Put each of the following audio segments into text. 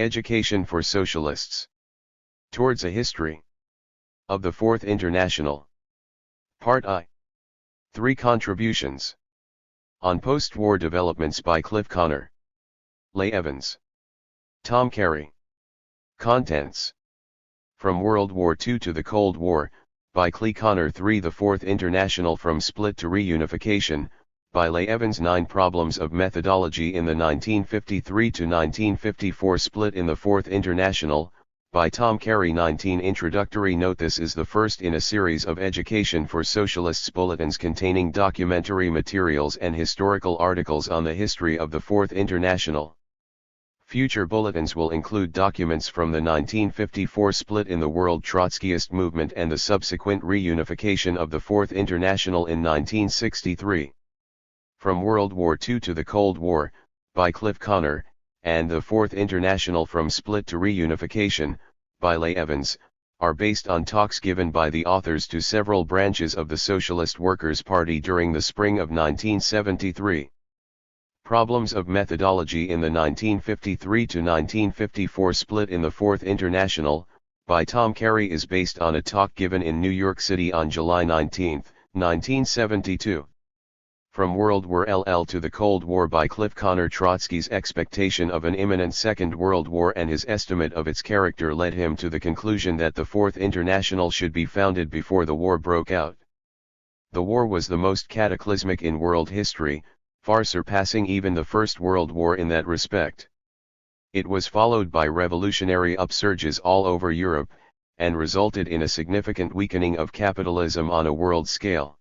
Education for Socialists. Towards a History of the Fourth International. Part I. 3 Contributions. On Post-War Developments by Cliff Connor. Leigh Evans. Tom Kerry. Contents. From World War II to the Cold War, by Cliff Connor. 3 The Fourth International from Split to Reunification, by Leigh Evans. 9 Problems of Methodology in the 1953 to 1954 Split in the Fourth International, by Tom Kerry. 19 Introductory note: this is the first in a series of Education for Socialists bulletins containing documentary materials and historical articles on the history of the Fourth International. Future bulletins will include documents from the 1954 split in the World Trotskyist movement and the subsequent reunification of the Fourth International in 1963. From World War II to the Cold War, by Cliff Connor, and the Fourth International from Split to Reunification, by Leigh Evans, are based on talks given by the authors to several branches of the Socialist Workers' Party during the spring of 1973. Problems of Methodology in the 1953 to 1954 Split in the Fourth International, by Tom Kerry is based on a talk given in New York City on July 19, 1972. From World War II to the Cold War, by Cliff Connor. Trotsky's expectation of an imminent Second World War and his estimate of its character led him to the conclusion that the Fourth International should be founded before the war broke out. The war was the most cataclysmic in world history, far surpassing even the First World War in that respect. It was followed by revolutionary upsurges all over Europe, and resulted in a significant weakening of capitalism on a world scale.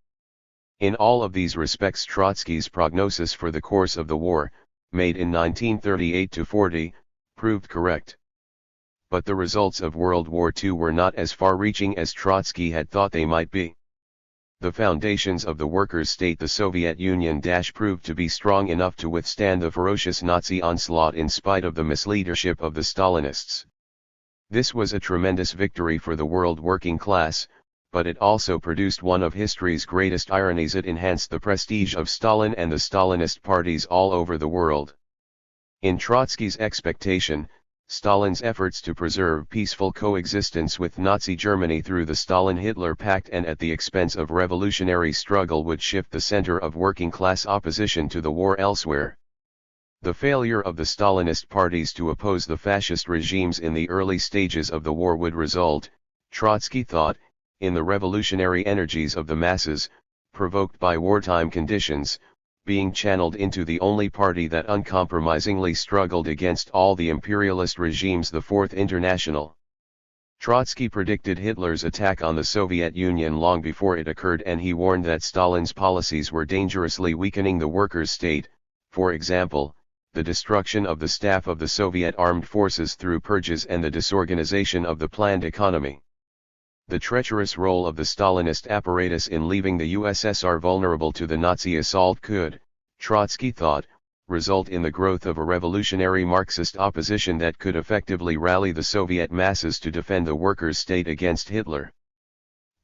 In all of these respects, Trotsky's prognosis for the course of the war, made in 1938-40, proved correct. But the results of World War II were not as far-reaching as Trotsky had thought they might be. The foundations of the workers' state, the Soviet Union, proved to be strong enough to withstand the ferocious Nazi onslaught in spite of the misleadership of the Stalinists. This was a tremendous victory for the world working class, but it also produced one of history's greatest ironies: it enhanced the prestige of Stalin and the Stalinist parties all over the world. In Trotsky's expectation, Stalin's efforts to preserve peaceful coexistence with Nazi Germany through the Stalin-Hitler Pact and at the expense of revolutionary struggle would shift the center of working-class opposition to the war elsewhere. The failure of the Stalinist parties to oppose the fascist regimes in the early stages of the war would result, Trotsky thought, in the revolutionary energies of the masses, provoked by wartime conditions, being channeled into the only party that uncompromisingly struggled against all the imperialist regimes, the Fourth International. Trotsky predicted Hitler's attack on the Soviet Union long before it occurred, and he warned that Stalin's policies were dangerously weakening the workers' state, for example, the destruction of the staff of the Soviet armed forces through purges and the disorganization of the planned economy. The treacherous role of the Stalinist apparatus in leaving the USSR vulnerable to the Nazi assault could, Trotsky thought, result in the growth of a revolutionary Marxist opposition that could effectively rally the Soviet masses to defend the workers' state against Hitler.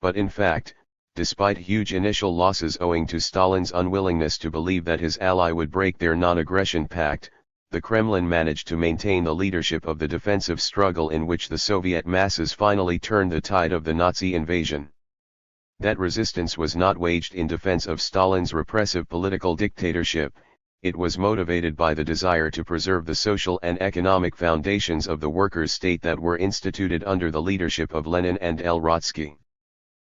But in fact, despite huge initial losses owing to Stalin's unwillingness to believe that his ally would break their non-aggression pact, the Kremlin managed to maintain the leadership of the defensive struggle in which the Soviet masses finally turned the tide of the Nazi invasion. That resistance was not waged in defense of Stalin's repressive political dictatorship, it was motivated by the desire to preserve the social and economic foundations of the workers' state that were instituted under the leadership of Lenin and Trotsky.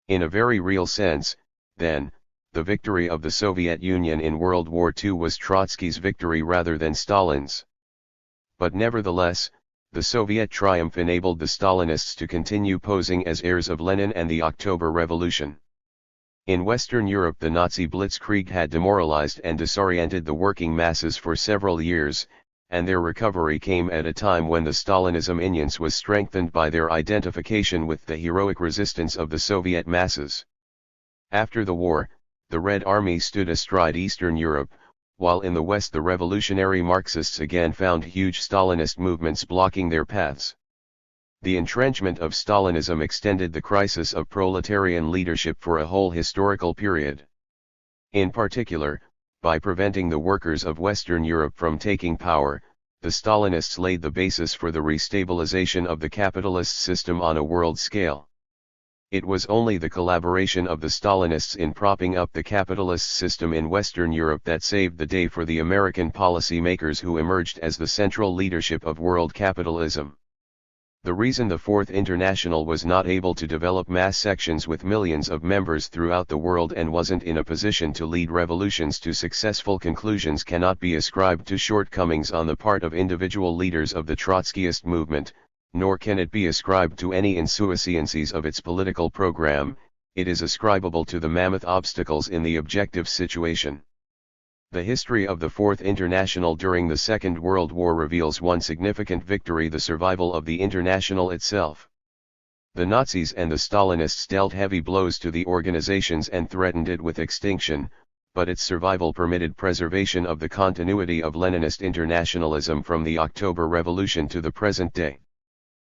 In a very real sense, then, the victory of the Soviet Union in World War II was Trotsky's victory rather than Stalin's. But nevertheless, the Soviet triumph enabled the Stalinists to continue posing as heirs of Lenin and the October Revolution. In Western Europe, the Nazi blitzkrieg had demoralized and disoriented the working masses for several years, and their recovery came at a time when the Stalinism inertia was strengthened by their identification with the heroic resistance of the Soviet masses. After the war, the Red Army stood astride Eastern Europe, while in the West the revolutionary Marxists again found huge Stalinist movements blocking their paths. The entrenchment of Stalinism extended the crisis of proletarian leadership for a whole historical period. In particular, by preventing the workers of Western Europe from taking power, the Stalinists laid the basis for the restabilization of the capitalist system on a world scale. It was only the collaboration of the Stalinists in propping up the capitalist system in Western Europe that saved the day for the American policymakers who emerged as the central leadership of world capitalism. The reason the Fourth International was not able to develop mass sections with millions of members throughout the world and wasn't in a position to lead revolutions to successful conclusions cannot be ascribed to shortcomings on the part of individual leaders of the Trotskyist movement, nor can it be ascribed to any insufficiencies of its political program. It is ascribable to the mammoth obstacles in the objective situation. The history of the Fourth International during the Second World War reveals one significant victory: the survival of the International itself. The Nazis and the Stalinists dealt heavy blows to the organizations and threatened it with extinction, but its survival permitted preservation of the continuity of Leninist internationalism from the October Revolution to the present day.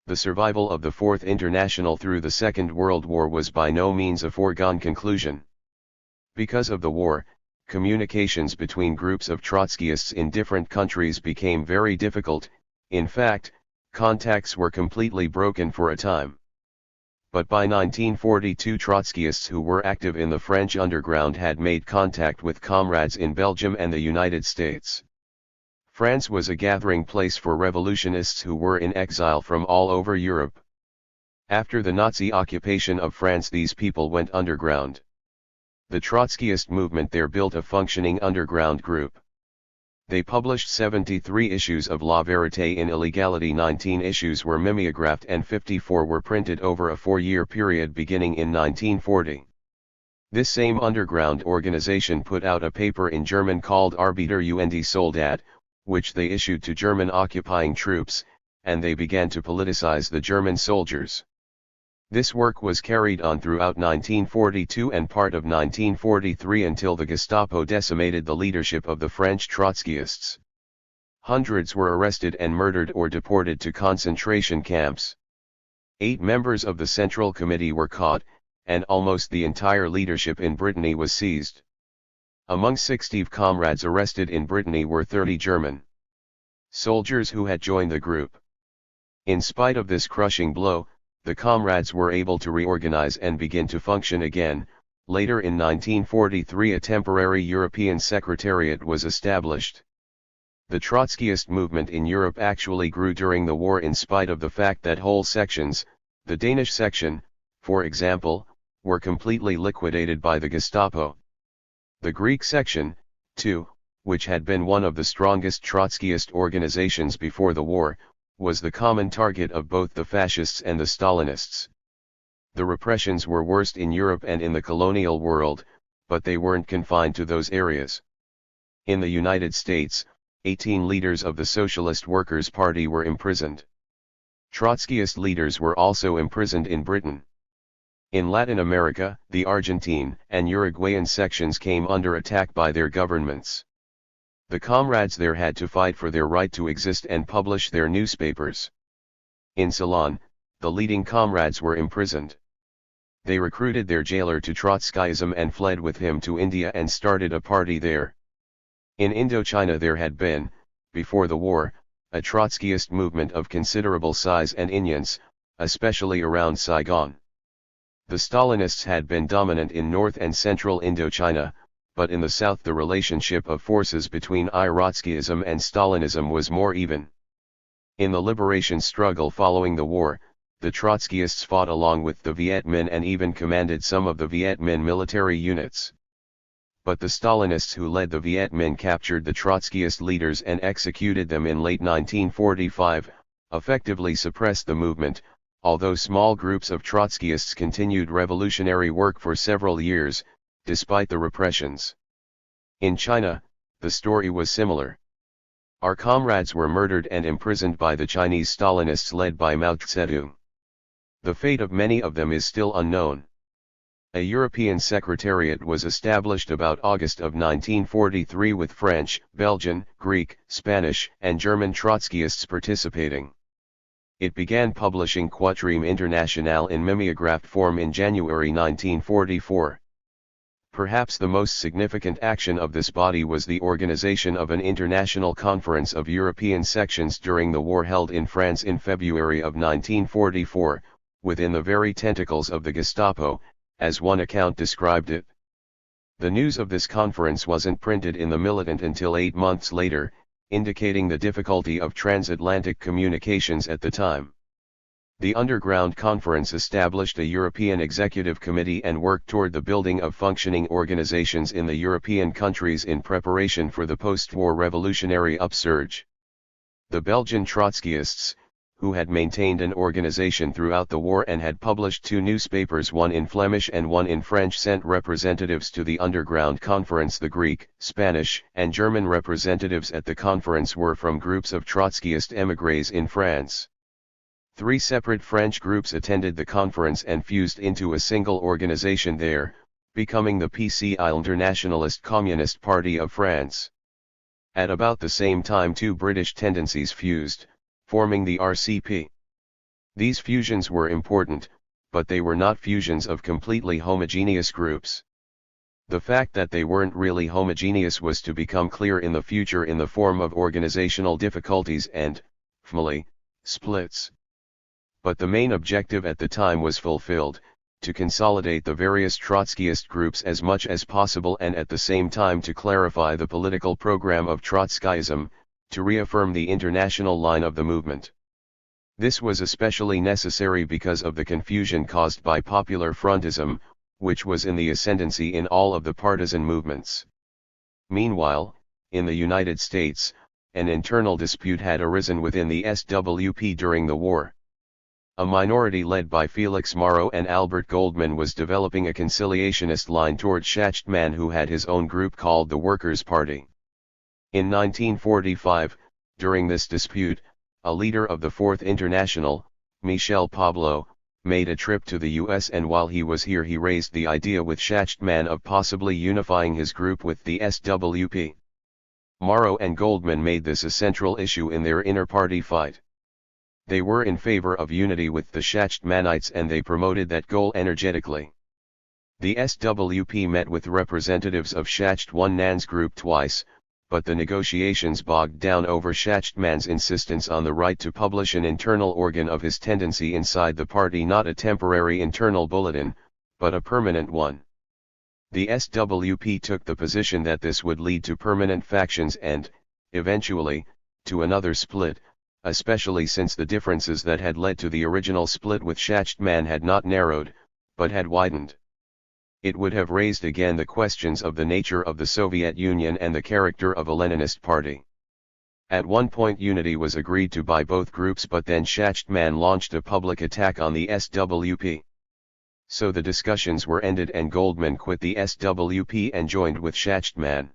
The survival of the Fourth International through the Second World War was by no means a foregone conclusion. Because of the war, communications between groups of Trotskyists in different countries became very difficult. In fact, contacts were completely broken for a time. But by 1942, Trotskyists who were active in the French underground had made contact with comrades in Belgium and the United States. France was a gathering place for revolutionists who were in exile from all over Europe. After the Nazi occupation of France, these people went underground. The Trotskyist movement there built a functioning underground group. They published 73 issues of La Vérité in illegality, 19 issues were mimeographed and 54 were printed over a 4-year period beginning in 1940. This same underground organization put out a paper in German called Arbeiter und Soldat, which they issued to German occupying troops, and they began to politicize the German soldiers. This work was carried on throughout 1942 and part of 1943 until the Gestapo decimated the leadership of the French Trotskyists. Hundreds were arrested and murdered or deported to concentration camps. 8 members of the Central Committee were caught, and almost the entire leadership in Brittany was seized. Among 60 comrades arrested in Brittany were 30 German soldiers who had joined the group. In spite of this crushing blow, the comrades were able to reorganize and begin to function again. Later in 1943, a temporary European Secretariat was established. The Trotskyist movement in Europe actually grew during the war in spite of the fact that whole sections, the Danish section, for example, were completely liquidated by the Gestapo. The Greek section, too, which had been one of the strongest Trotskyist organizations before the war, was the common target of both the fascists and the Stalinists. The repressions were worst in Europe and in the colonial world, but they weren't confined to those areas. In the United States, 18 leaders of the Socialist Workers' Party were imprisoned. Trotskyist leaders were also imprisoned in Britain. In Latin America, the Argentine and Uruguayan sections came under attack by their governments. The comrades there had to fight for their right to exist and publish their newspapers. In Ceylon, the leading comrades were imprisoned. They recruited their jailer to Trotskyism and fled with him to India and started a party there. In Indochina there had been, before the war, a Trotskyist movement of considerable size and influence, especially around Saigon. The Stalinists had been dominant in North and Central Indochina, but in the south the relationship of forces between Trotskyism and Stalinism was more even. In the liberation struggle following the war, the Trotskyists fought along with the Viet Minh and even commanded some of the Viet Minh military units. But the Stalinists who led the Viet Minh captured the Trotskyist leaders and executed them in late 1945, effectively suppressed the movement, although small groups of Trotskyists continued revolutionary work for several years, despite the repressions. In China, the story was similar. Our comrades were murdered and imprisoned by the Chinese Stalinists led by Mao Zedong. The fate of many of them is still unknown. A European Secretariat was established about August of 1943 with French, Belgian, Greek, Spanish, and German Trotskyists participating. It began publishing Quatrième Internationale in mimeographed form in January 1944. Perhaps the most significant action of this body was the organization of an international conference of European sections during the war held in France in February of 1944, within the very tentacles of the Gestapo, as one account described it. The news of this conference wasn't printed in the Militant until 8 months later, indicating the difficulty of transatlantic communications at the time. The Underground Conference established a European Executive Committee and worked toward the building of functioning organizations in the European countries in preparation for the post-war revolutionary upsurge. The Belgian Trotskyists, who had maintained an organization throughout the war and had published 2 newspapers, one in Flemish and one in French, sent representatives to the Underground Conference. The Greek, Spanish, and German representatives at the conference were from groups of Trotskyist émigrés in France. 3 separate French groups attended the conference and fused into a single organization there, becoming the PCI Internationalist Communist Party of France. At about the same time 2 British tendencies fused, forming the RCP. These fusions were important, but they were not fusions of completely homogeneous groups. The fact that they weren't really homogeneous was to become clear in the future in the form of organizational difficulties and, family, splits. But the main objective at the time was fulfilled, to consolidate the various Trotskyist groups as much as possible and at the same time to clarify the political program of Trotskyism, to reaffirm the international line of the movement. This was especially necessary because of the confusion caused by popular frontism, which was in the ascendancy in all of the partisan movements. Meanwhile, in the United States, an internal dispute had arisen within the SWP during the war. A minority led by Felix Morrow and Albert Goldman was developing a conciliationist line towards Schachtman, who had his own group called the Workers' Party. In 1945, during this dispute, a leader of the Fourth International, Michel Pablo, made a trip to the US, and while he was here he raised the idea with Schachtman of possibly unifying his group with the SWP. Morrow and Goldman made this a central issue in their inter-party fight. They were in favor of unity with the Schachtmanites and they promoted that goal energetically. The SWP met with representatives of Schachtman's group twice, but the negotiations bogged down over Schachtman's insistence on the right to publish an internal organ of his tendency inside the party, not a temporary internal bulletin, but a permanent one. The SWP took the position that this would lead to permanent factions and, eventually, to another split, especially since the differences that had led to the original split with Schachtman had not narrowed, but had widened. It would have raised again the questions of the nature of the Soviet Union and the character of a Leninist party. At one point unity was agreed to by both groups, but then Schachtman launched a public attack on the SWP. So the discussions were ended and Goldman quit the SWP and joined with Schachtman.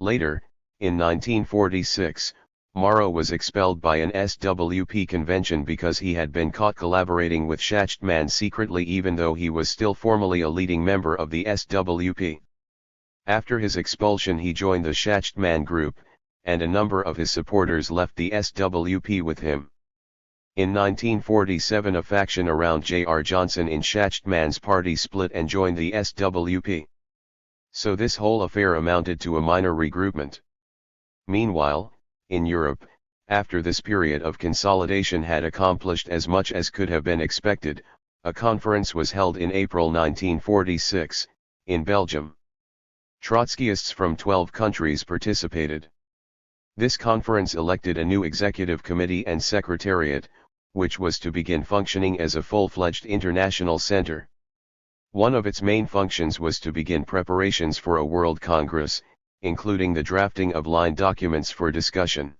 Later, in 1946, Morrow was expelled by an SWP convention because he had been caught collaborating with Schachtman secretly, even though he was still formally a leading member of the SWP. After his expulsion he joined the Schachtman group, and a number of his supporters left the SWP with him. In 1947 a faction around J.R. Johnson in Schachtman's party split and joined the SWP. So this whole affair amounted to a minor regroupment. Meanwhile, in Europe, after this period of consolidation had accomplished as much as could have been expected, a conference was held in April 1946, in Belgium. Trotskyists from 12 countries participated. This conference elected a new executive committee and secretariat, which was to begin functioning as a full-fledged international center. One of its main functions was to begin preparations for a World Congress, including the drafting of line documents for discussion.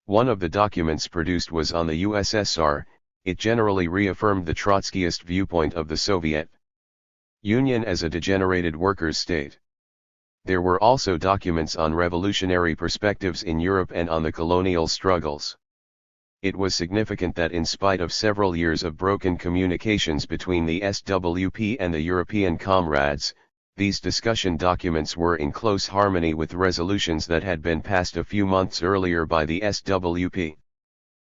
One of the documents produced was on the USSR. It generally reaffirmed the Trotskyist viewpoint of the Soviet Union as a degenerated workers' state. There were also documents on revolutionary perspectives in Europe and on the colonial struggles. It was significant that in spite of several years of broken communications between the SWP and the European comrades, these discussion documents were in close harmony with resolutions that had been passed a few months earlier by the SWP.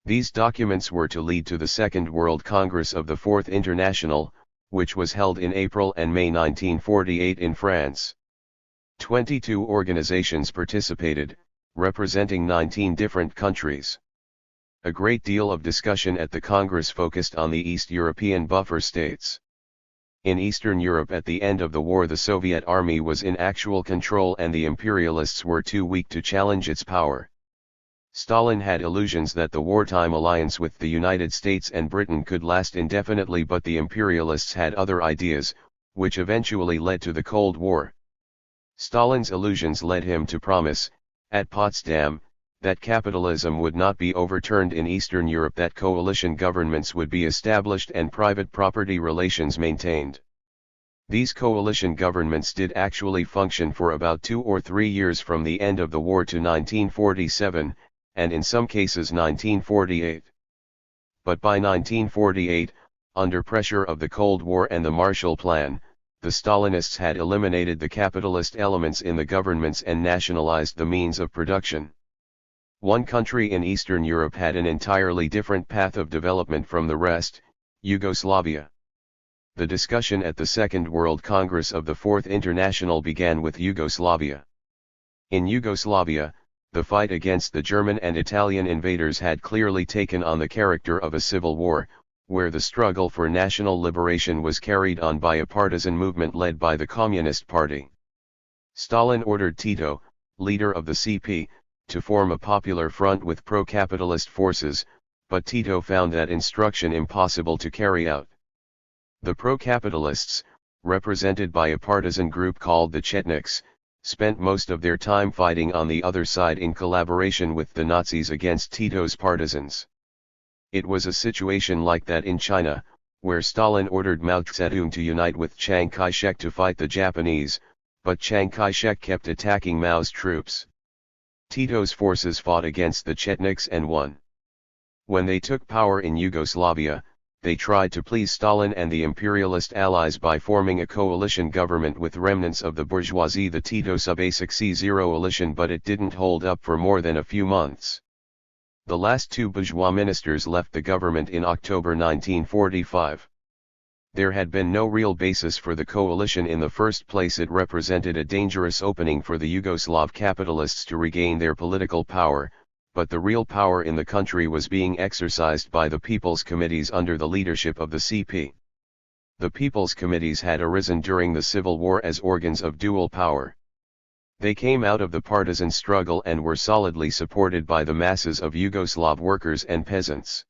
These documents were to lead to the Second World Congress of the Fourth International, which was held in April and May 1948 in France. 22 organizations participated, representing 19 different countries. A great deal of discussion at the Congress focused on the East European buffer states. In Eastern Europe at the end of the war, the Soviet army was in actual control and the imperialists were too weak to challenge its power. Stalin had illusions that the wartime alliance with the United States and Britain could last indefinitely, but the imperialists had other ideas, which eventually led to the Cold War. Stalin's illusions led him to promise, at Potsdam, that capitalism would not be overturned in Eastern Europe, that coalition governments would be established and private property relations maintained. These coalition governments did actually function for about 2 or 3 years from the end of the war to 1947, and in some cases 1948. But by 1948, under pressure of the Cold War and the Marshall Plan, the Stalinists had eliminated the capitalist elements in the governments and nationalized the means of production. One country in Eastern Europe had an entirely different path of development from the rest, Yugoslavia. The discussion at the Second World Congress of the Fourth International began with Yugoslavia. In Yugoslavia, the fight against the German and Italian invaders had clearly taken on the character of a civil war, where the struggle for national liberation was carried on by a partisan movement led by the Communist Party. Stalin ordered Tito, leader of the CP, to form a popular front with pro-capitalist forces, but Tito found that instruction impossible to carry out. The pro-capitalists, represented by a partisan group called the Chetniks, spent most of their time fighting on the other side in collaboration with the Nazis against Tito's partisans. It was a situation like that in China, where Stalin ordered Mao Zedong to unite with Chiang Kai-shek to fight the Japanese, but Chiang Kai-shek kept attacking Mao's troops. Tito's forces fought against the Chetniks and won. When they took power in Yugoslavia, they tried to please Stalin and the imperialist allies by forming a coalition government with remnants of the bourgeoisie, the Tito-Subasic-C0 coalition, but it didn't hold up for more than a few months. The last 2 bourgeois ministers left the government in October 1945. There had been no real basis for the coalition in the first place. It represented a dangerous opening for the Yugoslav capitalists to regain their political power, but the real power in the country was being exercised by the People's Committees under the leadership of the CP. The People's Committees had arisen during the Civil War as organs of dual power. They came out of the partisan struggle and were solidly supported by the masses of Yugoslav workers and peasants.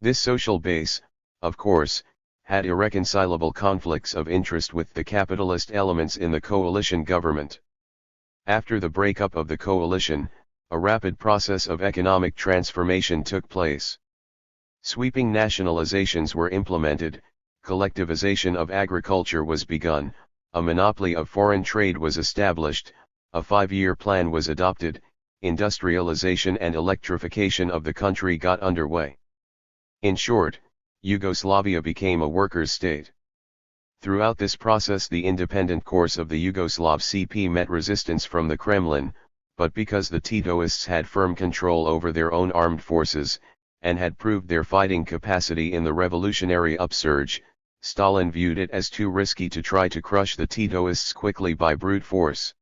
This social base, of course, had irreconcilable conflicts of interest with the capitalist elements in the coalition government. After the breakup of the coalition, a rapid process of economic transformation took place. Sweeping nationalizations were implemented, collectivization of agriculture was begun, a monopoly of foreign trade was established, a 5-year plan was adopted, industrialization and electrification of the country got underway. In short, Yugoslavia became a workers' state. Throughout this process, the independent course of the Yugoslav CP met resistance from the Kremlin, but because the Titoists had firm control over their own armed forces, and had proved their fighting capacity in the revolutionary upsurge, Stalin viewed it as too risky to try to crush the Titoists quickly by brute force.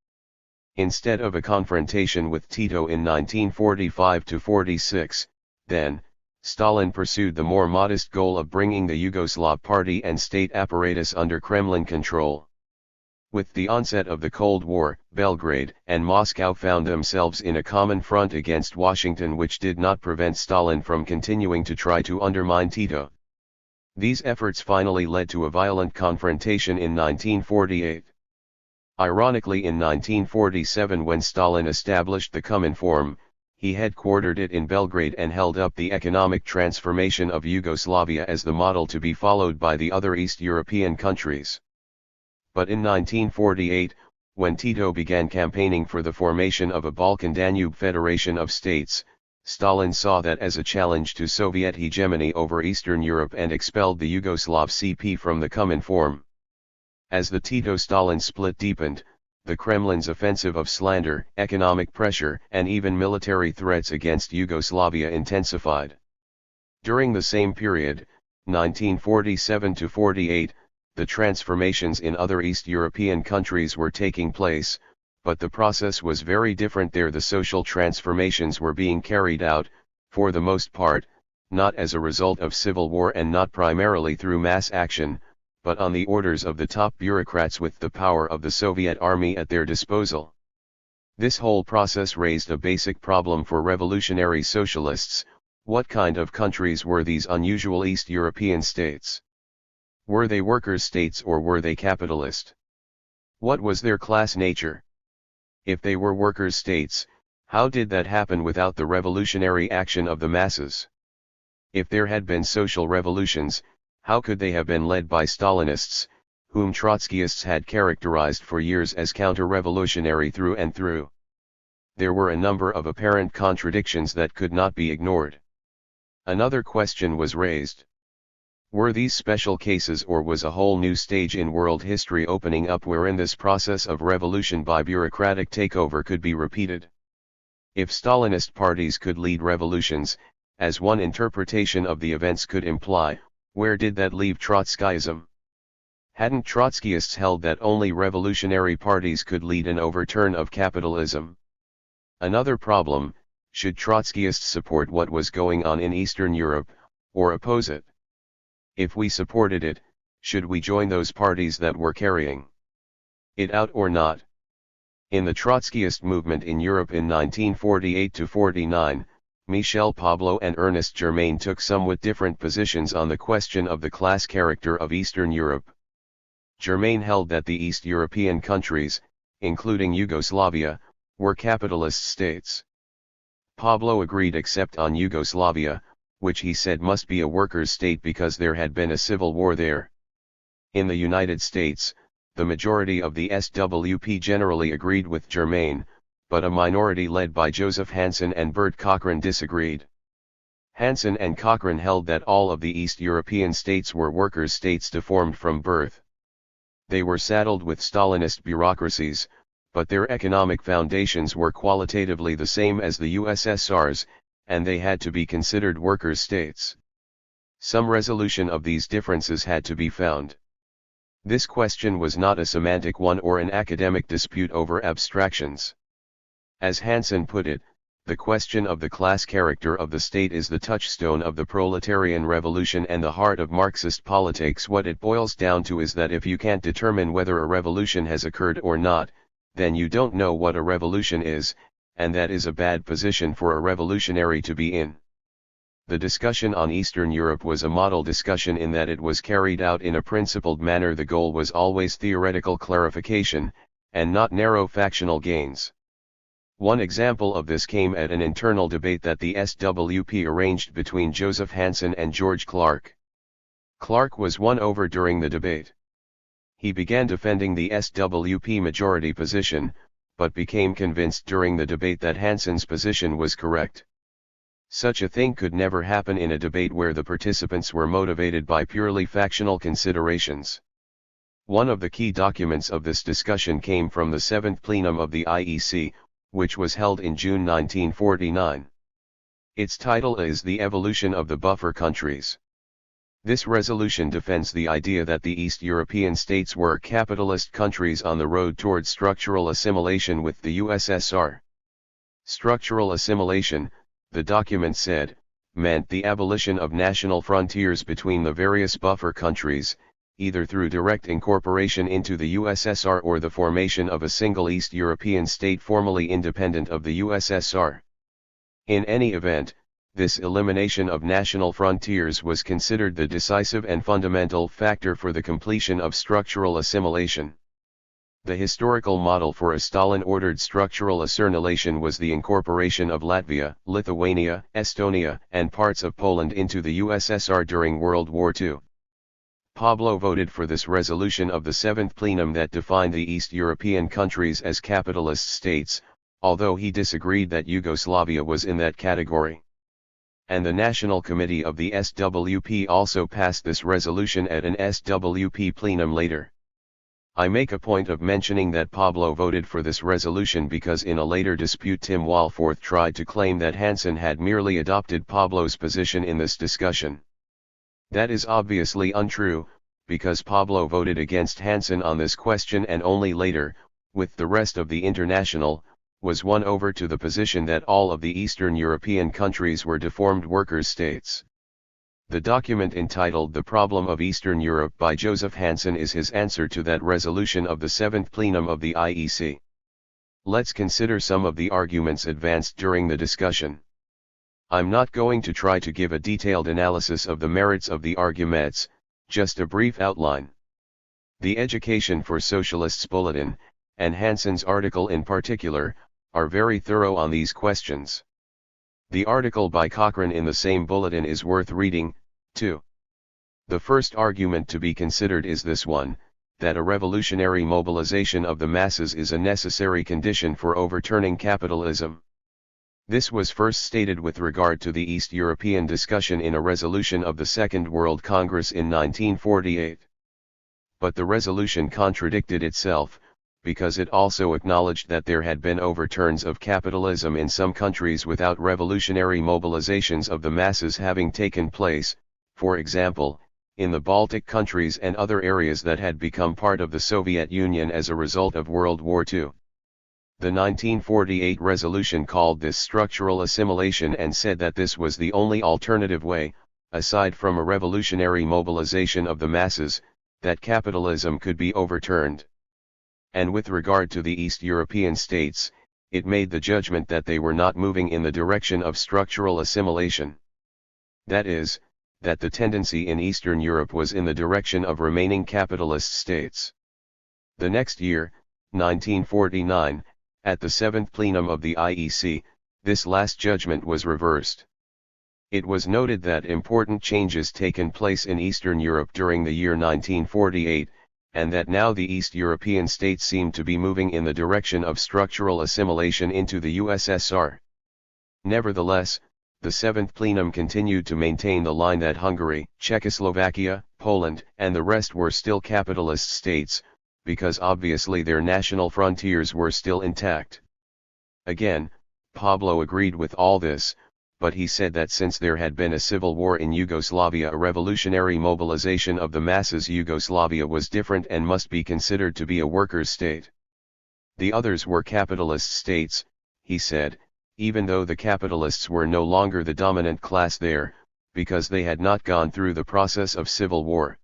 Instead of a confrontation with Tito in 1945-46, then, Stalin pursued the more modest goal of bringing the Yugoslav party and state apparatus under Kremlin control. With the onset of the Cold War, Belgrade and Moscow found themselves in a common front against Washington, which did not prevent Stalin from continuing to try to undermine Tito. These efforts finally led to a violent confrontation in 1948. Ironically, in 1947, when Stalin established the Cominform, he headquartered it in Belgrade and held up the economic transformation of Yugoslavia as the model to be followed by the other East European countries. But in 1948, when Tito began campaigning for the formation of a Balkan-Danube Federation of States, Stalin saw that as a challenge to Soviet hegemony over Eastern Europe and expelled the Yugoslav CP from the Cominform. As the Tito-Stalin split deepened, the Kremlin's offensive of slander, economic pressure, and even military threats against Yugoslavia intensified. During the same period, 1947-48, the transformations in other East European countries were taking place, but the process was very different there. The social transformations were being carried out, for the most part, not as a result of civil war and not primarily through mass action, but on the orders of the top bureaucrats with the power of the Soviet army at their disposal. This whole process raised a basic problem for revolutionary socialists: what kind of countries were these unusual East European states? Were they workers' states or were they capitalist? What was their class nature? If they were workers' states, how did that happen without the revolutionary action of the masses? If there had been social revolutions, how could they have been led by Stalinists, whom Trotskyists had characterized for years as counter-revolutionary through and through? There were a number of apparent contradictions that could not be ignored. Another question was raised. Were these special cases, or was a whole new stage in world history opening up wherein this process of revolution by bureaucratic takeover could be repeated? If Stalinist parties could lead revolutions, as one interpretation of the events could imply, where did that leave Trotskyism? Hadn't Trotskyists held that only revolutionary parties could lead an overturn of capitalism? Another problem: should Trotskyists support what was going on in Eastern Europe, or oppose it? If we supported it, should we join those parties that were carrying it out or not? In the Trotskyist movement in Europe in 1948–49, Michel Pablo and Ernest Germain took somewhat different positions on the question of the class character of Eastern Europe. Germain held that the East European countries, including Yugoslavia, were capitalist states. Pablo agreed except on Yugoslavia, which he said must be a workers' state because there had been a civil war there. In the United States, the majority of the SWP generally agreed with Germain, but a minority led by Joseph Hansen and Bert Cochran disagreed. Hansen and Cochran held that all of the East European states were workers' states deformed from birth. They were saddled with Stalinist bureaucracies, but their economic foundations were qualitatively the same as the USSR's, and they had to be considered workers' states. Some resolution of these differences had to be found. This question was not a semantic one or an academic dispute over abstractions. As Hansen put it, the question of the class character of the state is the touchstone of the proletarian revolution and the heart of Marxist politics. What it boils down to is that if you can't determine whether a revolution has occurred or not, then you don't know what a revolution is, and that is a bad position for a revolutionary to be in. The discussion on Eastern Europe was a model discussion in that it was carried out in a principled manner. The goal was always theoretical clarification, and not narrow factional gains. One example of this came at an internal debate that the SWP arranged between Joseph Hansen and George Clark. Clark was won over during the debate. He began defending the SWP majority position, but became convinced during the debate that Hansen's position was correct. Such a thing could never happen in a debate where the participants were motivated by purely factional considerations. One of the key documents of this discussion came from the 7th plenum of the IEC, which was held in June 1949. Its title is The Evolution of the Buffer Countries. This resolution defends the idea that the East European states were capitalist countries on the road toward structural assimilation with the USSR. Structural assimilation, the document said, meant the abolition of national frontiers between the various buffer countries, either through direct incorporation into the USSR or the formation of a single East European state formally independent of the USSR. In any event, this elimination of national frontiers was considered the decisive and fundamental factor for the completion of structural assimilation. The historical model for a Stalin-ordered structural assimilation was the incorporation of Latvia, Lithuania, Estonia, and parts of Poland into the USSR during World War II. Pablo voted for this resolution of the 7th plenum that defined the East European countries as capitalist states, although he disagreed that Yugoslavia was in that category. And the National Committee of the SWP also passed this resolution at an SWP plenum later. I make a point of mentioning that Pablo voted for this resolution because in a later dispute Tim Walforth tried to claim that Hansen had merely adopted Pablo's position in this discussion. That is obviously untrue. because Pablo voted against Hansen on this question and only later, with the rest of the International, was won over to the position that all of the Eastern European countries were deformed workers' states. The document entitled The Problem of Eastern Europe by Joseph Hansen is his answer to that resolution of the 7th plenum of the IEC. Let's consider some of the arguments advanced during the discussion. I'm not going to try to give a detailed analysis of the merits of the arguments, just a brief outline. The Education for Socialists Bulletin, and Hansen's article in particular, are very thorough on these questions. The article by Cochrane in the same bulletin is worth reading, too. The first argument to be considered is this one, that a revolutionary mobilization of the masses is a necessary condition for overturning capitalism. This was first stated with regard to the East European discussion in a resolution of the Second World Congress in 1948. But the resolution contradicted itself, because it also acknowledged that there had been overturns of capitalism in some countries without revolutionary mobilizations of the masses having taken place, for example, in the Baltic countries and other areas that had become part of the Soviet Union as a result of World War II. The 1948 resolution called this structural assimilation and said that this was the only alternative way, aside from a revolutionary mobilization of the masses, that capitalism could be overturned. And with regard to the East European states, it made the judgment that they were not moving in the direction of structural assimilation. That is, that the tendency in Eastern Europe was in the direction of remaining capitalist states. The next year, 1949, at the 7th plenum of the IEC, this last judgment was reversed. It was noted that important changes taken place in Eastern Europe during the year 1948, and that now the East European states seemed to be moving in the direction of structural assimilation into the USSR. Nevertheless, the 7th plenum continued to maintain the line that Hungary, Czechoslovakia, Poland, and the rest were still capitalist states, because obviously their national frontiers were still intact. Again, Pablo agreed with all this, but he said that since there had been a civil war in Yugoslavia, a revolutionary mobilization of the masses, Yugoslavia was different and must be considered to be a workers' state. The others were capitalist states, he said, even though the capitalists were no longer the dominant class there, because they had not gone through the process of civil war.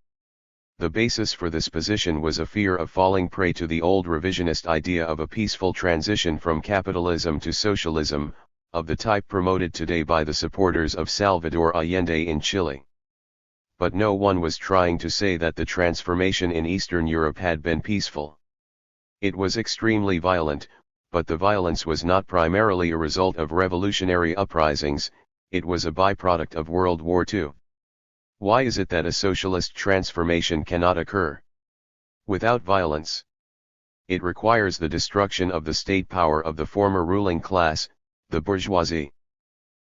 The basis for this position was a fear of falling prey to the old revisionist idea of a peaceful transition from capitalism to socialism, of the type promoted today by the supporters of Salvador Allende in Chile. But no one was trying to say that the transformation in Eastern Europe had been peaceful. It was extremely violent, but the violence was not primarily a result of revolutionary uprisings, it was a byproduct of World War II. Why is it that a socialist transformation cannot occur without violence? It requires the destruction of the state power of the former ruling class, the bourgeoisie.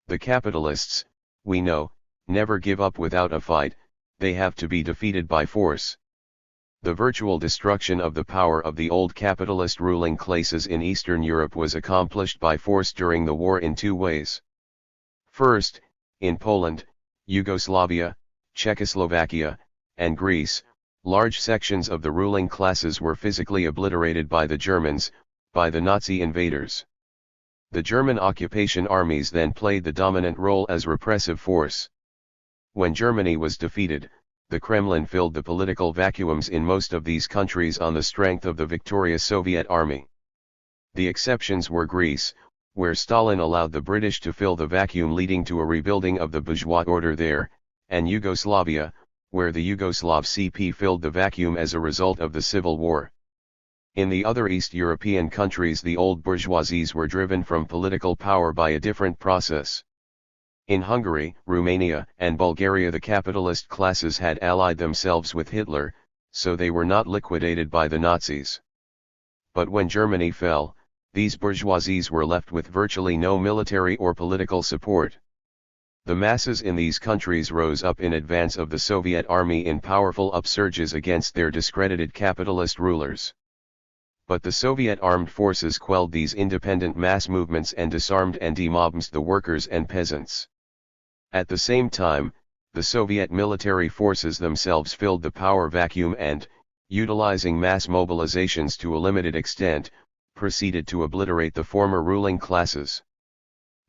The capitalists, we know, never give up without a fight, they have to be defeated by force. The virtual destruction of the power of the old capitalist ruling classes in Eastern Europe was accomplished by force during the war in two ways. First, in Poland, Yugoslavia, Czechoslovakia, and Greece, large sections of the ruling classes were physically obliterated by the Germans, by the Nazi invaders. The German occupation armies then played the dominant role as repressive force. When Germany was defeated, the Kremlin filled the political vacuums in most of these countries on the strength of the victorious Soviet army. The exceptions were Greece, where Stalin allowed the British to fill the vacuum, leading to a rebuilding of the bourgeois order there, and Yugoslavia, where the Yugoslav CP filled the vacuum as a result of the civil war. In the other East European countries, the old bourgeoisies were driven from political power by a different process. In Hungary, Romania, and Bulgaria, the capitalist classes had allied themselves with Hitler, so they were not liquidated by the Nazis. But when Germany fell, these bourgeoisies were left with virtually no military or political support. The masses in these countries rose up in advance of the Soviet army in powerful upsurges against their discredited capitalist rulers. But the Soviet armed forces quelled these independent mass movements and disarmed and demobbed the workers and peasants. At the same time, the Soviet military forces themselves filled the power vacuum and, utilizing mass mobilizations to a limited extent, proceeded to obliterate the former ruling classes.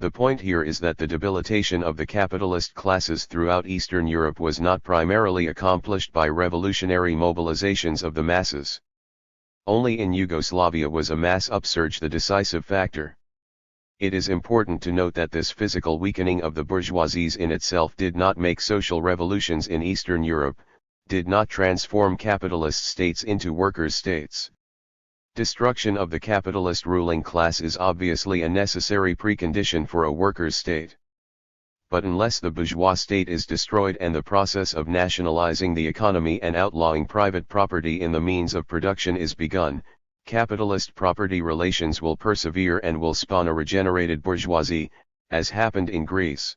The point here is that the debilitation of the capitalist classes throughout Eastern Europe was not primarily accomplished by revolutionary mobilizations of the masses. Only in Yugoslavia was a mass upsurge the decisive factor. It is important to note that this physical weakening of the bourgeoisies in itself did not make social revolutions in Eastern Europe, did not transform capitalist states into workers' states. Destruction of the capitalist ruling class is obviously a necessary precondition for a workers' state. But unless the bourgeois state is destroyed and the process of nationalizing the economy and outlawing private property in the means of production is begun, capitalist property relations will persevere and will spawn a regenerated bourgeoisie, as happened in Greece.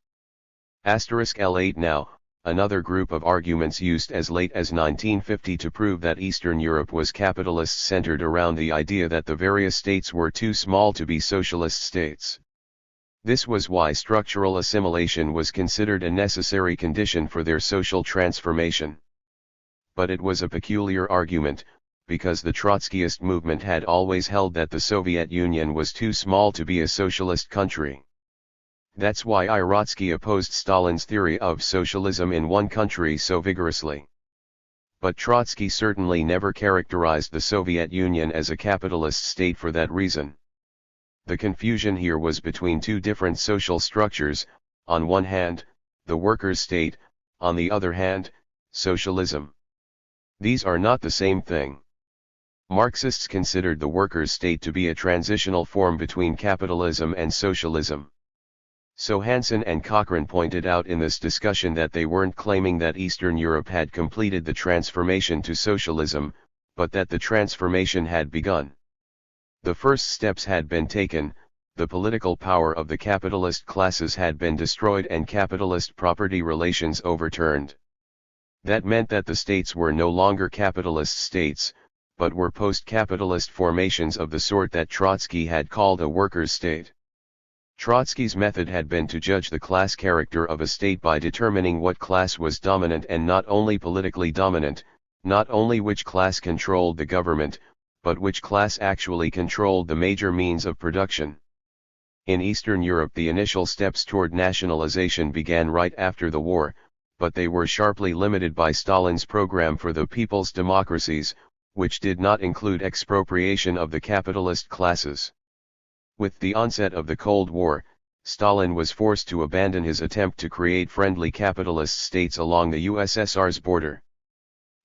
L8 Now, another group of arguments used as late as 1950 to prove that Eastern Europe was capitalist centered around the idea that the various states were too small to be socialist states. This was why structural assimilation was considered a necessary condition for their social transformation. But it was a peculiar argument, because the Trotskyist movement had always held that the Soviet Union was too small to be a socialist country. That's why Trotsky opposed Stalin's theory of socialism in one country so vigorously. But Trotsky certainly never characterized the Soviet Union as a capitalist state for that reason. The confusion here was between two different social structures, on one hand, the workers' state, on the other hand, socialism. These are not the same thing. Marxists considered the workers' state to be a transitional form between capitalism and socialism. So Hansen and Cochrane pointed out in this discussion that they weren't claiming that Eastern Europe had completed the transformation to socialism, but that the transformation had begun. The first steps had been taken, the political power of the capitalist classes had been destroyed and capitalist property relations overturned. That meant that the states were no longer capitalist states, but were post-capitalist formations of the sort that Trotsky had called a workers' state. Trotsky's method had been to judge the class character of a state by determining what class was dominant and not only politically dominant, not only which class controlled the government, but which class actually controlled the major means of production. In Eastern Europe the initial steps toward nationalization began right after the war, but they were sharply limited by Stalin's program for the people's democracies, which did not include expropriation of the capitalist classes. With the onset of the Cold War, Stalin was forced to abandon his attempt to create friendly capitalist states along the USSR's border.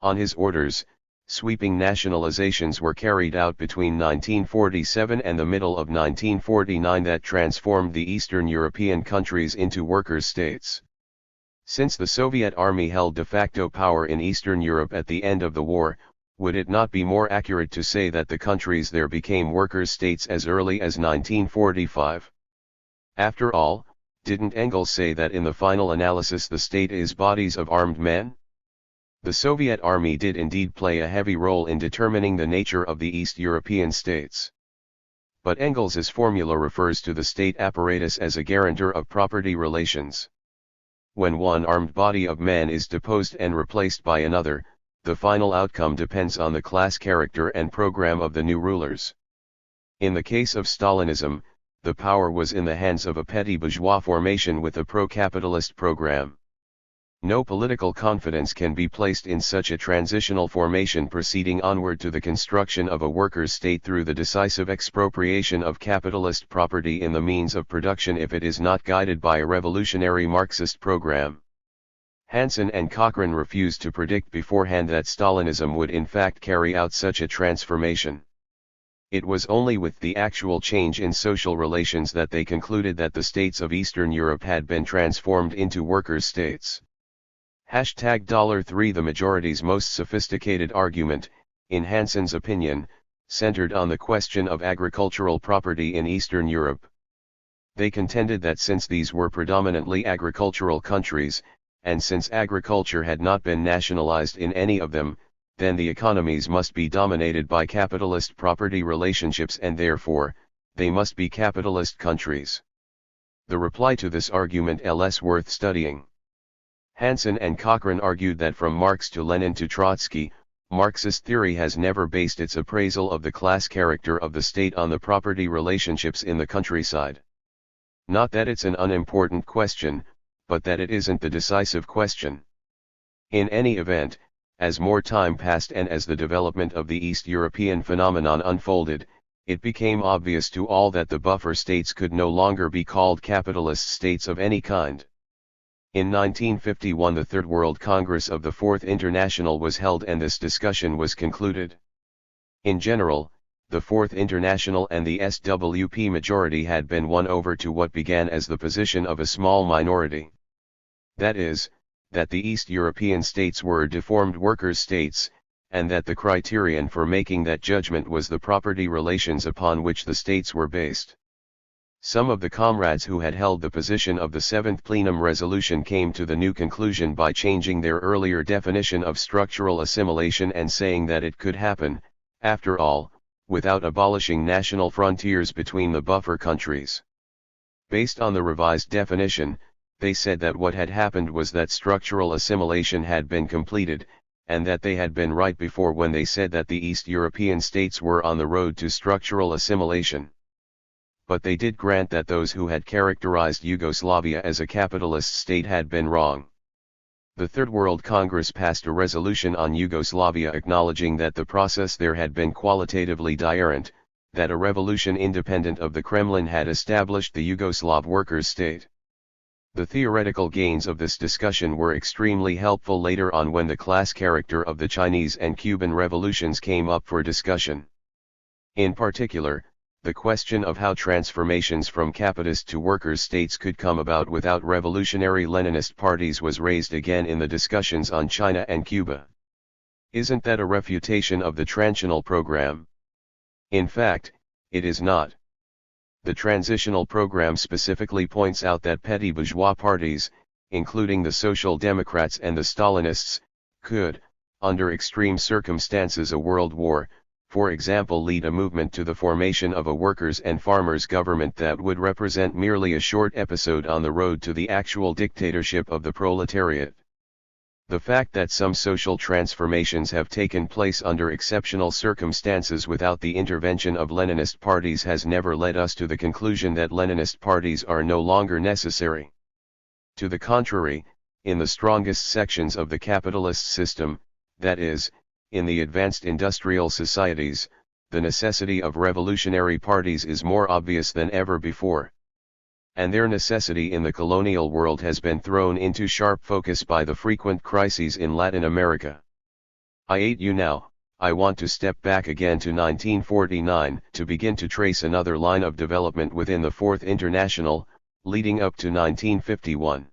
On his orders, sweeping nationalizations were carried out between 1947 and the middle of 1949 that transformed the Eastern European countries into workers' states. Since the Soviet Army held de facto power in Eastern Europe at the end of the war, would it not be more accurate to say that the countries there became workers' states as early as 1945? After all, didn't Engels say that in the final analysis the state is bodies of armed men? The Soviet Army did indeed play a heavy role in determining the nature of the East European states. But Engels's formula refers to the state apparatus as a guarantor of property relations. When one armed body of men is deposed and replaced by another, the final outcome depends on the class character and program of the new rulers. In the case of Stalinism, the power was in the hands of a petty bourgeois formation with a pro-capitalist program. No political confidence can be placed in such a transitional formation proceeding onward to the construction of a workers' state through the decisive expropriation of capitalist property in the means of production if it is not guided by a revolutionary Marxist program. Hansen and Cochrane refused to predict beforehand that Stalinism would in fact carry out such a transformation. It was only with the actual change in social relations that they concluded that the states of Eastern Europe had been transformed into workers' states. $3 The majority's most sophisticated argument, in Hansen's opinion, centered on the question of agricultural property in Eastern Europe. They contended that since these were predominantly agricultural countries, and since agriculture had not been nationalized in any of them, then the economies must be dominated by capitalist property relationships and therefore, they must be capitalist countries. The reply to this argument is worth studying. Hansen and Cochrane argued that from Marx to Lenin to Trotsky, Marxist theory has never based its appraisal of the class character of the state on the property relationships in the countryside. Not that it's an unimportant question, but that it isn't the decisive question. In any event, as more time passed and as the development of the East European phenomenon unfolded, it became obvious to all that the buffer states could no longer be called capitalist states of any kind. In 1951 the Third World Congress of the Fourth International was held and this discussion was concluded. In general, the Fourth International and the SWP majority had been won over to what began as the position of a small minority. That is, that the East European states were deformed workers' states, and that the criterion for making that judgment was the property relations upon which the states were based. Some of the comrades who had held the position of the Seventh Plenum Resolution came to the new conclusion by changing their earlier definition of structural assimilation and saying that it could happen, after all, without abolishing national frontiers between the buffer countries. Based on the revised definition, they said that what had happened was that structural assimilation had been completed, and that they had been right before when they said that the East European states were on the road to structural assimilation. But they did grant that those who had characterized Yugoslavia as a capitalist state had been wrong. The Third World Congress passed a resolution on Yugoslavia acknowledging that the process there had been qualitatively different, that a revolution independent of the Kremlin had established the Yugoslav workers' state. The theoretical gains of this discussion were extremely helpful later on when the class character of the Chinese and Cuban revolutions came up for discussion. In particular, the question of how transformations from capitalist to workers' states could come about without revolutionary Leninist parties was raised again in the discussions on China and Cuba. Isn't that a refutation of the transitional program? In fact, it is not. The transitional program specifically points out that petty bourgeois parties, including the Social Democrats and the Stalinists, could, under extreme circumstances a world war, for example lead a movement to the formation of a workers' and farmers' government that would represent merely a short episode on the road to the actual dictatorship of the proletariat. The fact that some social transformations have taken place under exceptional circumstances without the intervention of Leninist parties has never led us to the conclusion that Leninist parties are no longer necessary. To the contrary, in the strongest sections of the capitalist system, that is, in the advanced industrial societies, the necessity of revolutionary parties is more obvious than ever before. And their necessity in the colonial world has been thrown into sharp focus by the frequent crises in Latin America. I want to step back again to 1949 to begin to trace another line of development within the Fourth International, leading up to 1951.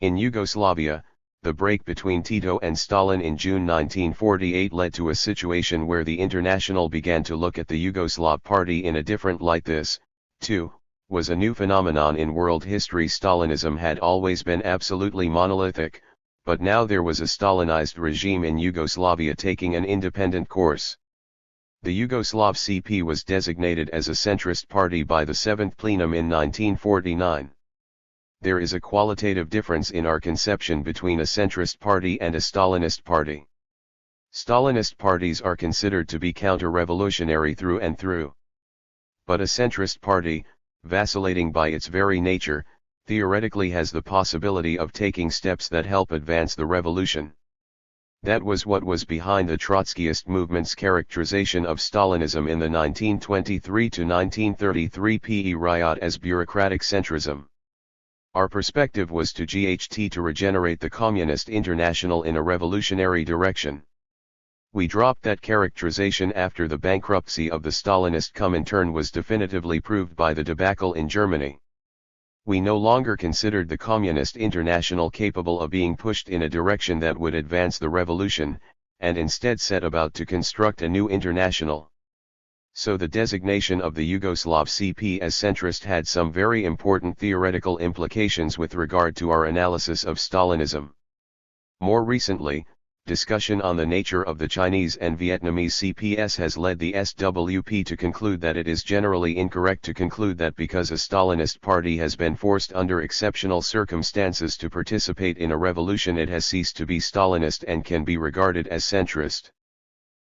In Yugoslavia, the break between Tito and Stalin in June 1948 led to a situation where the International began to look at the Yugoslav Party in a different light. This, too, was a new phenomenon in world history. Stalinism had always been absolutely monolithic, but now there was a Stalinized regime in Yugoslavia taking an independent course. The Yugoslav CP was designated as a centrist party by the Seventh Plenum in 1949. There is a qualitative difference in our conception between a centrist party and a Stalinist party. Stalinist parties are considered to be counter-revolutionary through and through. But a centrist party, vacillating by its very nature, theoretically has the possibility of taking steps that help advance the revolution. That was what was behind the Trotskyist movement's characterization of Stalinism in the 1923 to 1933 period as bureaucratic centrism. Our perspective was to regenerate the Communist International in a revolutionary direction. We dropped that characterization after the bankruptcy of the Stalinist Comintern was definitively proved by the debacle in Germany. We no longer considered the Communist International capable of being pushed in a direction that would advance the revolution, and instead set about to construct a new international. So the designation of the Yugoslav CP as centrist had some very important theoretical implications with regard to our analysis of Stalinism. More recently, discussion on the nature of the Chinese and Vietnamese CPS has led the SWP to conclude that it is generally incorrect to conclude that because a Stalinist party has been forced under exceptional circumstances to participate in a revolution it has ceased to be Stalinist and can be regarded as centrist.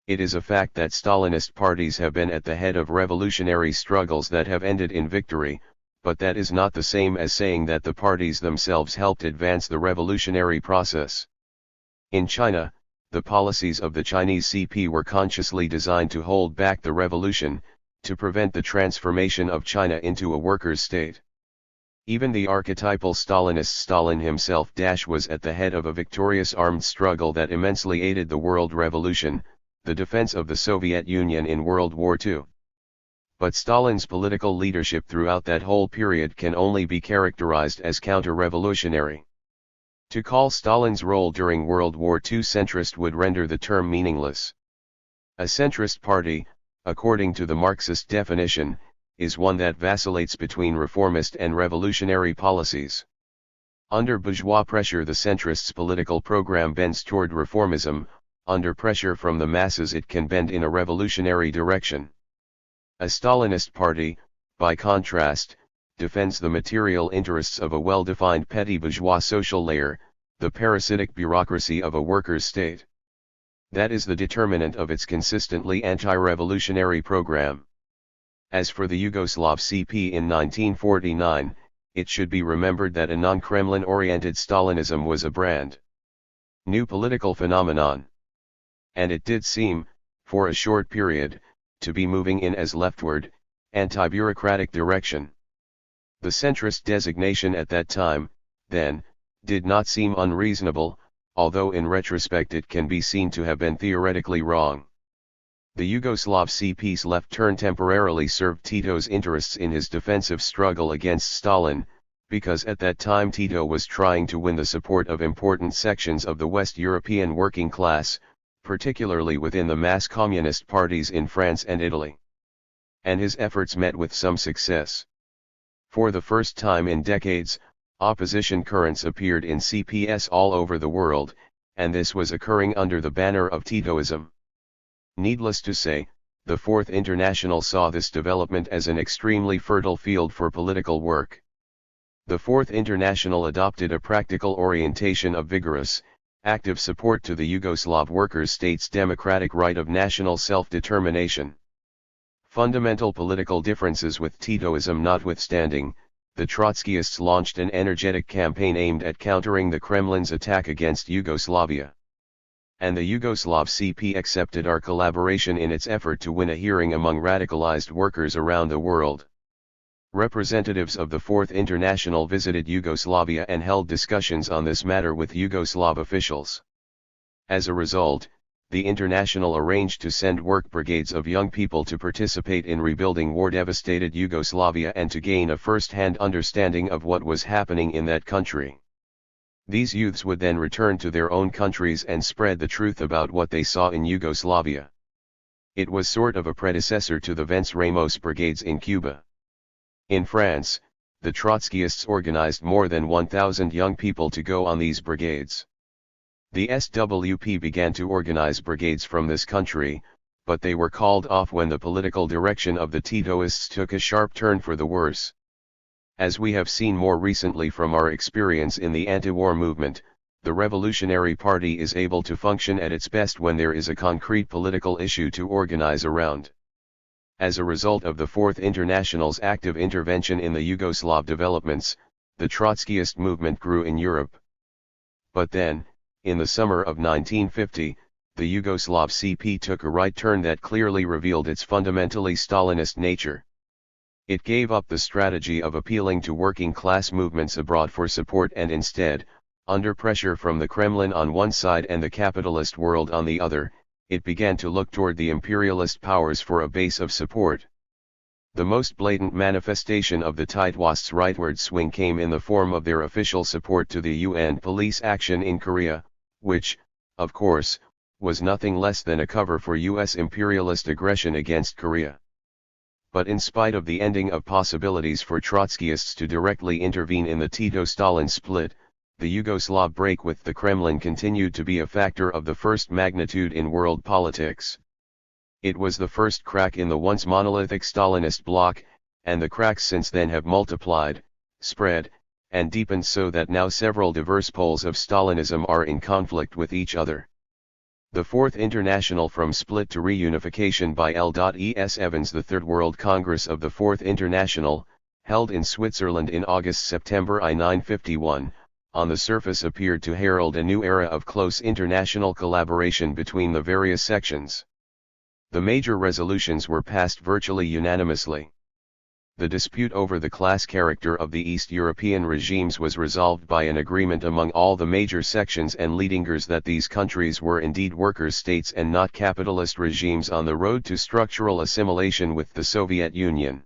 It is a fact that Stalinist parties have been at the head of revolutionary struggles that have ended in victory, but that is not the same as saying that the parties themselves helped advance the revolutionary process. In China, the policies of the Chinese CP were consciously designed to hold back the revolution, to prevent the transformation of China into a workers' state. Even the archetypal Stalinist Stalin himself was at the head of a victorious armed struggle that immensely aided the World Revolution, the defense of the Soviet Union in World War II. But Stalin's political leadership throughout that whole period can only be characterized as counter-revolutionary. To call Stalin's role during World War II centrist would render the term meaningless. A centrist party, according to the Marxist definition, is one that vacillates between reformist and revolutionary policies. Under bourgeois pressure the centrists' political program bends toward reformism, under pressure from the masses it can bend in a revolutionary direction. A Stalinist party, by contrast, defends the material interests of a well-defined petty bourgeois social layer, the parasitic bureaucracy of a workers' state. That is the determinant of its consistently anti-revolutionary program. As for the Yugoslav CP in 1949, it should be remembered that a non-Kremlin-oriented Stalinism was a brand new political phenomenon. And it did seem, for a short period, to be moving in as leftward, anti-bureaucratic direction. The centrist designation at that time, then, did not seem unreasonable, although in retrospect it can be seen to have been theoretically wrong. The Yugoslav CP's left turn temporarily served Tito's interests in his defensive struggle against Stalin, because at that time Tito was trying to win the support of important sections of the West European working class, particularly within the mass communist parties in France and Italy. And his efforts met with some success. For the first time in decades, opposition currents appeared in CPS all over the world, and this was occurring under the banner of Titoism. Needless to say, the Fourth International saw this development as an extremely fertile field for political work. The Fourth International adopted a practical orientation of vigorous, active support to the Yugoslav workers' state's democratic right of national self-determination. Fundamental political differences with Titoism notwithstanding, the Trotskyists launched an energetic campaign aimed at countering the Kremlin's attack against Yugoslavia. And the Yugoslav CP accepted our collaboration in its effort to win a hearing among radicalized workers around the world. Representatives of the Fourth International visited Yugoslavia and held discussions on this matter with Yugoslav officials. As a result, the International arranged to send work brigades of young people to participate in rebuilding war-devastated Yugoslavia and to gain a first-hand understanding of what was happening in that country. These youths would then return to their own countries and spread the truth about what they saw in Yugoslavia. It was sort of a predecessor to the Vence Ramos brigades in Cuba. In France, the Trotskyists organized more than 1,000 young people to go on these brigades. The SWP began to organize brigades from this country, but they were called off when the political direction of the Titoists took a sharp turn for the worse. As we have seen more recently from our experience in the anti-war movement, the Revolutionary Party is able to function at its best when there is a concrete political issue to organize around. As a result of the Fourth International's active intervention in the Yugoslav developments, the Trotskyist movement grew in Europe. But then, in the summer of 1950, the Yugoslav CP took a right turn that clearly revealed its fundamentally Stalinist nature. It gave up the strategy of appealing to working-class movements abroad for support and instead, under pressure from the Kremlin on one side and the capitalist world on the other, it began to look toward the imperialist powers for a base of support. The most blatant manifestation of the Titoists' rightward swing came in the form of their official support to the UN police action in Korea, which, of course, was nothing less than a cover for US imperialist aggression against Korea. But in spite of the ending of possibilities for Trotskyists to directly intervene in the Tito-Stalin split, the Yugoslav break with the Kremlin continued to be a factor of the first magnitude in world politics. It was the first crack in the once monolithic Stalinist bloc, and the cracks since then have multiplied, spread, and deepened so that now several diverse poles of Stalinism are in conflict with each other. The Fourth International from split to reunification by L.E.S. Evans. The Third World Congress of the Fourth International, held in Switzerland in August-September 1951, on the surface appeared to herald a new era of close international collaboration between the various sections. The major resolutions were passed virtually unanimously. The dispute over the class character of the East European regimes was resolved by an agreement among all the major sections and leadingers that these countries were indeed workers' states and not capitalist regimes on the road to structural assimilation with the Soviet Union.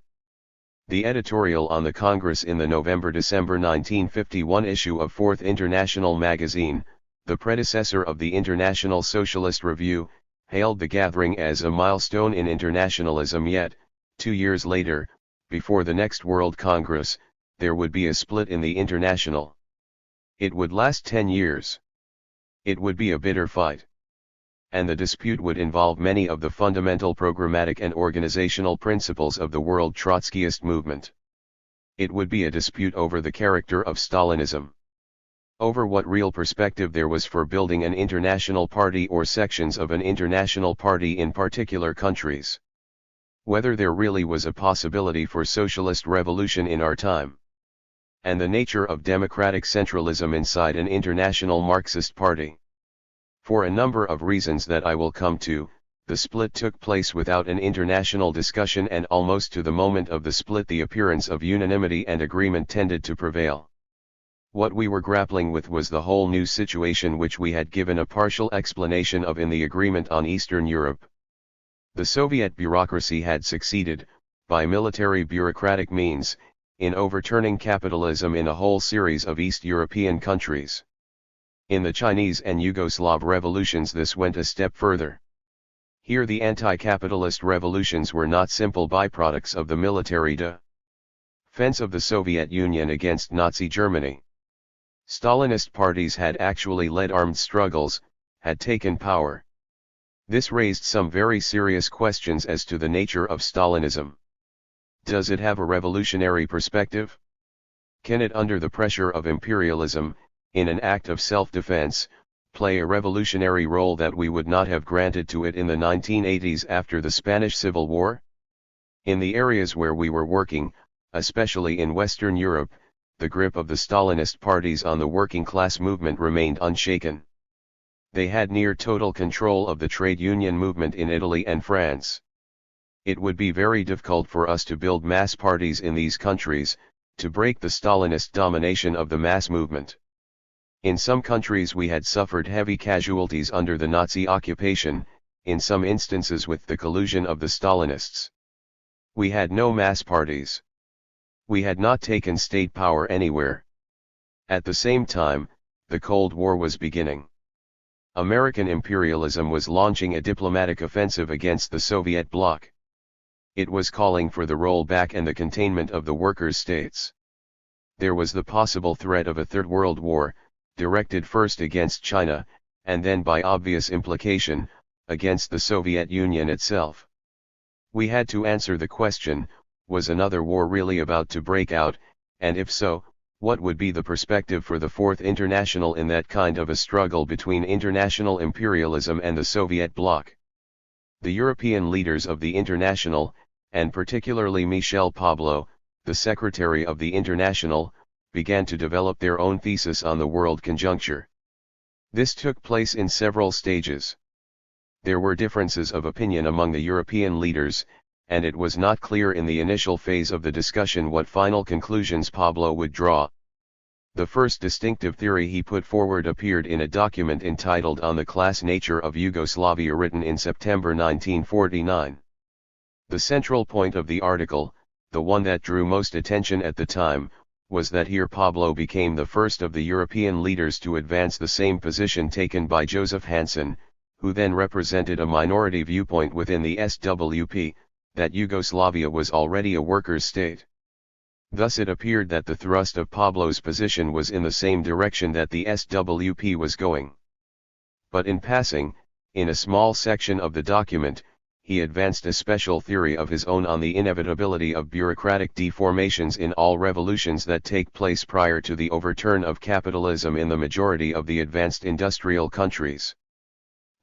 The editorial on the Congress in the November-December 1951 issue of Fourth International magazine, the predecessor of the International Socialist Review, hailed the gathering as a milestone in internationalism. Yet, 2 years later, before the next World Congress, there would be a split in the International. It would last 10 years. It would be a bitter fight. And the dispute would involve many of the fundamental programmatic and organizational principles of the World Trotskyist movement. It would be a dispute over the character of Stalinism. Over what real perspective there was for building an international party or sections of an international party in particular countries. Whether there really was a possibility for socialist revolution in our time. And the nature of democratic centralism inside an international Marxist party. For a number of reasons that I will come to, the split took place without an international discussion, and almost to the moment of the split the appearance of unanimity and agreement tended to prevail. What we were grappling with was the whole new situation which we had given a partial explanation of in the agreement on Eastern Europe. The Soviet bureaucracy had succeeded, by military bureaucratic means, in overturning capitalism in a whole series of East European countries. In the Chinese and Yugoslav revolutions this went a step further. Here the anti-capitalist revolutions were not simple byproducts of the military defense of the Soviet Union against Nazi Germany. Stalinist parties had actually led armed struggles, had taken power. This raised some very serious questions as to the nature of Stalinism. Does it have a revolutionary perspective? Can it, under the pressure of imperialism, in an act of self-defense, play a revolutionary role that we would not have granted to it in the 1980s after the Spanish Civil War? In the areas where we were working, especially in Western Europe, the grip of the Stalinist parties on the working class movement remained unshaken. They had near total control of the trade union movement in Italy and France. It would be very difficult for us to build mass parties in these countries, to break the Stalinist domination of the mass movement. In some countries we had suffered heavy casualties under the Nazi occupation, in some instances with the collusion of the Stalinists. We had no mass parties. We had not taken state power anywhere. At the same time, the Cold War was beginning. American imperialism was launching a diplomatic offensive against the Soviet bloc. It was calling for the rollback and the containment of the workers' states. There was the possible threat of a Third World War, directed first against China, and then by obvious implication, against the Soviet Union itself. We had to answer the question, was another war really about to break out, and if so, what would be the perspective for the Fourth International in that kind of a struggle between international imperialism and the Soviet bloc? The European leaders of the International, and particularly Michel Pablo, the Secretary of the International, began to develop their own thesis on the world conjuncture. This took place in several stages. There were differences of opinion among the European leaders, and it was not clear in the initial phase of the discussion what final conclusions Pablo would draw. The first distinctive theory he put forward appeared in a document entitled On the Class Nature of Yugoslavia, written in September 1949. The central point of the article, the one that drew most attention at the time, was that here Pablo became the first of the European leaders to advance the same position taken by Joseph Hansen, who then represented a minority viewpoint within the SWP, that Yugoslavia was already a workers' state. Thus it appeared that the thrust of Pablo's position was in the same direction that the SWP was going. But in passing, in a small section of the document, he advanced a special theory of his own on the inevitability of bureaucratic deformations in all revolutions that take place prior to the overturn of capitalism in the majority of the advanced industrial countries.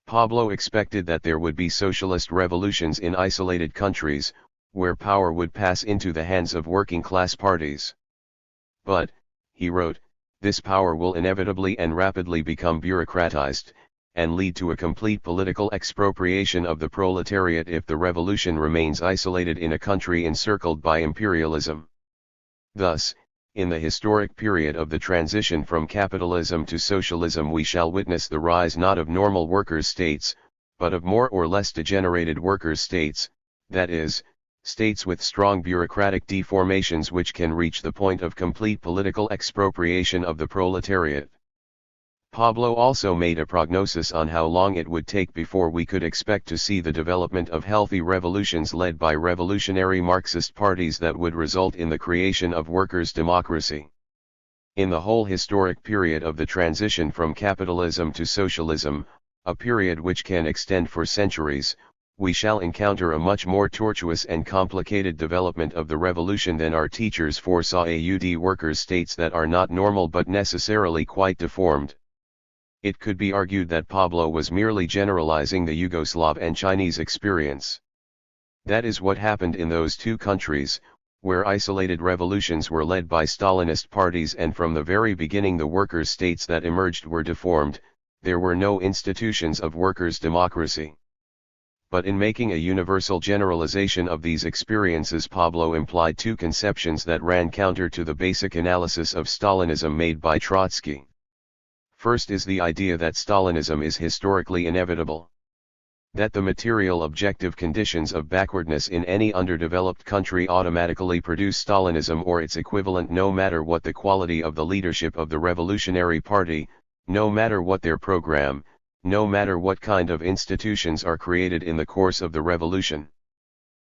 Pablo expected that there would be socialist revolutions in isolated countries, where power would pass into the hands of working-class parties. But, he wrote, this power will inevitably and rapidly become bureaucratized, and lead to a complete political expropriation of the proletariat if the revolution remains isolated in a country encircled by imperialism. Thus, in the historic period of the transition from capitalism to socialism we shall witness the rise not of normal workers' states, but of more or less degenerated workers' states, that is, states with strong bureaucratic deformations which can reach the point of complete political expropriation of the proletariat. Pablo also made a prognosis on how long it would take before we could expect to see the development of healthy revolutions led by revolutionary Marxist parties that would result in the creation of workers' democracy. In the whole historic period of the transition from capitalism to socialism, a period which can extend for centuries, we shall encounter a much more tortuous and complicated development of the revolution than our teachers foresaw. Workers' states that are not normal but necessarily quite deformed. It could be argued that Pablo was merely generalizing the Yugoslav and Chinese experience. That is what happened in those two countries, where isolated revolutions were led by Stalinist parties, and from the very beginning the workers' states that emerged were deformed. There were no institutions of workers' democracy. But in making a universal generalization of these experiences, Pablo implied two conceptions that ran counter to the basic analysis of Stalinism made by Trotsky. First is the idea that Stalinism is historically inevitable. That the material objective conditions of backwardness in any underdeveloped country automatically produce Stalinism or its equivalent, no matter what the quality of the leadership of the Revolutionary Party, no matter what their program, no matter what kind of institutions are created in the course of the revolution.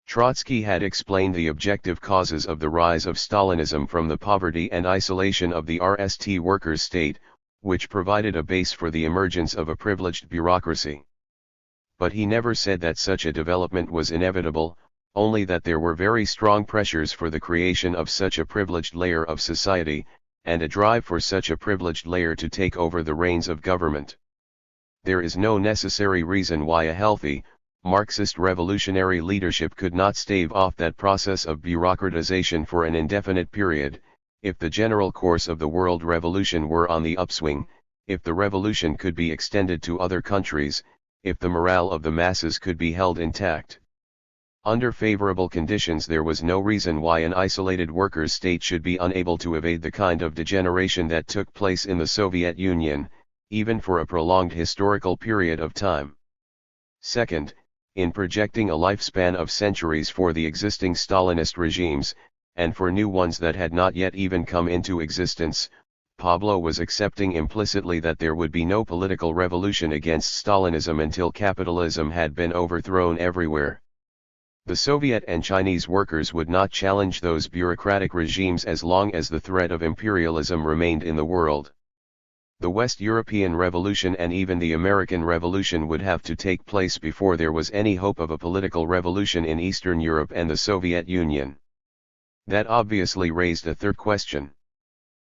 Trotsky had explained the objective causes of the rise of Stalinism from the poverty and isolation of the RST workers' state, which provided a base for the emergence of a privileged bureaucracy. But he never said that such a development was inevitable, only that there were very strong pressures for the creation of such a privileged layer of society, and a drive for such a privileged layer to take over the reins of government. There is no necessary reason why a healthy, Marxist revolutionary leadership could not stave off that process of bureaucratization for an indefinite period, if the general course of the world revolution were on the upswing, if the revolution could be extended to other countries, if the morale of the masses could be held intact. Under favorable conditions there was no reason why an isolated workers' state should be unable to evade the kind of degeneration that took place in the Soviet Union, even for a prolonged historical period of time. Second, in projecting a lifespan of centuries for the existing Stalinist regimes, and for new ones that had not yet even come into existence, Pablo was accepting implicitly that there would be no political revolution against Stalinism until capitalism had been overthrown everywhere. The Soviet and Chinese workers would not challenge those bureaucratic regimes as long as the threat of imperialism remained in the world. The West European Revolution and even the American Revolution would have to take place before there was any hope of a political revolution in Eastern Europe and the Soviet Union. That obviously raised a third question.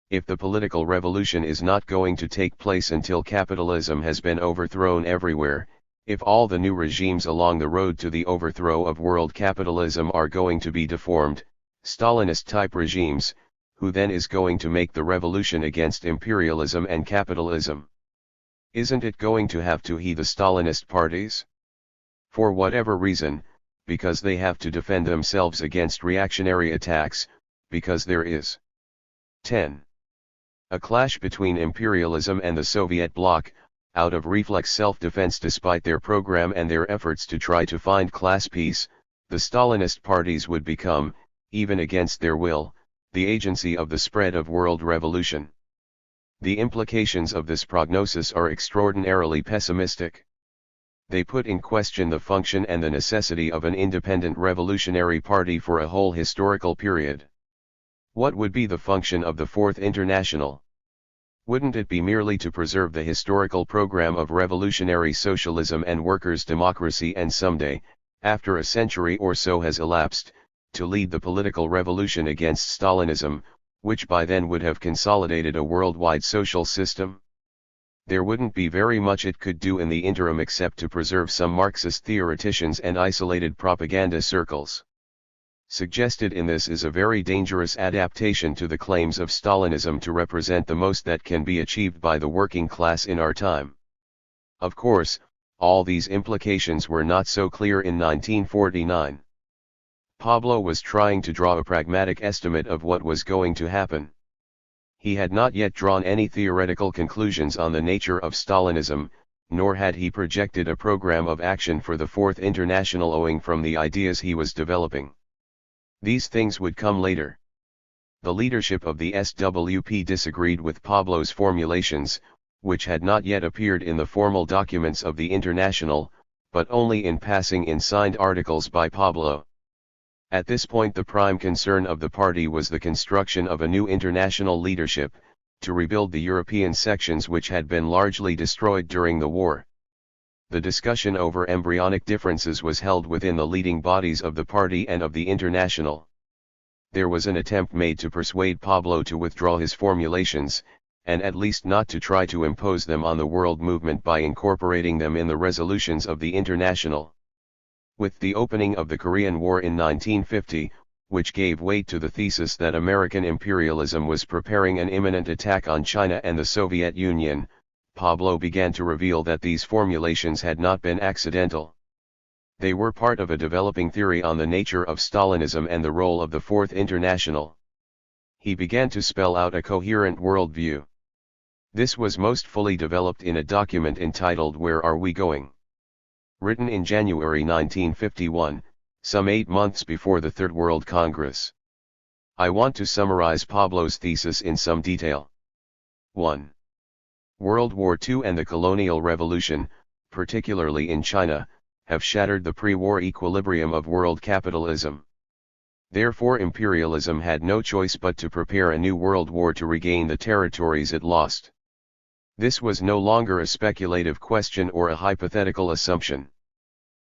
If the political revolution is not going to take place until capitalism has been overthrown everywhere, if all the new regimes along the road to the overthrow of world capitalism are going to be deformed, Stalinist-type regimes, who then is going to make the revolution against imperialism and capitalism? Isn't it going to have to be the Stalinist parties? For whatever reason, because they have to defend themselves against reactionary attacks, because there is 10. A clash between imperialism and the Soviet bloc, out of reflex self-defense despite their program and their efforts to try to find class peace, the Stalinist parties would become, even against their will, the agency of the spread of world revolution. The implications of this prognosis are extraordinarily pessimistic. They put in question the function and the necessity of an independent revolutionary party for a whole historical period. What would be the function of the Fourth International? Wouldn't it be merely to preserve the historical program of revolutionary socialism and workers' democracy, and someday, after a century or so has elapsed, to lead the political revolution against Stalinism, which by then would have consolidated a worldwide social system? There wouldn't be very much it could do in the interim except to preserve some Marxist theoreticians and isolated propaganda circles. Suggested in this is a very dangerous adaptation to the claims of Stalinism to represent the most that can be achieved by the working class in our time. Of course, all these implications were not so clear in 1949. Pablo was trying to draw a pragmatic estimate of what was going to happen. He had not yet drawn any theoretical conclusions on the nature of Stalinism, nor had he projected a program of action for the Fourth International owing from the ideas he was developing. These things would come later. The leadership of the SWP disagreed with Pablo's formulations, which had not yet appeared in the formal documents of the International, but only in passing in signed articles by Pablo. At this point the prime concern of the party was the construction of a new international leadership, to rebuild the European sections which had been largely destroyed during the war. The discussion over embryonic differences was held within the leading bodies of the party and of the International. There was an attempt made to persuade Pablo to withdraw his formulations, and at least not to try to impose them on the world movement by incorporating them in the resolutions of the International. With the opening of the Korean War in 1950, which gave weight to the thesis that American imperialism was preparing an imminent attack on China and the Soviet Union, Pablo began to reveal that these formulations had not been accidental. They were part of a developing theory on the nature of Stalinism and the role of the Fourth International. He began to spell out a coherent worldview. This was most fully developed in a document entitled "Where Are We Going?" written in January 1951, some 8 months before the Third World Congress. I want to summarize Pablo's thesis in some detail. 1. World War II and the colonial revolution, particularly in China, have shattered the pre-war equilibrium of world capitalism. Therefore imperialism had no choice but to prepare a new world war to regain the territories it lost. This was no longer a speculative question or a hypothetical assumption.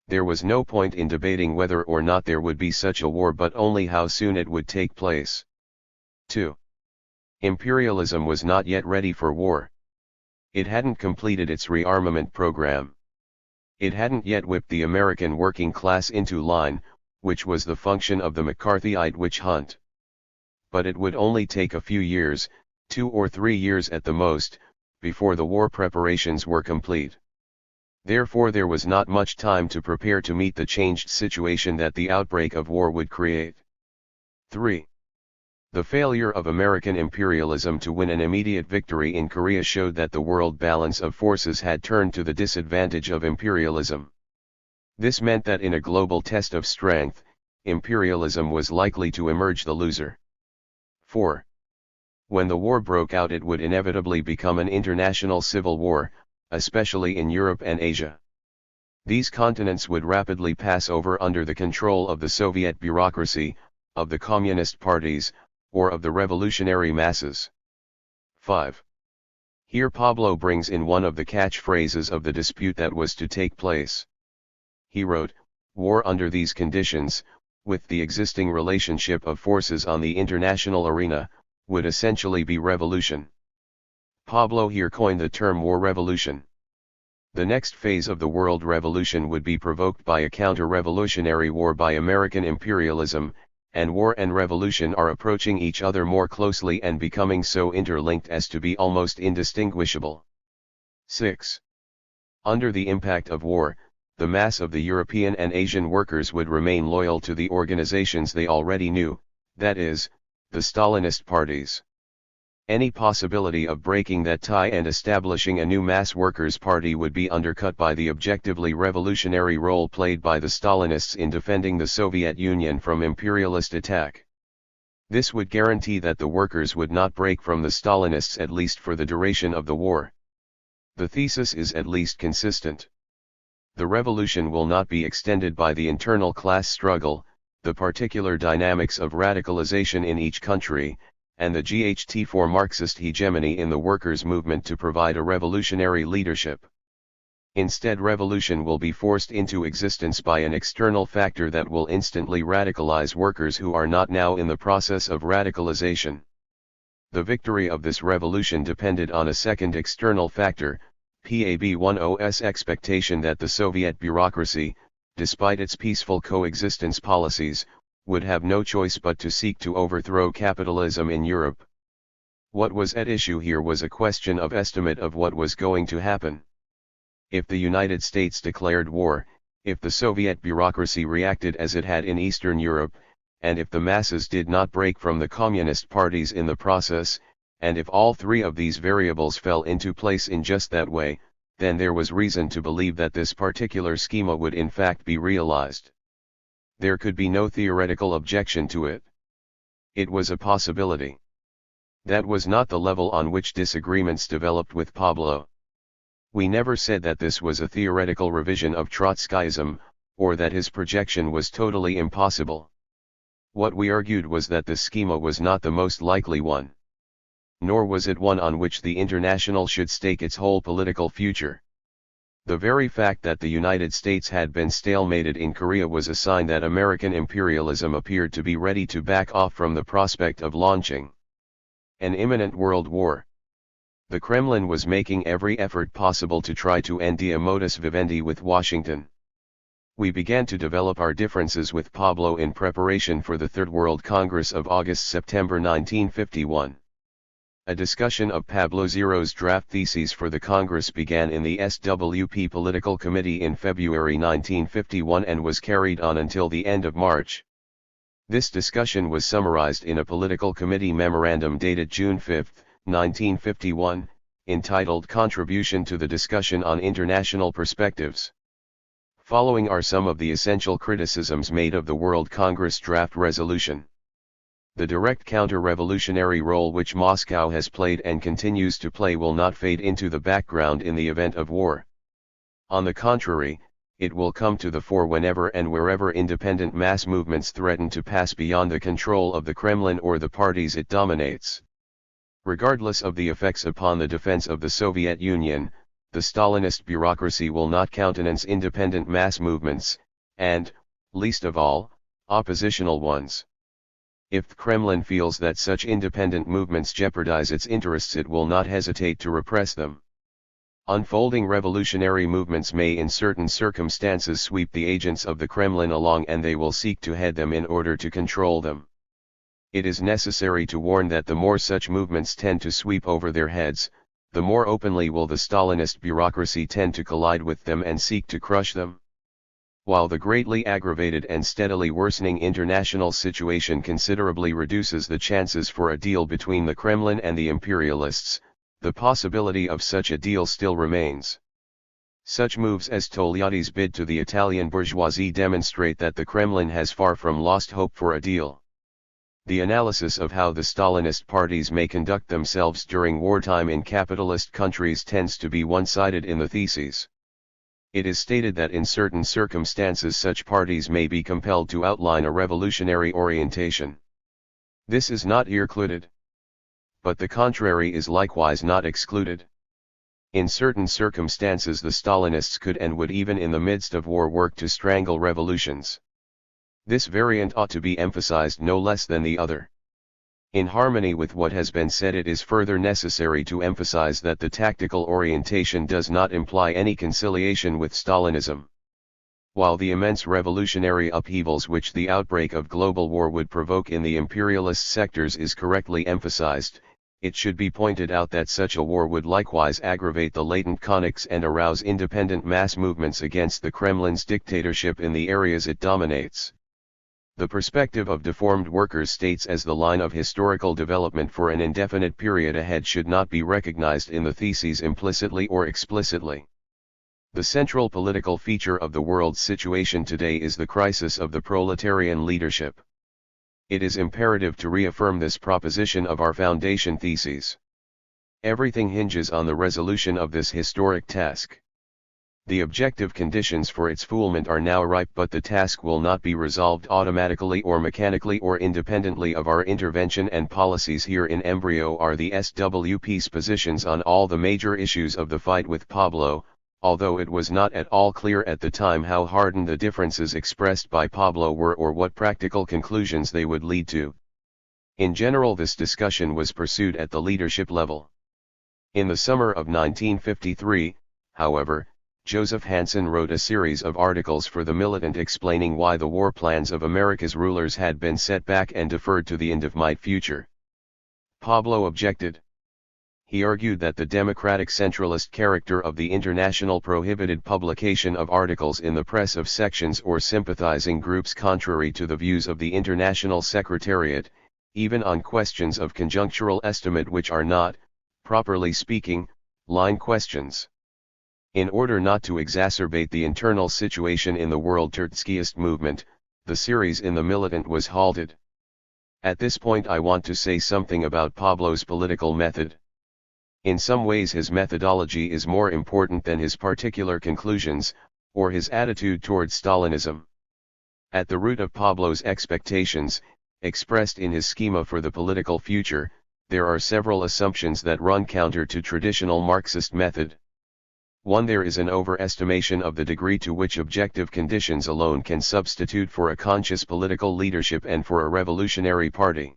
There was no point in debating whether or not there would be such a war, but only how soon it would take place. 2. Imperialism was not yet ready for war. It hadn't completed its rearmament program. It hadn't yet whipped the American working class into line, which was the function of the McCarthyite witch hunt. But it would only take a few years, 2 or 3 years at the most, before the war preparations were complete. Therefore there was not much time to prepare to meet the changed situation that the outbreak of war would create. 3. The failure of American imperialism to win an immediate victory in Korea showed that the world balance of forces had turned to the disadvantage of imperialism. This meant that in a global test of strength, imperialism was likely to emerge the loser. 4. When the war broke out, it would inevitably become an international civil war, especially in Europe and Asia. These continents would rapidly pass over under the control of the Soviet bureaucracy, of the communist parties, or of the revolutionary masses. 5. Here Pablo brings in one of the catchphrases of the dispute that was to take place. He wrote, "War under these conditions, with the existing relationship of forces on the international arena, would essentially be revolution." Pablo here coined the term war revolution. The next phase of the world revolution would be provoked by a counter-revolutionary war by American imperialism, and war and revolution are approaching each other more closely and becoming so interlinked as to be almost indistinguishable. 6. Under the impact of war, the mass of the European and Asian workers would remain loyal to the organizations they already knew, that is, the Stalinist parties. Any possibility of breaking that tie and establishing a new mass workers' party would be undercut by the objectively revolutionary role played by the Stalinists in defending the Soviet Union from imperialist attack. This would guarantee that the workers would not break from the Stalinists at least for the duration of the war. The thesis is at least consistent. The revolution will not be extended by the internal class struggle, the particular dynamics of radicalization in each country, and the GHT for Marxist hegemony in the workers' movement to provide a revolutionary leadership. Instead, revolution will be forced into existence by an external factor that will instantly radicalize workers who are not now in the process of radicalization. The victory of this revolution depended on a second external factor, PAB-10's expectation that the Soviet bureaucracy, despite its peaceful coexistence policies, would have no choice but to seek to overthrow capitalism in Europe. What was at issue here was a question of estimate of what was going to happen. If the United States declared war, if the Soviet bureaucracy reacted as it had in Eastern Europe, and if the masses did not break from the communist parties in the process, and if all three of these variables fell into place in just that way, then there was reason to believe that this particular schema would in fact be realized. There could be no theoretical objection to it. It was a possibility. That was not the level on which disagreements developed with Pablo. We never said that this was a theoretical revision of Trotskyism, or that his projection was totally impossible. What we argued was that the schema was not the most likely one. Nor was it one on which the International should stake its whole political future. The very fact that the United States had been stalemated in Korea was a sign that American imperialism appeared to be ready to back off from the prospect of launching an imminent world war. The Kremlin was making every effort possible to try to end a modus vivendi with Washington. We began to develop our differences with Pablo in preparation for the Third World Congress of August-September 1951. A discussion of Pablo Zero's draft theses for the Congress began in the SWP Political Committee in February 1951 and was carried on until the end of March. This discussion was summarized in a political committee memorandum dated June 5, 1951, entitled Contribution to the Discussion on International Perspectives. Following are some of the essential criticisms made of the World Congress draft resolution. The direct counter-revolutionary role which Moscow has played and continues to play will not fade into the background in the event of war. On the contrary, it will come to the fore whenever and wherever independent mass movements threaten to pass beyond the control of the Kremlin or the parties it dominates. Regardless of the effects upon the defense of the Soviet Union, the Stalinist bureaucracy will not countenance independent mass movements, and, least of all, oppositional ones. If the Kremlin feels that such independent movements jeopardize its interests, it will not hesitate to repress them. Unfolding revolutionary movements may in certain circumstances sweep the agents of the Kremlin along, and they will seek to head them in order to control them. It is necessary to warn that the more such movements tend to sweep over their heads, the more openly will the Stalinist bureaucracy tend to collide with them and seek to crush them. While the greatly aggravated and steadily worsening international situation considerably reduces the chances for a deal between the Kremlin and the imperialists, the possibility of such a deal still remains. Such moves as Togliatti's bid to the Italian bourgeoisie demonstrate that the Kremlin has far from lost hope for a deal. The analysis of how the Stalinist parties may conduct themselves during wartime in capitalist countries tends to be one-sided in the theses. It is stated that in certain circumstances such parties may be compelled to outline a revolutionary orientation. This is not excluded. But the contrary is likewise not excluded. In certain circumstances the Stalinists could and would even in the midst of war work to strangle revolutions. This variant ought to be emphasized no less than the other. In harmony with what has been said, it is further necessary to emphasize that the tactical orientation does not imply any conciliation with Stalinism. While the immense revolutionary upheavals which the outbreak of global war would provoke in the imperialist sectors is correctly emphasized, it should be pointed out that such a war would likewise aggravate the latent conflicts and arouse independent mass movements against the Kremlin's dictatorship in the areas it dominates. The perspective of deformed workers' states as the line of historical development for an indefinite period ahead should not be recognized in the theses implicitly or explicitly. The central political feature of the world's situation today is the crisis of the proletarian leadership. It is imperative to reaffirm this proposition of our foundation theses. Everything hinges on the resolution of this historic task. The objective conditions for its fulfillment are now ripe, but the task will not be resolved automatically or mechanically or independently of our intervention and policies. Here in embryo are the SWP's positions on all the major issues of the fight with Pablo, although it was not at all clear at the time how hardened the differences expressed by Pablo were or what practical conclusions they would lead to. In general, this discussion was pursued at the leadership level. In the summer of 1953, however, Joseph Hansen wrote a series of articles for the Militant explaining why the war plans of America's rulers had been set back and deferred to the indefinite future. Pablo objected. He argued that the democratic centralist character of the International prohibited publication of articles in the press of sections or sympathizing groups contrary to the views of the International Secretariat, even on questions of conjunctural estimate which are not, properly speaking, line questions. In order not to exacerbate the internal situation in the world Trotskyist movement, the series in the Militant was halted. At this point I want to say something about Pablo's political method. In some ways his methodology is more important than his particular conclusions, or his attitude toward Stalinism. At the root of Pablo's expectations, expressed in his schema for the political future, there are several assumptions that run counter to traditional Marxist method. 1. There is an overestimation of the degree to which objective conditions alone can substitute for a conscious political leadership and for a revolutionary party.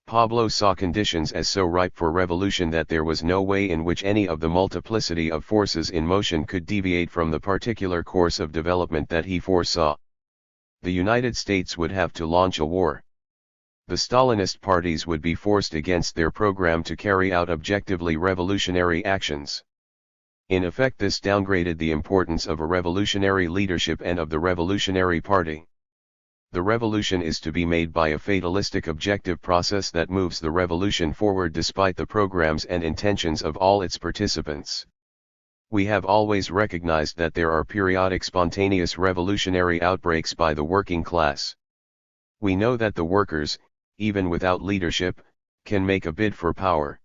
Pablo saw conditions as so ripe for revolution that there was no way in which any of the multiplicity of forces in motion could deviate from the particular course of development that he foresaw. The United States would have to launch a war. The Stalinist parties would be forced against their program to carry out objectively revolutionary actions. In effect, this downgraded the importance of a revolutionary leadership and of the revolutionary party. The revolution is to be made by a fatalistic objective process that moves the revolution forward despite the programs and intentions of all its participants. We have always recognized that there are periodic spontaneous revolutionary outbreaks by the working class. We know that the workers, even without leadership, can make a bid for power.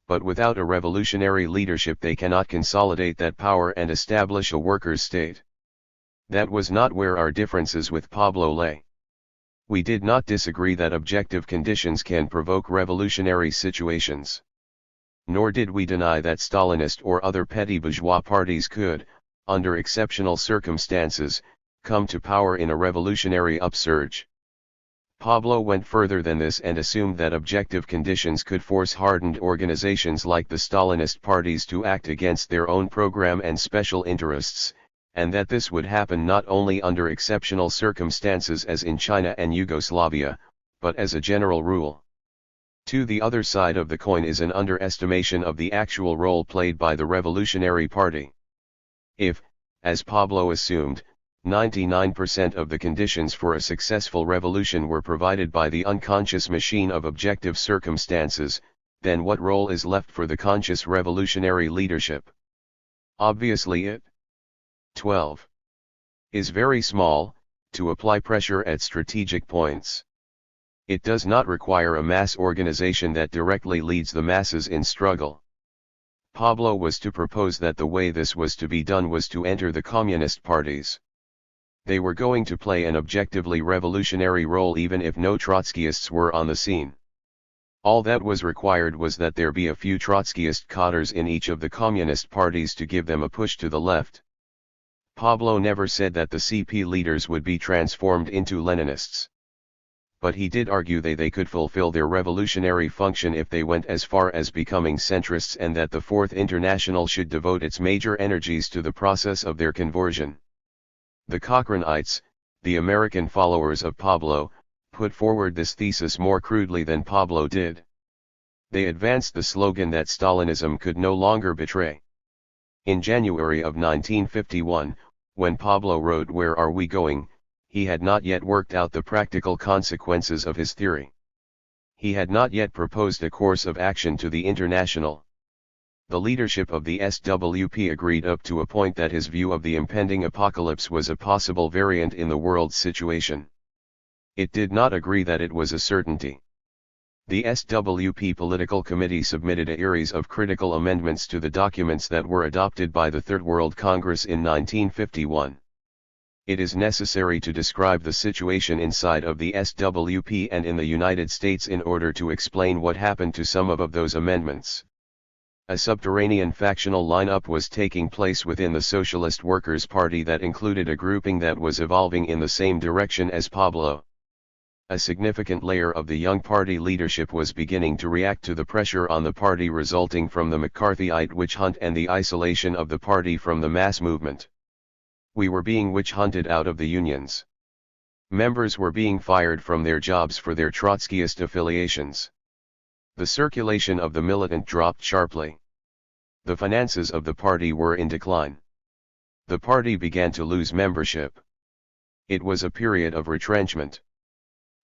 But without a revolutionary leadership they cannot consolidate that power and establish a workers' state. That was not where our differences with Pablo lay. We did not disagree that objective conditions can provoke revolutionary situations. Nor did we deny that Stalinist or other petty bourgeois parties could, under exceptional circumstances, come to power in a revolutionary upsurge. Pablo went further than this and assumed that objective conditions could force hardened organizations like the Stalinist parties to act against their own program and special interests, and that this would happen not only under exceptional circumstances as in China and Yugoslavia, but as a general rule. To the other side of the coin is an underestimation of the actual role played by the Revolutionary Party. If, as Pablo assumed, 99% of the conditions for a successful revolution were provided by the unconscious machine of objective circumstances, then what role is left for the conscious revolutionary leadership? Obviously it 12 is very small, to apply pressure at strategic points. It does not require a mass organization that directly leads the masses in struggle. Pablo was to propose that the way this was to be done was to enter the communist parties. They were going to play an objectively revolutionary role even if no Trotskyists were on the scene. All that was required was that there be a few Trotskyist cadres in each of the communist parties to give them a push to the left. Pablo never said that the CP leaders would be transformed into Leninists. But he did argue they could fulfill their revolutionary function if they went as far as becoming centrists, and that the Fourth International should devote its major energies to the process of their conversion. The Cochranites, the American followers of Pablo, put forward this thesis more crudely than Pablo did. They advanced the slogan that Stalinism could no longer betray. In January of 1951, when Pablo wrote "Where Are We Going?", he had not yet worked out the practical consequences of his theory. He had not yet proposed a course of action to the International. The leadership of the SWP agreed up to a point that his view of the impending apocalypse was a possible variant in the world's situation. It did not agree that it was a certainty. The SWP Political Committee submitted a series of critical amendments to the documents that were adopted by the Third World Congress in 1951. It is necessary to describe the situation inside of the SWP and in the United States in order to explain what happened to some of those amendments. A subterranean factional lineup was taking place within the Socialist Workers' Party that included a grouping that was evolving in the same direction as Pablo. A significant layer of the young party leadership was beginning to react to the pressure on the party resulting from the McCarthyite witch hunt and the isolation of the party from the mass movement. We were being witch hunted out of the unions. Members were being fired from their jobs for their Trotskyist affiliations. The circulation of the militant dropped sharply. The finances of the party were in decline. The party began to lose membership. It was a period of retrenchment.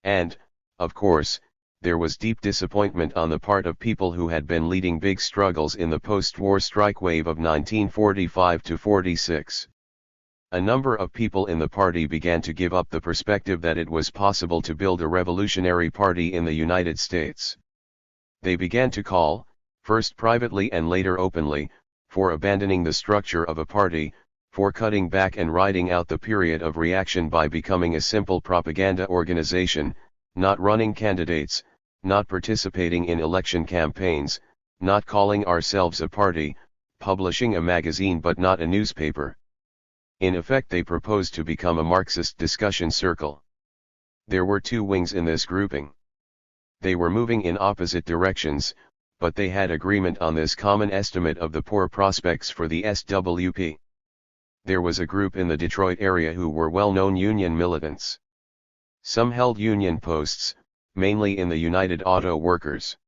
And, of course, there was deep disappointment on the part of people who had been leading big struggles in the post-war strike wave of 1945 to 46. A number of people in the party began to give up the perspective that it was possible to build a revolutionary party in the United States. They began to call, first privately and later openly, for abandoning the structure of a party, for cutting back and riding out the period of reaction by becoming a simple propaganda organization, not running candidates, not participating in election campaigns, not calling ourselves a party, publishing a magazine but not a newspaper. In effect, they proposed to become a Marxist discussion circle. There were two wings in this grouping. They were moving in opposite directions, but they had agreement on this common estimate of the poor prospects for the SWP. There was a group in the Detroit area who were well-known union militants. Some held union posts, mainly in the United Auto Workers.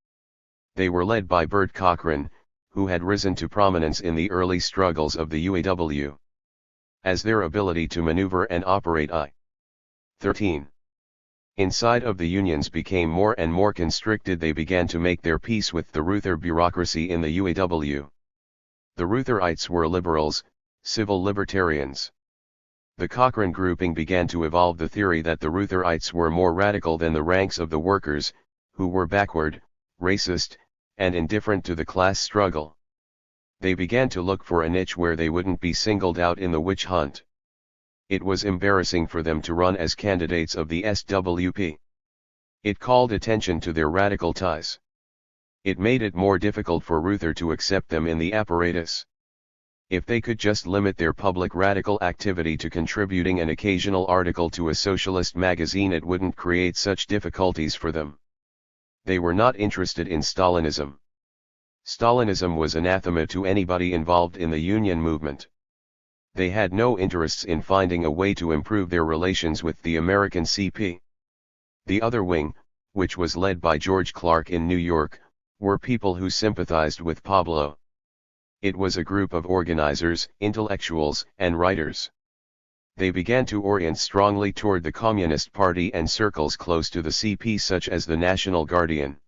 They were led by Bert Cochran, who had risen to prominence in the early struggles of the UAW. As their ability to maneuver and operate I-13 inside of the unions became more and more constricted, they began to make their peace with the Reuther bureaucracy in the UAW. The Reutherites were liberals, civil libertarians. The Cochrane grouping began to evolve the theory that the Reutherites were more radical than the ranks of the workers, who were backward, racist, and indifferent to the class struggle. They began to look for a niche where they wouldn't be singled out in the witch hunt. It was embarrassing for them to run as candidates of the SWP. It called attention to their radical ties. It made it more difficult for Reuther to accept them in the apparatus. If they could just limit their public radical activity to contributing an occasional article to a socialist magazine, it wouldn't create such difficulties for them. They were not interested in Stalinism. Stalinism was anathema to anybody involved in the union movement. They had no interests in finding a way to improve their relations with the American CP. The other wing, which was led by George Clark in New York, were people who sympathized with Pablo. It was a group of organizers, intellectuals, and writers. They began to orient strongly toward the Communist Party and circles close to the CP, such as the National Guardian.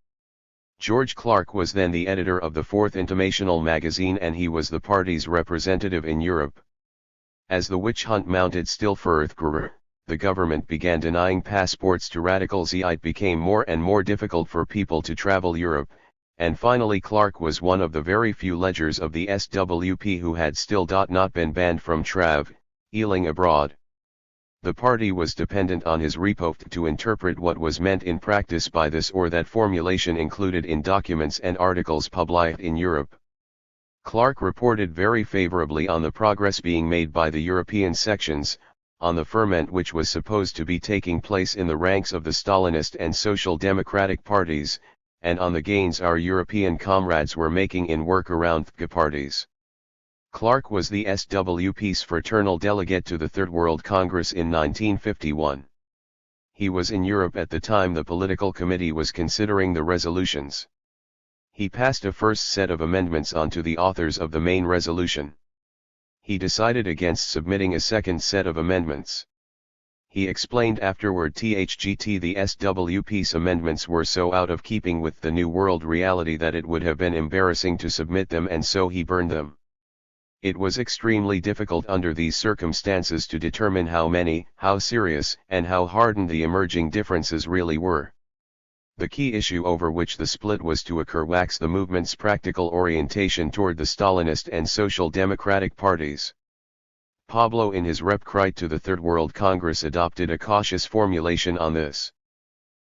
George Clark was then the editor of the Fourth International magazine, and he was the party's representative in Europe. As the witch hunt mounted still further, the government began denying passports to radicals. It became more and more difficult for people to travel Europe, and finally Clark was one of the very few ledgers of the SWP who had still not been banned from traveling abroad. The party was dependent on his report to interpret what was meant in practice by this or that formulation included in documents and articles published in Europe. Clark reported very favorably on the progress being made by the European sections, on the ferment which was supposed to be taking place in the ranks of the Stalinist and Social Democratic parties, and on the gains our European comrades were making in work around the parties. Clark was the SWP's fraternal delegate to the Third World Congress in 1951. He was in Europe at the time the political committee was considering the resolutions. He passed a first set of amendments on to the authors of the main resolution. He decided against submitting a second set of amendments. He explained afterward the SWP's amendments were so out of keeping with the New World reality that it would have been embarrassing to submit them, and so he burned them. It was extremely difficult under these circumstances to determine how many, how serious, and how hardened the emerging differences really were. The key issue over which the split was to occur waxed the movement's practical orientation toward the Stalinist and Social Democratic parties. Pablo in his repcrite to the Third World Congress adopted a cautious formulation on this.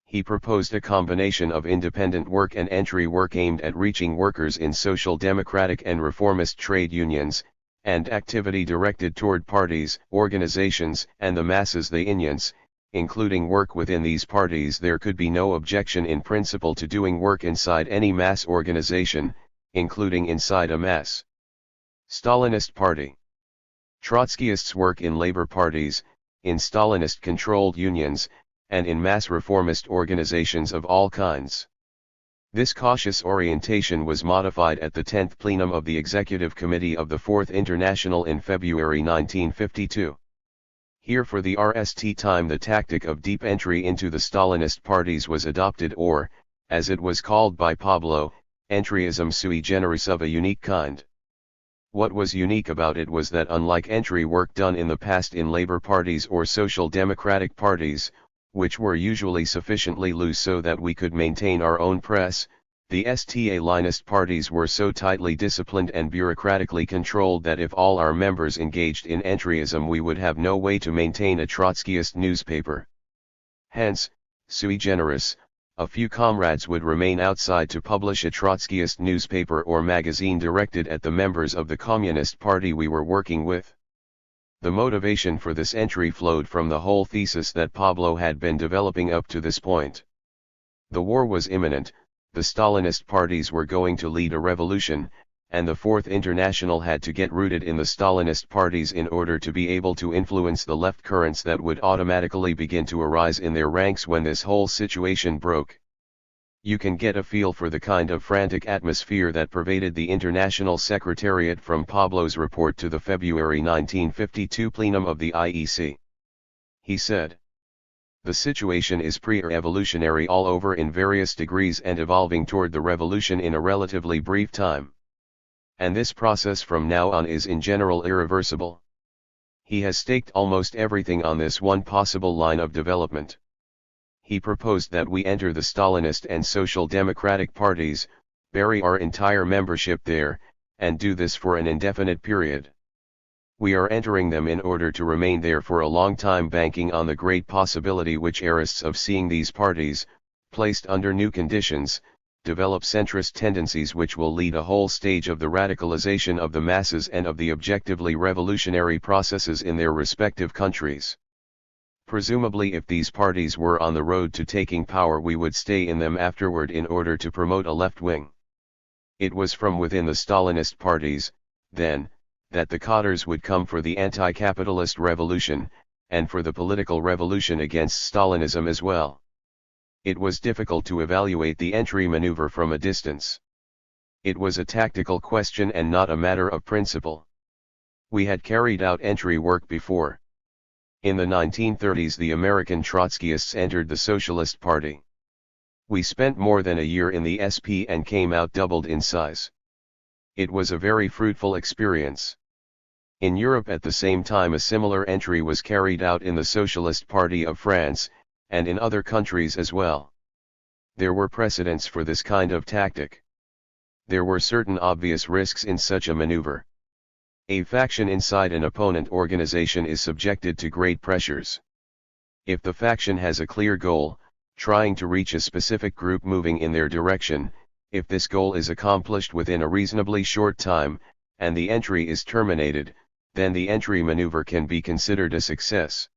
He proposed a combination of independent work and entry work aimed at reaching workers in social democratic and reformist trade unions, and activity directed toward parties, organizations, and the masses the unions, including work within these parties. There could be no objection in principle to doing work inside any mass organization, including inside a mass Stalinist party. Trotskyists work in labor parties, in Stalinist-controlled unions, and in mass reformist organizations of all kinds. This cautious orientation was modified at the 10th plenum of the Executive Committee of the Fourth International in February 1952. Here for the RST time the tactic of deep entry into the Stalinist parties was adopted, or, as it was called by Pablo, entryism sui generis, of a unique kind. What was unique about it was that unlike entry work done in the past in labor parties or social democratic parties, which were usually sufficiently loose so that we could maintain our own press, the Stalinist parties were so tightly disciplined and bureaucratically controlled that if all our members engaged in entryism we would have no way to maintain a Trotskyist newspaper. Hence, sui generis, a few comrades would remain outside to publish a Trotskyist newspaper or magazine directed at the members of the Communist Party we were working with. The motivation for this entry flowed from the whole thesis that Pablo had been developing up to this point. The war was imminent, the Stalinist parties were going to lead a revolution, and the Fourth International had to get rooted in the Stalinist parties in order to be able to influence the left currents that would automatically begin to arise in their ranks when this whole situation broke. You can get a feel for the kind of frantic atmosphere that pervaded the International Secretariat from Pablo's report to the February 1952 plenum of the IEC. He said, "The situation is pre-revolutionary all over in various degrees and evolving toward the revolution in a relatively brief time. And this process from now on is in general irreversible." He has staked almost everything on this one possible line of development. He proposed that we enter the Stalinist and Social Democratic parties, bury our entire membership there, and do this for an indefinite period. We are entering them in order to remain there for a long time, banking on the great possibility which exists of seeing these parties, placed under new conditions, develop centrist tendencies which will lead a whole stage of the radicalization of the masses and of the objectively revolutionary processes in their respective countries. Presumably if these parties were on the road to taking power we would stay in them afterward in order to promote a left wing. It was from within the Stalinist parties, then, that the cadres would come for the anti-capitalist revolution, and for the political revolution against Stalinism as well. It was difficult to evaluate the entry maneuver from a distance. It was a tactical question and not a matter of principle. We had carried out entry work before. In the 1930s the American Trotskyists entered the Socialist Party. We spent more than a year in the SP and came out doubled in size. It was a very fruitful experience. In Europe at the same time a similar entry was carried out in the Socialist Party of France, and in other countries as well. There were precedents for this kind of tactic. There were certain obvious risks in such a maneuver. A faction inside an opponent organization is subjected to great pressures. If the faction has a clear goal, trying to reach a specific group moving in their direction, if this goal is accomplished within a reasonably short time, and the entry is terminated, then the entry maneuver can be considered a success.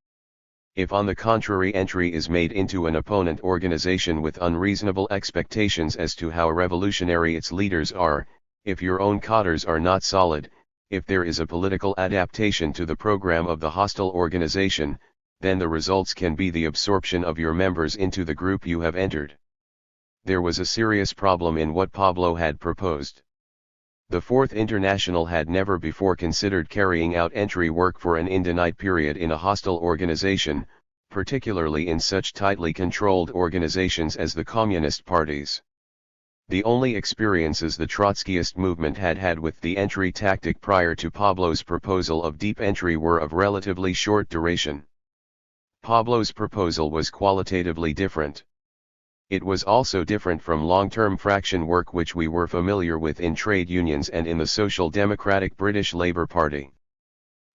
If on the contrary entry is made into an opponent organization with unreasonable expectations as to how revolutionary its leaders are, if your own cadres are not solid, if there is a political adaptation to the program of the hostile organization, then the results can be the absorption of your members into the group you have entered. There was a serious problem in what Pablo had proposed. The Fourth International had never before considered carrying out entry work for an indefinite period in a hostile organization, particularly in such tightly controlled organizations as the Communist parties. The only experiences the Trotskyist movement had had with the entry tactic prior to Pablo's proposal of deep entry were of relatively short duration. Pablo's proposal was qualitatively different. It was also different from long-term fraction work which we were familiar with in trade unions and in the Social Democratic British Labour Party.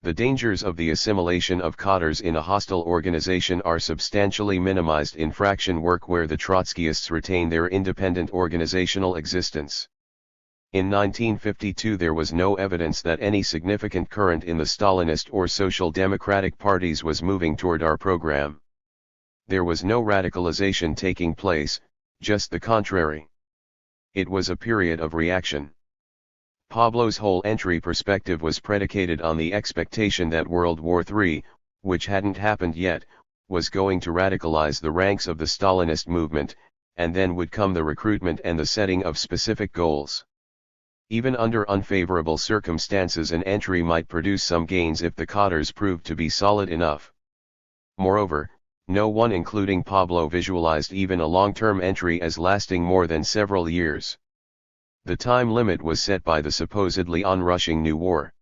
The dangers of the assimilation of cottars in a hostile organization are substantially minimized in fraction work where the Trotskyists retain their independent organizational existence. In 1952 there was no evidence that any significant current in the Stalinist or Social Democratic parties was moving toward our program. There was no radicalization taking place, just the contrary. It was a period of reaction. Pablo's whole entry perspective was predicated on the expectation that World War III, which hadn't happened yet, was going to radicalize the ranks of the Stalinist movement, and then would come the recruitment and the setting of specific goals. Even under unfavorable circumstances an entry might produce some gains if the cottars proved to be solid enough. Moreover, no one including Pablo visualized even a long-term entry as lasting more than several years. The time limit was set by the supposedly onrushing new war.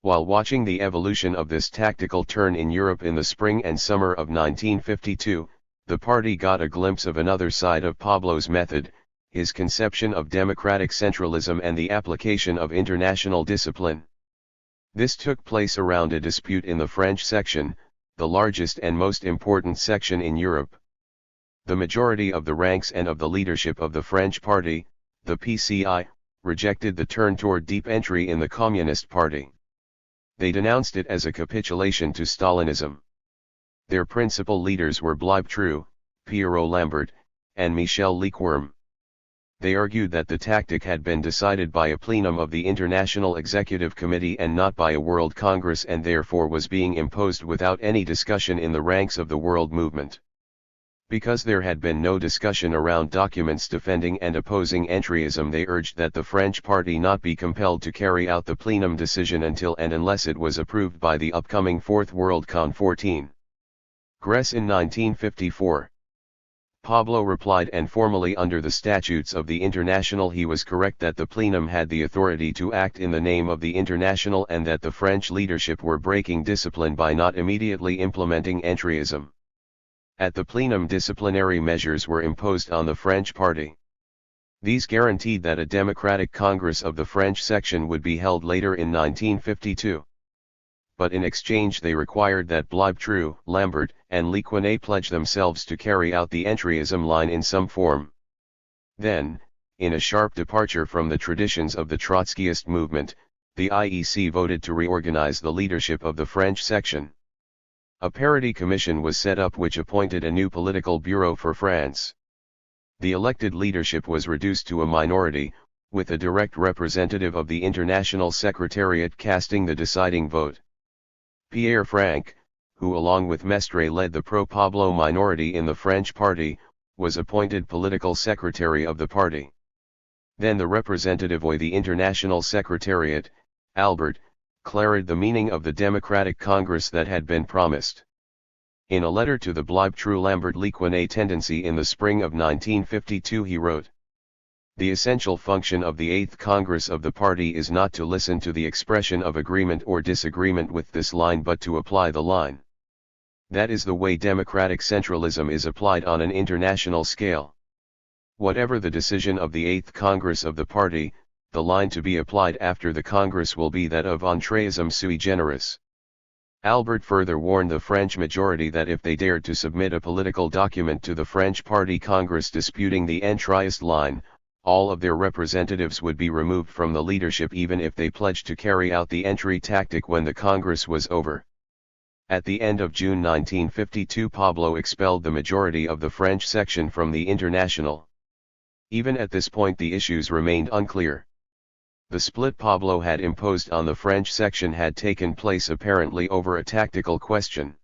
While watching the evolution of this tactical turn in Europe in the spring and summer of 1952, the party got a glimpse of another side of Pablo's method, his conception of democratic centralism and the application of international discipline. This took place around a dispute in the French section, the largest and most important section in Europe. The majority of the ranks and of the leadership of the French party, the PCI, rejected the turn toward deep entry in the Communist Party. They denounced it as a capitulation to Stalinism. Their principal leaders were Bleibtreu, Pierrot Lambert, and Michel Lequerme. They argued that the tactic had been decided by a plenum of the International Executive Committee and not by a World Congress and therefore was being imposed without any discussion in the ranks of the world movement. Because there had been no discussion around documents defending and opposing entryism, they urged that the French party not be compelled to carry out the plenum decision until and unless it was approved by the upcoming Fourth Worldcon 14. Grèce in 1954. Pablo replied, and formally under the statutes of the International he was correct that the plenum had the authority to act in the name of the International and that the French leadership were breaking discipline by not immediately implementing entryism. At the plenum disciplinary measures were imposed on the French party. These guaranteed that a democratic congress of the French section would be held later in 1952. But in exchange they required that Bleibtreu, Lambert, and Lequerme pledge themselves to carry out the entryism line in some form. Then, in a sharp departure from the traditions of the Trotskyist movement, the IEC voted to reorganize the leadership of the French section. A parity commission was set up which appointed a new political bureau for France. The elected leadership was reduced to a minority, with a direct representative of the International Secretariat casting the deciding vote. Pierre Franck, who along with Mestre led the pro-Pablo minority in the French party, was appointed political secretary of the party. Then the representative of the International Secretariat, Albert, clarified the meaning of the Democratic Congress that had been promised. In a letter to the Bleibtreu-Lambert-Lequerme tendency in the spring of 1952 he wrote, "The essential function of the 8th Congress of the party is not to listen to the expression of agreement or disagreement with this line but to apply the line. That is the way democratic centralism is applied on an international scale. Whatever the decision of the 8th Congress of the party, the line to be applied after the Congress will be that of entryism sui generis." Albert further warned the French majority that if they dared to submit a political document to the French Party Congress disputing the entryist line, all of their representatives would be removed from the leadership even if they pledged to carry out the entry tactic when the Congress was over. At the end of June 1952 Pablo expelled the majority of the French section from the International. Even at this point the issues remained unclear. The split Pablo had imposed on the French section had taken place apparently over a tactical question.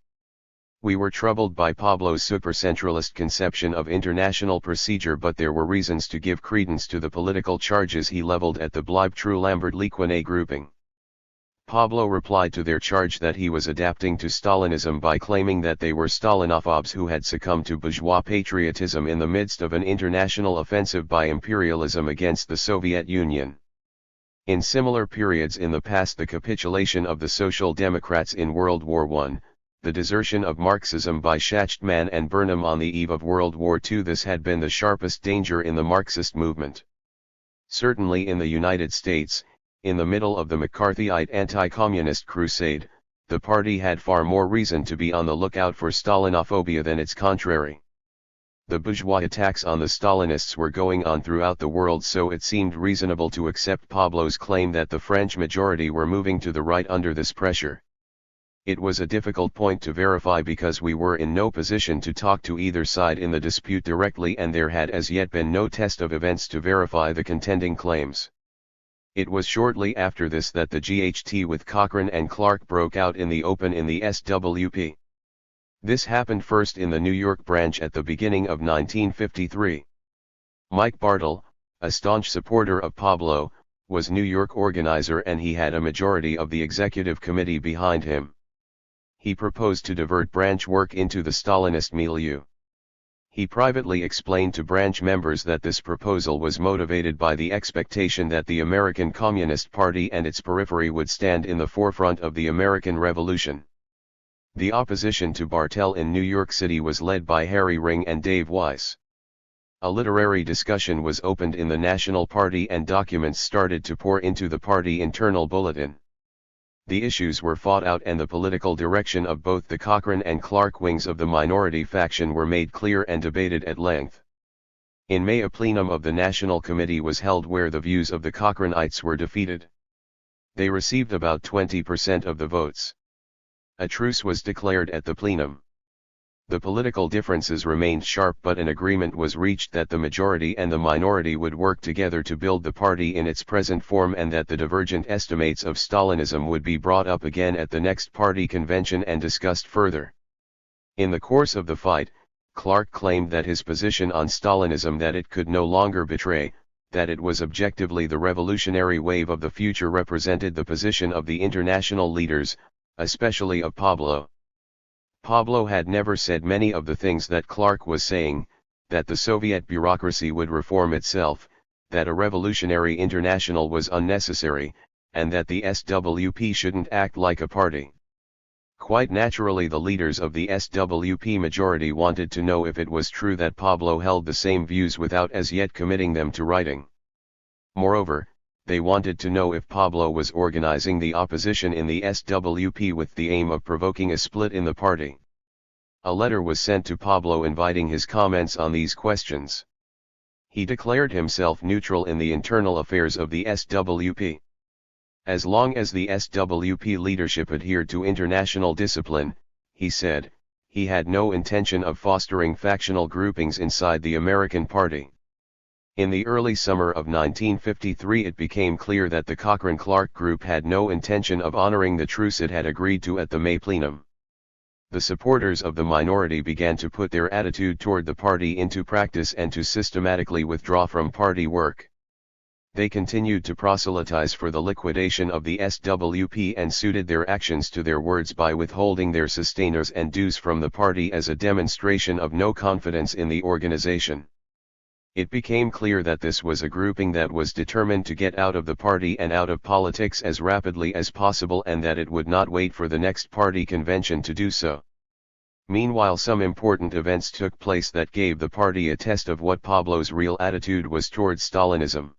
We were troubled by Pablo's supercentralist conception of international procedure, but there were reasons to give credence to the political charges he leveled at the Bleibtreu-Lambert-Lequerme grouping. Pablo replied to their charge that he was adapting to Stalinism by claiming that they were Stalinophobes who had succumbed to bourgeois patriotism in the midst of an international offensive by imperialism against the Soviet Union. In similar periods in the past, the capitulation of the Social Democrats in World War I, the desertion of Marxism by Schachtman and Burnham on the eve of World War II. This had been the sharpest danger in the Marxist movement. Certainly in the United States, in the middle of the McCarthyite anti-communist crusade, the party had far more reason to be on the lookout for Stalinophobia than its contrary. The bourgeois attacks on the Stalinists were going on throughout the world, so it seemed reasonable to accept Pablo's claim that the French majority were moving to the right under this pressure. It was a difficult point to verify because we were in no position to talk to either side in the dispute directly, and there had as yet been no test of events to verify the contending claims. It was shortly after this that the GHT with Cochrane and Clark broke out in the open in the SWP. This happened first in the New York branch at the beginning of 1953. Mike Bartle, a staunch supporter of Pablo, was New York organizer, and he had a majority of the executive committee behind him. He proposed to divert branch work into the Stalinist milieu. He privately explained to branch members that this proposal was motivated by the expectation that the American Communist Party and its periphery would stand in the forefront of the American Revolution. The opposition to Bartel in New York City was led by Harry Ring and Dave Weiss. A literary discussion was opened in the National Party, and documents started to pour into the party internal bulletin. The issues were fought out, and the political direction of both the Cochrane and Clark wings of the minority faction were made clear and debated at length. In May, a plenum of the National Committee was held where the views of the Cochranites were defeated. They received about 20% of the votes. A truce was declared at the plenum. The political differences remained sharp, but an agreement was reached that the majority and the minority would work together to build the party in its present form, and that the divergent estimates of Stalinism would be brought up again at the next party convention and discussed further. In the course of the fight, Clark claimed that his position on Stalinism, that it could no longer betray, that it was objectively the revolutionary wave of the future, represented the position of the international leaders, especially of Pablo. Pablo had never said many of the things that Clark was saying: that the Soviet bureaucracy would reform itself, that a revolutionary international was unnecessary, and that the SWP shouldn't act like a party. Quite naturally, the leaders of the SWP majority wanted to know if it was true that Pablo held the same views without as yet committing them to writing. Moreover, they wanted to know if Pablo was organizing the opposition in the SWP with the aim of provoking a split in the party. A letter was sent to Pablo inviting his comments on these questions. He declared himself neutral in the internal affairs of the SWP. As long as the SWP leadership adhered to international discipline, he said, he had no intention of fostering factional groupings inside the American Party. In the early summer of 1953 it became clear that the Cochrane-Clark group had no intention of honoring the truce it had agreed to at the May plenum. The supporters of the minority began to put their attitude toward the party into practice and to systematically withdraw from party work. They continued to proselytize for the liquidation of the SWP and suited their actions to their words by withholding their sustainers and dues from the party as a demonstration of no confidence in the organization. It became clear that this was a grouping that was determined to get out of the party and out of politics as rapidly as possible, and that it would not wait for the next party convention to do so. Meanwhile, some important events took place that gave the party a test of what Pablo's real attitude was towards Stalinism.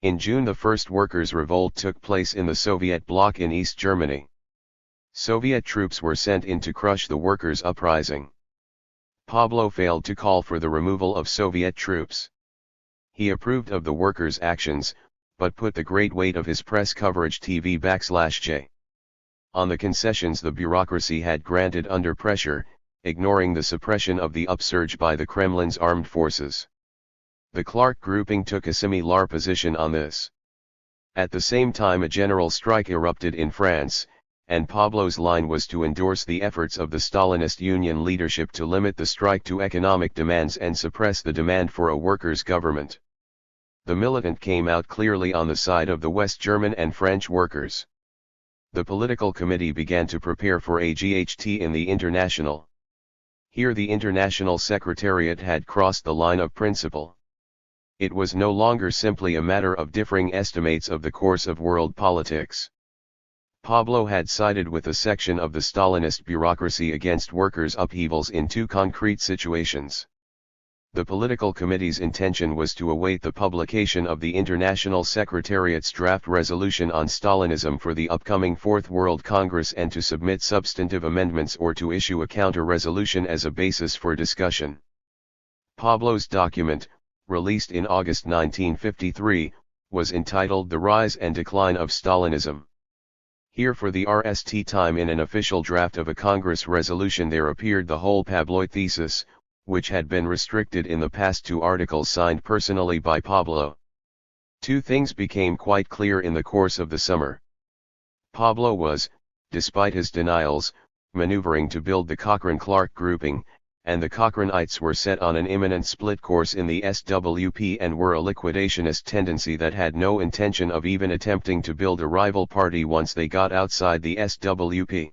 In June, the first workers' revolt took place in the Soviet bloc in East Germany. Soviet troops were sent in to crush the workers' uprising. Pablo failed to call for the removal of Soviet troops. He approved of the workers' actions, but put the great weight of his press coverage TV/J on the concessions the bureaucracy had granted under pressure, ignoring the suppression of the upsurge by the Kremlin's armed forces. The Clark grouping took a similar position on this. At the same time, a general strike erupted in France, and Pablo's line was to endorse the efforts of the Stalinist Union leadership to limit the strike to economic demands and suppress the demand for a workers' government. The militant came out clearly on the side of the West German and French workers. The political committee began to prepare for a GHT in the International. Here the International Secretariat had crossed the line of principle. It was no longer simply a matter of differing estimates of the course of world politics. Pablo had sided with a section of the Stalinist bureaucracy against workers' upheavals in two concrete situations. The political committee's intention was to await the publication of the International Secretariat's draft resolution on Stalinism for the upcoming Fourth World Congress and to submit substantive amendments or to issue a counter-resolution as a basis for discussion. Pablo's document, released in August 1953, was entitled The Rise and Decline of Stalinism. Here for the first time in an official draft of a Congress resolution there appeared the whole Pabloid thesis, which had been restricted in the past to articles signed personally by Pablo. Two things became quite clear in the course of the summer. Pablo was, despite his denials, maneuvering to build the Cochrane-Clark grouping, and the Cochranites were set on an imminent split course in the SWP and were a liquidationist tendency that had no intention of even attempting to build a rival party once they got outside the SWP.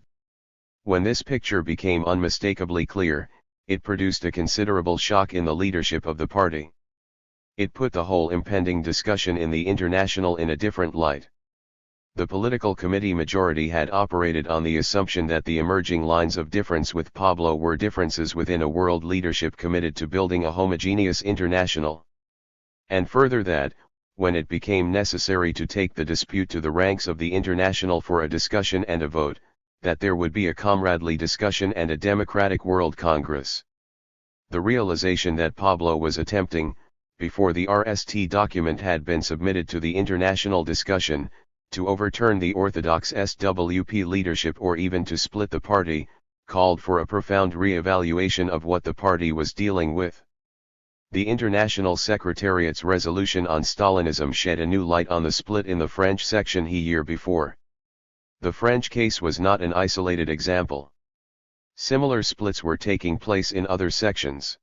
When this picture became unmistakably clear, it produced a considerable shock in the leadership of the party. It put the whole impending discussion in the International in a different light. The political committee majority had operated on the assumption that the emerging lines of difference with Pablo were differences within a world leadership committed to building a homogeneous international. And further that, when it became necessary to take the dispute to the ranks of the International for a discussion and a vote, that there would be a comradely discussion and a democratic World Congress. The realization that Pablo was attempting, before the RST document had been submitted to the international discussion, to overturn the orthodox SWP leadership or even to split the party, called for a profound re-evaluation of what the party was dealing with. The International Secretariat's resolution on Stalinism shed a new light on the split in the French section a year before. The French case was not an isolated example. Similar splits were taking place in other sections.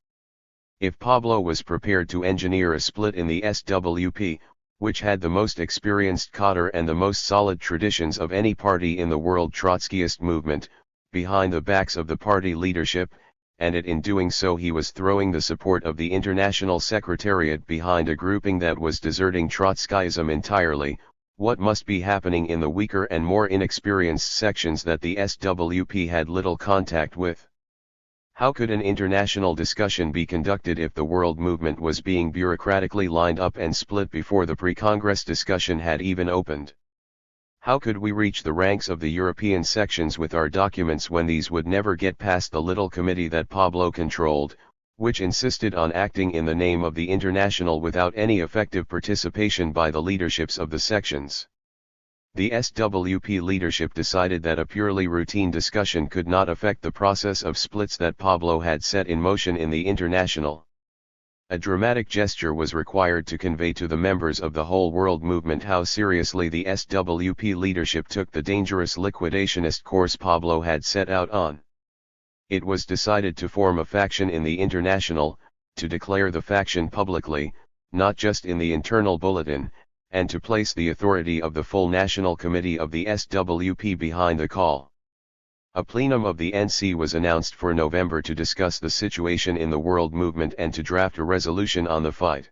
If Pablo was prepared to engineer a split in the SWP, which had the most experienced cadre and the most solid traditions of any party in the world Trotskyist movement, behind the backs of the party leadership, and in doing so he was throwing the support of the International Secretariat behind a grouping that was deserting Trotskyism entirely, what must be happening in the weaker and more inexperienced sections that the SWP had little contact with? How could an international discussion be conducted if the world movement was being bureaucratically lined up and split before the pre-Congress discussion had even opened? How could we reach the ranks of the European sections with our documents when these would never get past the little committee that Pablo controlled, which insisted on acting in the name of the International without any effective participation by the leaderships of the sections? The SWP leadership decided that a purely routine discussion could not affect the process of splits that Pablo had set in motion in the International. A dramatic gesture was required to convey to the members of the whole world movement how seriously the SWP leadership took the dangerous liquidationist course Pablo had set out on. It was decided to form a faction in the International, to declare the faction publicly, not just in the internal bulletin, and to place the authority of the full National Committee of the SWP behind the call. A plenum of the NC was announced for November to discuss the situation in the world movement and to draft a resolution on the fight.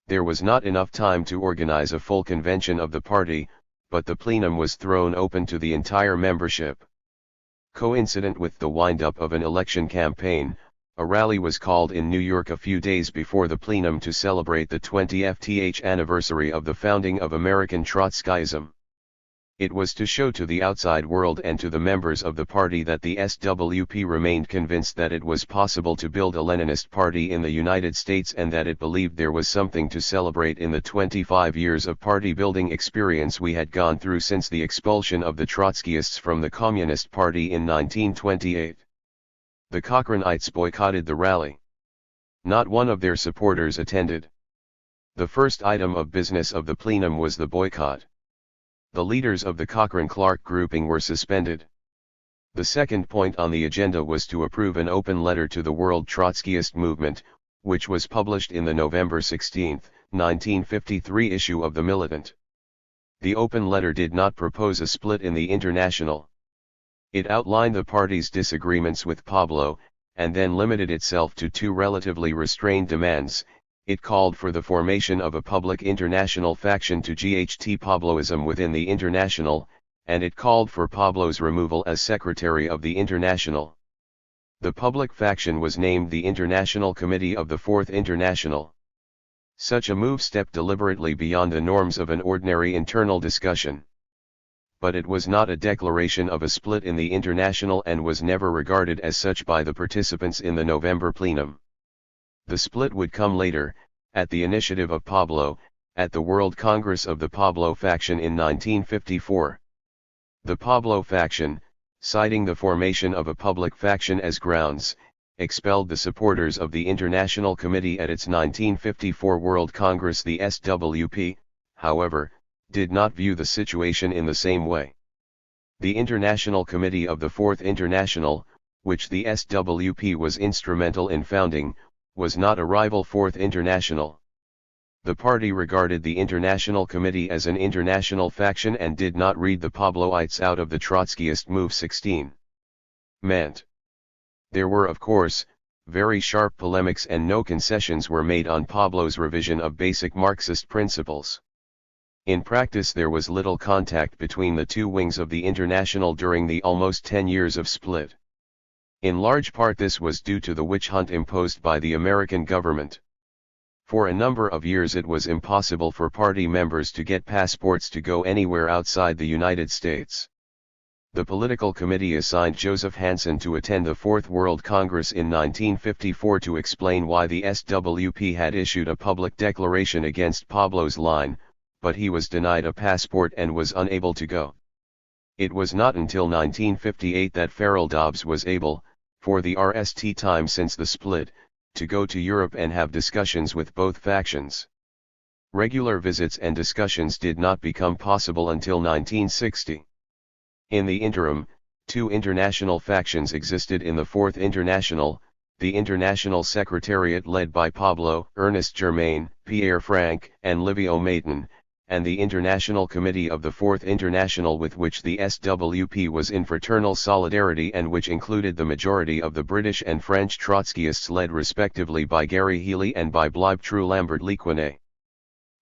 There was not enough time to organize a full convention of the party, but the plenum was thrown open to the entire membership. Coincident with the wind-up of an election campaign, a rally was called in New York a few days before the plenum to celebrate the 20th anniversary of the founding of American Trotskyism. It was to show to the outside world and to the members of the party that the SWP remained convinced that it was possible to build a Leninist party in the United States and that it believed there was something to celebrate in the 25 years of party-building experience we had gone through since the expulsion of the Trotskyists from the Communist Party in 1928. The Cochranites boycotted the rally. Not one of their supporters attended. The first item of business of the plenum was the boycott. The leaders of the Cochrane-Clark grouping were suspended. The second point on the agenda was to approve an open letter to the World Trotskyist Movement, which was published in the November 16, 1953 issue of the Militant. The open letter did not propose a split in the International. It outlined the party's disagreements with Pablo, and then limited itself to two relatively restrained demands. It called for the formation of a public international faction to GHT Pabloism within the International, and it called for Pablo's removal as secretary of the International. The public faction was named the International Committee of the Fourth International. Such a move stepped deliberately beyond the norms of an ordinary internal discussion. But it was not a declaration of a split in the International and was never regarded as such by the participants in the November plenum. The split would come later, at the initiative of Pablo, at the World Congress of the Pablo faction in 1954. The Pablo faction, citing the formation of a public faction as grounds, expelled the supporters of the International Committee at its 1954 World Congress. The SWP, however, did not view the situation in the same way. The International Committee of the Fourth International, which the SWP was instrumental in founding, was not a rival Fourth International. The party regarded the International Committee as an international faction and did not read the Pabloites out of the Trotskyist move. 16. Meant. There were, of course, very sharp polemics and no concessions were made on Pablo's revision of basic Marxist principles. In practice there was little contact between the two wings of the International during the almost 10 years of split. In large part this was due to the witch hunt imposed by the American government. For a number of years it was impossible for party members to get passports to go anywhere outside the United States. The political committee assigned Joseph Hansen to attend the Fourth World Congress in 1954 to explain why the SWP had issued a public declaration against Pablo's line, but he was denied a passport and was unable to go. It was not until 1958 that Farrell Dobbs was able, for the first time since the split, to go to Europe and have discussions with both factions. Regular visits and discussions did not become possible until 1960. In the interim, two international factions existed in the Fourth International, the International Secretariat led by Pablo, Ernest Germain, Pierre Franck, and Livio Maton, and the International Committee of the Fourth International with which the SWP was in fraternal solidarity and which included the majority of the British and French Trotskyists led respectively by Gary Healy and by Blaib True-Lambert Lequesne.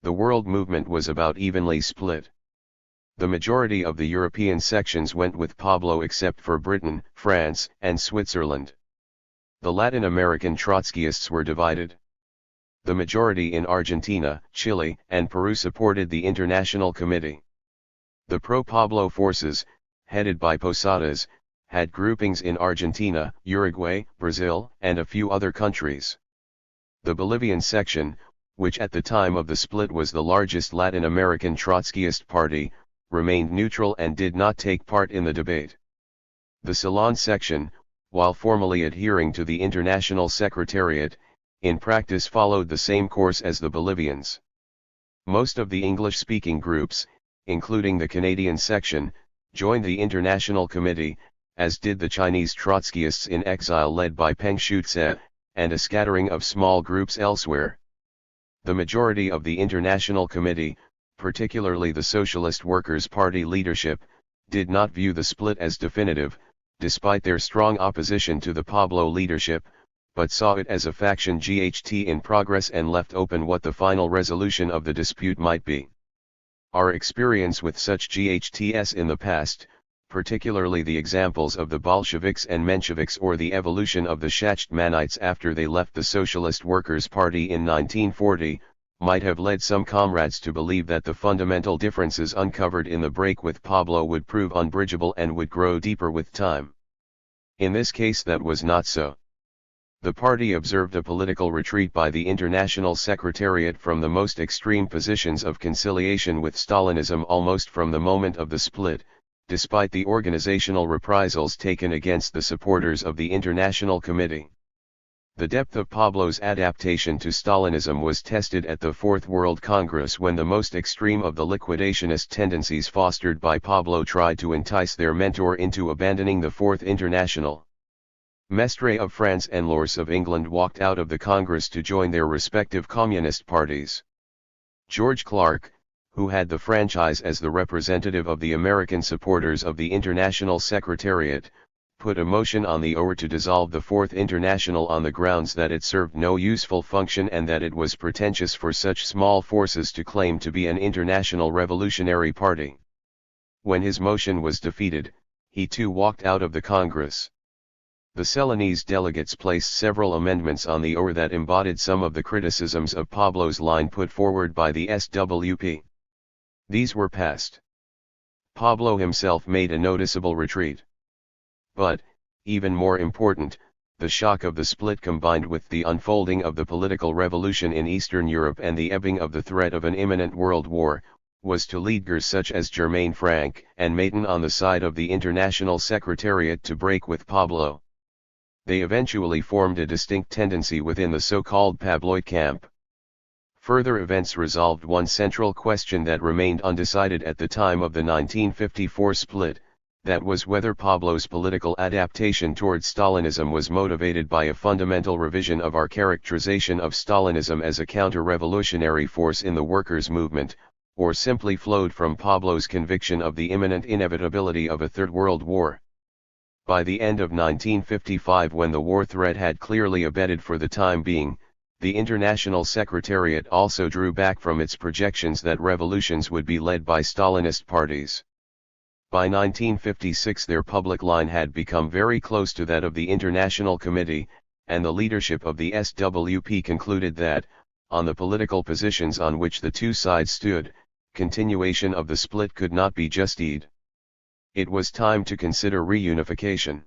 The world movement was about evenly split. The majority of the European sections went with Pablo except for Britain, France, and Switzerland. The Latin American Trotskyists were divided. The majority in Argentina, Chile, and Peru supported the International Committee. The pro-Pablo forces, headed by Posadas, had groupings in Argentina, Uruguay, Brazil, and a few other countries. The Bolivian section, which at the time of the split was the largest Latin American Trotskyist party, remained neutral and did not take part in the debate. The Ceylon section, while formally adhering to the International Secretariat, in practice followed the same course as the Bolivians. Most of the English-speaking groups, including the Canadian section, joined the International Committee, as did the Chinese Trotskyists in exile led by Peng Shuitse, and a scattering of small groups elsewhere. The majority of the International Committee, particularly the Socialist Workers' Party leadership, did not view the split as definitive, despite their strong opposition to the Pablo leadership, but saw it as a faction GHT in progress and left open what the final resolution of the dispute might be. Our experience with such GHTs in the past, particularly the examples of the Bolsheviks and Mensheviks or the evolution of the Shachtmanites after they left the Socialist Workers' Party in 1940, might have led some comrades to believe that the fundamental differences uncovered in the break with Pablo would prove unbridgeable and would grow deeper with time. In this case that was not so. The party observed a political retreat by the International Secretariat from the most extreme positions of conciliation with Stalinism almost from the moment of the split, despite the organizational reprisals taken against the supporters of the International Committee. The depth of Pablo's adaptation to Stalinism was tested at the Fourth World Congress when the most extreme of the liquidationist tendencies fostered by Pablo tried to entice their mentor into abandoning the Fourth International. Mestre of France and Lors of England walked out of the Congress to join their respective communist parties. George Clark, who had the franchise as the representative of the American supporters of the International Secretariat, put a motion on the OR to dissolve the Fourth International on the grounds that it served no useful function and that it was pretentious for such small forces to claim to be an international revolutionary party. When his motion was defeated, he too walked out of the Congress. The Ceylonese delegates placed several amendments on the OR that embodied some of the criticisms of Pablo's line put forward by the SWP. These were passed. Pablo himself made a noticeable retreat. But, even more important, the shock of the split combined with the unfolding of the political revolution in Eastern Europe and the ebbing of the threat of an imminent world war, was to leaders such as Germain Frank and Maton on the side of the International Secretariat to break with Pablo. They eventually formed a distinct tendency within the so-called Pabloid camp. Further events resolved one central question that remained undecided at the time of the 1954 split, that was whether Pablo's political adaptation towards Stalinism was motivated by a fundamental revision of our characterization of Stalinism as a counter-revolutionary force in the workers' movement, or simply flowed from Pablo's conviction of the imminent inevitability of a Third World War. By the end of 1955, when the war threat had clearly abated for the time being, the International Secretariat also drew back from its projections that revolutions would be led by Stalinist parties. By 1956 their public line had become very close to that of the International Committee, and the leadership of the SWP concluded that, on the political positions on which the two sides stood, continuation of the split could not be justified. It was time to consider reunification.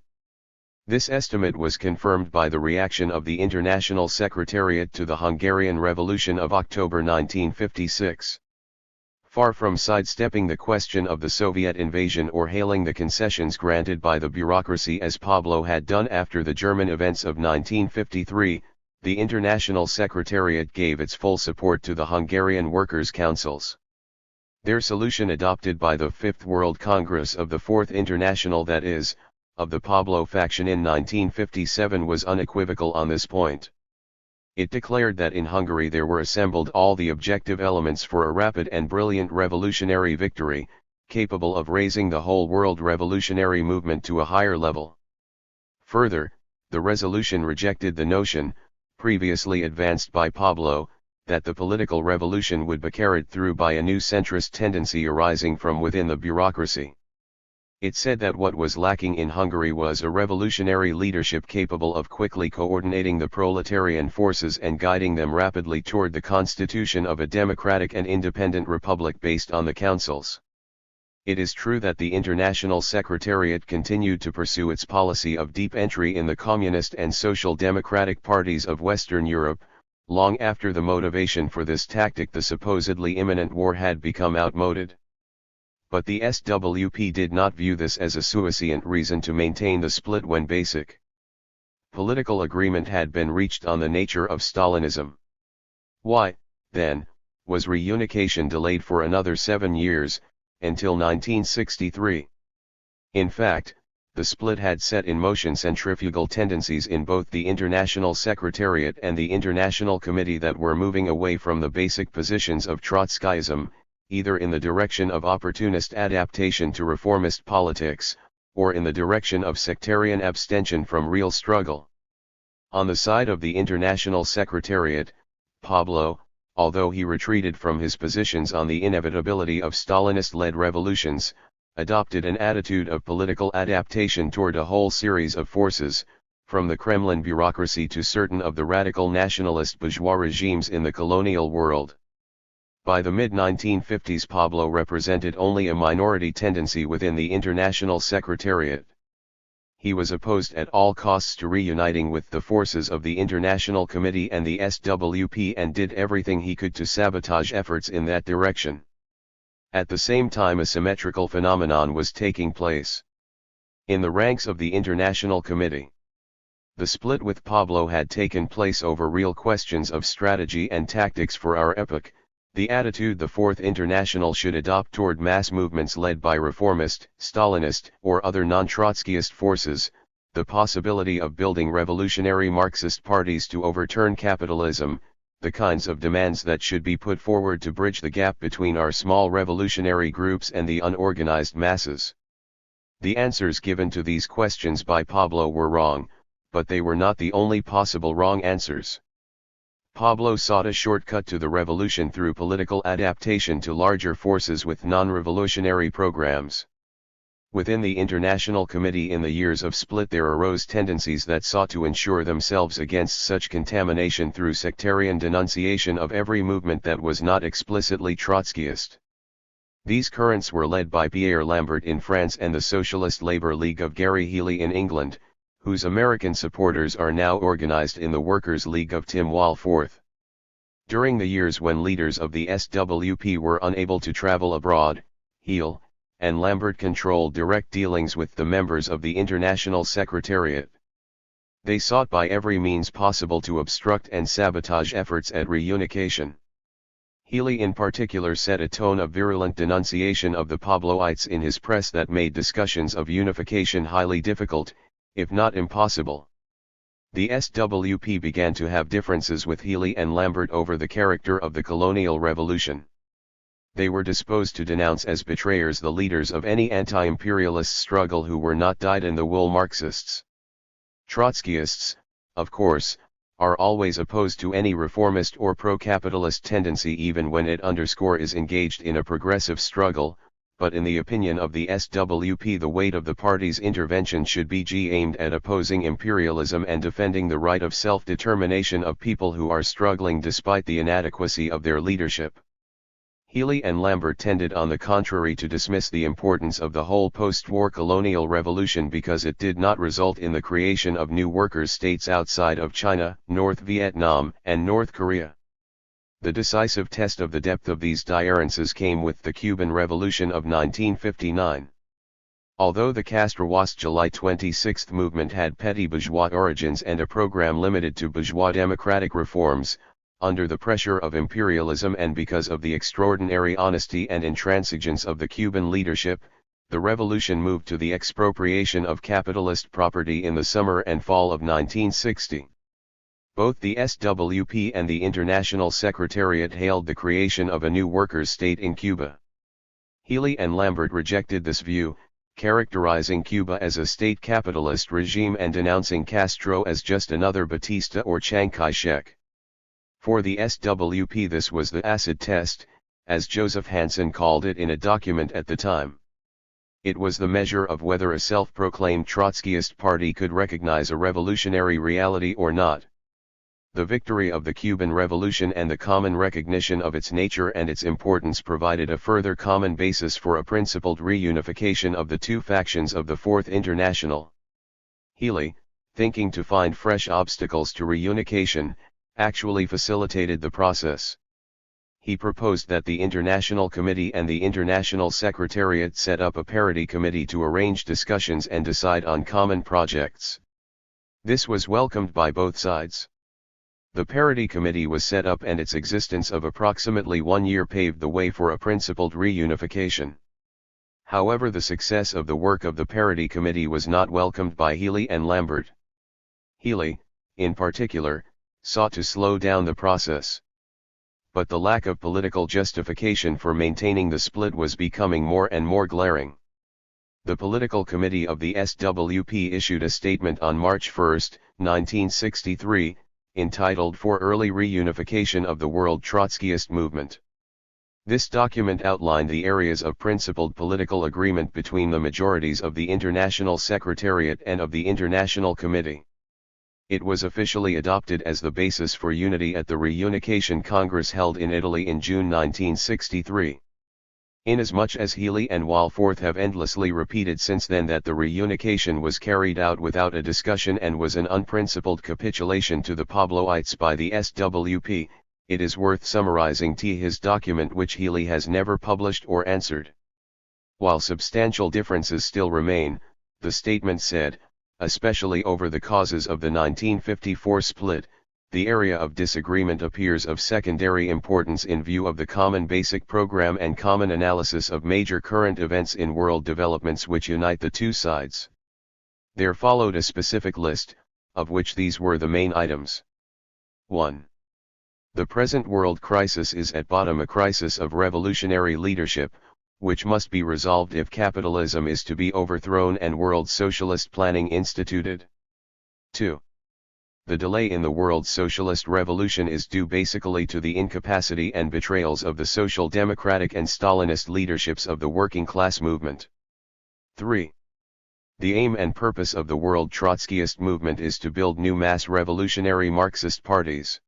This estimate was confirmed by the reaction of the International Secretariat to the Hungarian Revolution of October 1956. Far from sidestepping the question of the Soviet invasion or hailing the concessions granted by the bureaucracy as Pablo had done after the German events of 1953, the International Secretariat gave its full support to the Hungarian Workers' Councils. Their solution, adopted by the Fifth World Congress of the Fourth International, that is, of the Pablo faction in 1957, was unequivocal on this point. It declared that in Hungary there were assembled all the objective elements for a rapid and brilliant revolutionary victory, capable of raising the whole world revolutionary movement to a higher level. Further, the resolution rejected the notion, previously advanced by Pablo, that the political revolution would be carried through by a new centrist tendency arising from within the bureaucracy. It said that what was lacking in Hungary was a revolutionary leadership capable of quickly coordinating the proletarian forces and guiding them rapidly toward the constitution of a democratic and independent republic based on the councils. It is true that the International Secretariat continued to pursue its policy of deep entry in the communist and social democratic parties of Western Europe, long after the motivation for this tactic, the supposedly imminent war, had become outmoded. But the SWP did not view this as a sufficient reason to maintain the split when basic political agreement had been reached on the nature of Stalinism. Why, then, was reunification delayed for another 7 years, until 1963? In fact, the split had set in motion centrifugal tendencies in both the International Secretariat and the International Committee that were moving away from the basic positions of Trotskyism, either in the direction of opportunist adaptation to reformist politics, or in the direction of sectarian abstention from real struggle. On the side of the International Secretariat, Pablo, although he retreated from his positions on the inevitability of Stalinist-led revolutions, adopted an attitude of political adaptation toward a whole series of forces, from the Kremlin bureaucracy to certain of the radical nationalist bourgeois regimes in the colonial world. By the mid-1950s, Pablo represented only a minority tendency within the International Secretariat. He was opposed at all costs to reuniting with the forces of the International Committee and the SWP, and did everything he could to sabotage efforts in that direction. At the same time, a symmetrical phenomenon was taking place in the ranks of the International Committee. The split with Pablo had taken place over real questions of strategy and tactics for our epoch. The attitude the Fourth International should adopt toward mass movements led by reformist, Stalinist, or other non-Trotskyist forces, the possibility of building revolutionary Marxist parties to overturn capitalism, the kinds of demands that should be put forward to bridge the gap between our small revolutionary groups and the unorganized masses. The answers given to these questions by Pablo were wrong, but they were not the only possible wrong answers. Pablo sought a shortcut to the revolution through political adaptation to larger forces with non-revolutionary programs. Within the International Committee in the years of split there arose tendencies that sought to ensure themselves against such contamination through sectarian denunciation of every movement that was not explicitly Trotskyist. These currents were led by Pierre Lambert in France and the Socialist Labour League of Gary Healy in England, whose American supporters are now organized in the Workers' League of Tim Walforth. During the years when leaders of the SWP were unable to travel abroad, Healy and Lambert controlled direct dealings with the members of the International Secretariat. They sought by every means possible to obstruct and sabotage efforts at reunification. Healy in particular set a tone of virulent denunciation of the Pabloites in his press that made discussions of unification highly difficult, if not impossible. The SWP began to have differences with Healy and Lambert over the character of the colonial revolution. They were disposed to denounce as betrayers the leaders of any anti-imperialist struggle who were not dyed-in-the-wool Marxists. Trotskyists, of course, are always opposed to any reformist or pro-capitalist tendency even when it is engaged in a progressive struggle, but in the opinion of the SWP the weight of the party's intervention should be aimed at opposing imperialism and defending the right of self-determination of people who are struggling despite the inadequacy of their leadership. Healy and Lambert tended on the contrary to dismiss the importance of the whole post-war colonial revolution because it did not result in the creation of new workers' states outside of China, North Vietnam, and North Korea. The decisive test of the depth of these differences came with the Cuban Revolution of 1959. Although the Castroist July 26 movement had petty bourgeois origins and a program limited to bourgeois democratic reforms, under the pressure of imperialism and because of the extraordinary honesty and intransigence of the Cuban leadership, the revolution moved to the expropriation of capitalist property in the summer and fall of 1960. Both the SWP and the International Secretariat hailed the creation of a new workers' state in Cuba. Healy and Lambert rejected this view, characterizing Cuba as a state capitalist regime and denouncing Castro as just another Batista or Chiang Kai-shek. For the SWP this was the acid test, as Joseph Hansen called it in a document at the time. It was the measure of whether a self-proclaimed Trotskyist party could recognize a revolutionary reality or not. The victory of the Cuban Revolution and the common recognition of its nature and its importance provided a further common basis for a principled reunification of the two factions of the Fourth International. Healy, thinking to find fresh obstacles to reunification, actually facilitated the process. He proposed that the International Committee and the International Secretariat set up a parity committee to arrange discussions and decide on common projects. This was welcomed by both sides. The Parity Committee was set up and its existence of approximately 1 year paved the way for a principled reunification. However, the success of the work of the Parity Committee was not welcomed by Healy and Lambert. Healy, in particular, sought to slow down the process. But the lack of political justification for maintaining the split was becoming more and more glaring. The Political Committee of the SWP issued a statement on March 1, 1963, entitled For Early Reunification of the World Trotskyist Movement. This document outlined the areas of principled political agreement between the majorities of the International Secretariat and of the International Committee. It was officially adopted as the basis for unity at the Reunification Congress held in Italy in June 1963. Inasmuch as Healy and Walforth have endlessly repeated since then that the reunification was carried out without a discussion and was an unprincipled capitulation to the Pabloites by the SWP, it is worth summarizing his document which Healy has never published or answered. While substantial differences still remain, the statement said, especially over the causes of the 1954 split, the area of disagreement appears of secondary importance in view of the common basic program and common analysis of major current events in world developments which unite the two sides. There followed a specific list, of which these were the main items. 1. The present world crisis is at bottom a crisis of revolutionary leadership, which must be resolved if capitalism is to be overthrown and world socialist planning instituted. 2. The delay in the world socialist revolution is due basically to the incapacity and betrayals of the social democratic and Stalinist leaderships of the working class movement. 3. The aim and purpose of the World Trotskyist movement is to build new mass revolutionary Marxist parties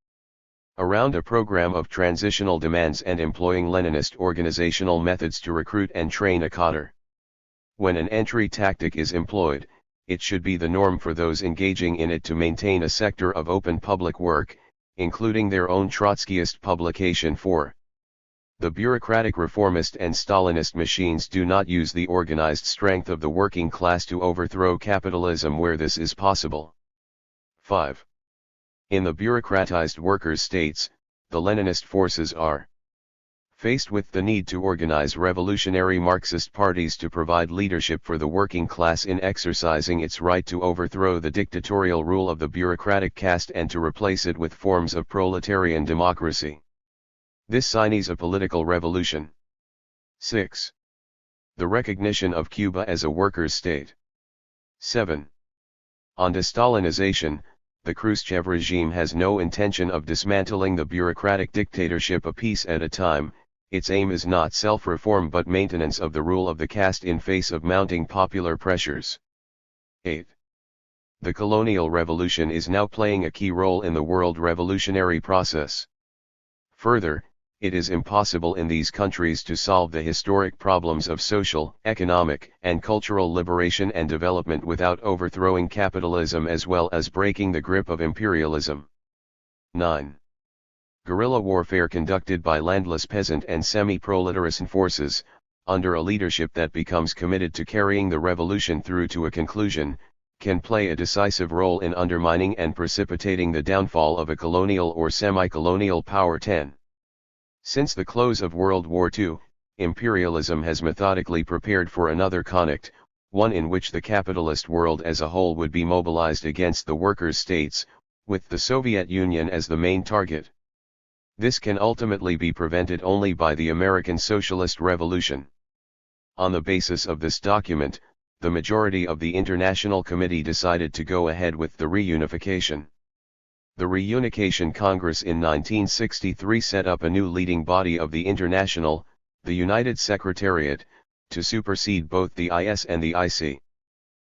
around a program of transitional demands and employing Leninist organizational methods to recruit and train a cadre. When an entry tactic is employed, it should be the norm for those engaging in it to maintain a sector of open public work, including their own Trotskyist publication. 4. The bureaucratic reformist and Stalinist machines do not use the organized strength of the working class to overthrow capitalism where this is possible. 5. In the bureaucratized workers' states, the Leninist forces are faced with the need to organize revolutionary Marxist parties to provide leadership for the working class in exercising its right to overthrow the dictatorial rule of the bureaucratic caste and to replace it with forms of proletarian democracy. This signs a political revolution. 6. The recognition of Cuba as a workers' state. 7. On de-Stalinization, the Khrushchev regime has no intention of dismantling the bureaucratic dictatorship a piece at a time. Its aim is not self-reform but maintenance of the rule of the caste in face of mounting popular pressures. 8. The colonial revolution is now playing a key role in the world revolutionary process. Further, it is impossible in these countries to solve the historic problems of social, economic, and cultural liberation and development without overthrowing capitalism as well as breaking the grip of imperialism. 9. Guerrilla warfare conducted by landless peasant and semi-proletarian forces, under a leadership that becomes committed to carrying the revolution through to a conclusion, can play a decisive role in undermining and precipitating the downfall of a colonial or semi-colonial power. 10. Since the close of World War II, imperialism has methodically prepared for another conflict, one in which the capitalist world as a whole would be mobilized against the workers' states, with the Soviet Union as the main target. This can ultimately be prevented only by the American Socialist Revolution. On the basis of this document, the majority of the International Committee decided to go ahead with the reunification. The Reunification Congress in 1963 set up a new leading body of the International, the United Secretariat, to supersede both the IS and the IC.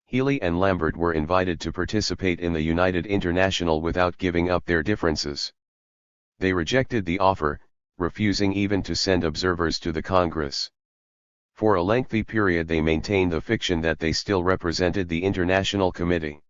Healy and Lambert were invited to participate in the United International without giving up their differences. They rejected the offer, refusing even to send observers to the Congress. For a lengthy period they maintained the fiction that they still represented the International Committee.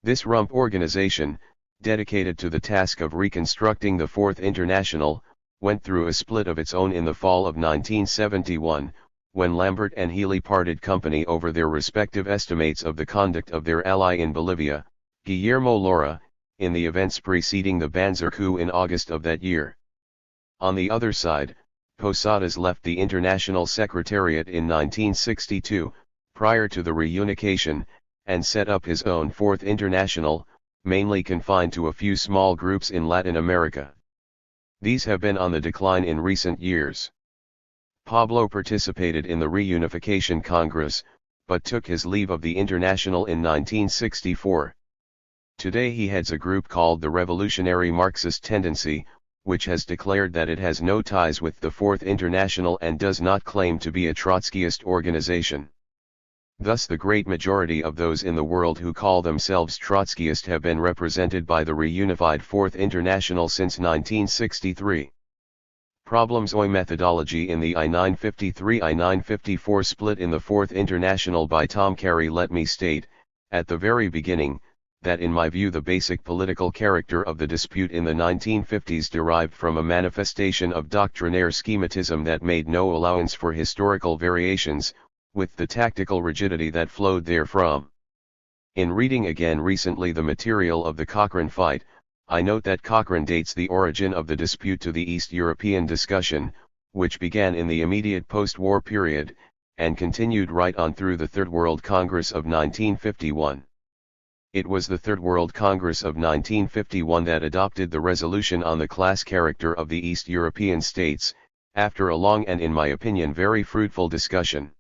This rump organization, dedicated to the task of reconstructing the Fourth International, went through a split of its own in the fall of 1971, when Lambert and Healy parted company over their respective estimates of the conduct of their ally in Bolivia, Guillermo Lora, in the events preceding the Banzer coup in August of that year. On the other side, Posadas left the International Secretariat in 1962, prior to the reunification, and set up his own Fourth International, mainly confined to a few small groups in Latin America. These have been on the decline in recent years. Pablo participated in the Reunification Congress, but took his leave of the International in 1964. Today he heads a group called the Revolutionary Marxist Tendency, which has declared that it has no ties with the Fourth International and does not claim to be a Trotskyist organization. Thus the great majority of those in the world who call themselves Trotskyist have been represented by the reunified Fourth International since 1963. Problems OI methodology in the I-953-I-954 split in the Fourth International by Tom Kerry. Let me state, at the very beginning, that in my view the basic political character of the dispute in the 1950s derived from a manifestation of doctrinaire schematism that made no allowance for historical variations, with the tactical rigidity that flowed therefrom. In reading again recently the material of the Cochrane fight, I note that Cochrane dates the origin of the dispute to the East European discussion, which began in the immediate post-war period, and continued right on through the Third World Congress of 1951. It was the Third World Congress of 1951 that adopted the resolution on the class character of the East European states, after a long and in my opinion very fruitful discussion.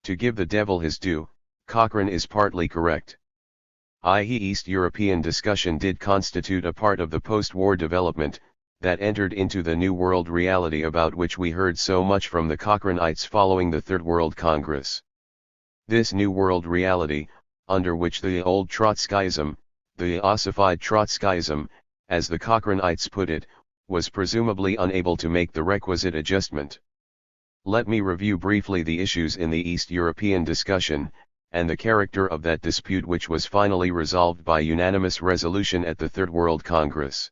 To give the devil his due, Cochrane is partly correct. I.e. East European discussion did constitute a part of the post-war development, that entered into the New World reality about which we heard so much from the Cochranites following the Third World Congress. This new world reality, under which the old Trotskyism, the ossified Trotskyism, as the Cochranites put it, was presumably unable to make the requisite adjustment. Let me review briefly the issues in the East European discussion, and the character of that dispute which was finally resolved by unanimous resolution at the Third World Congress.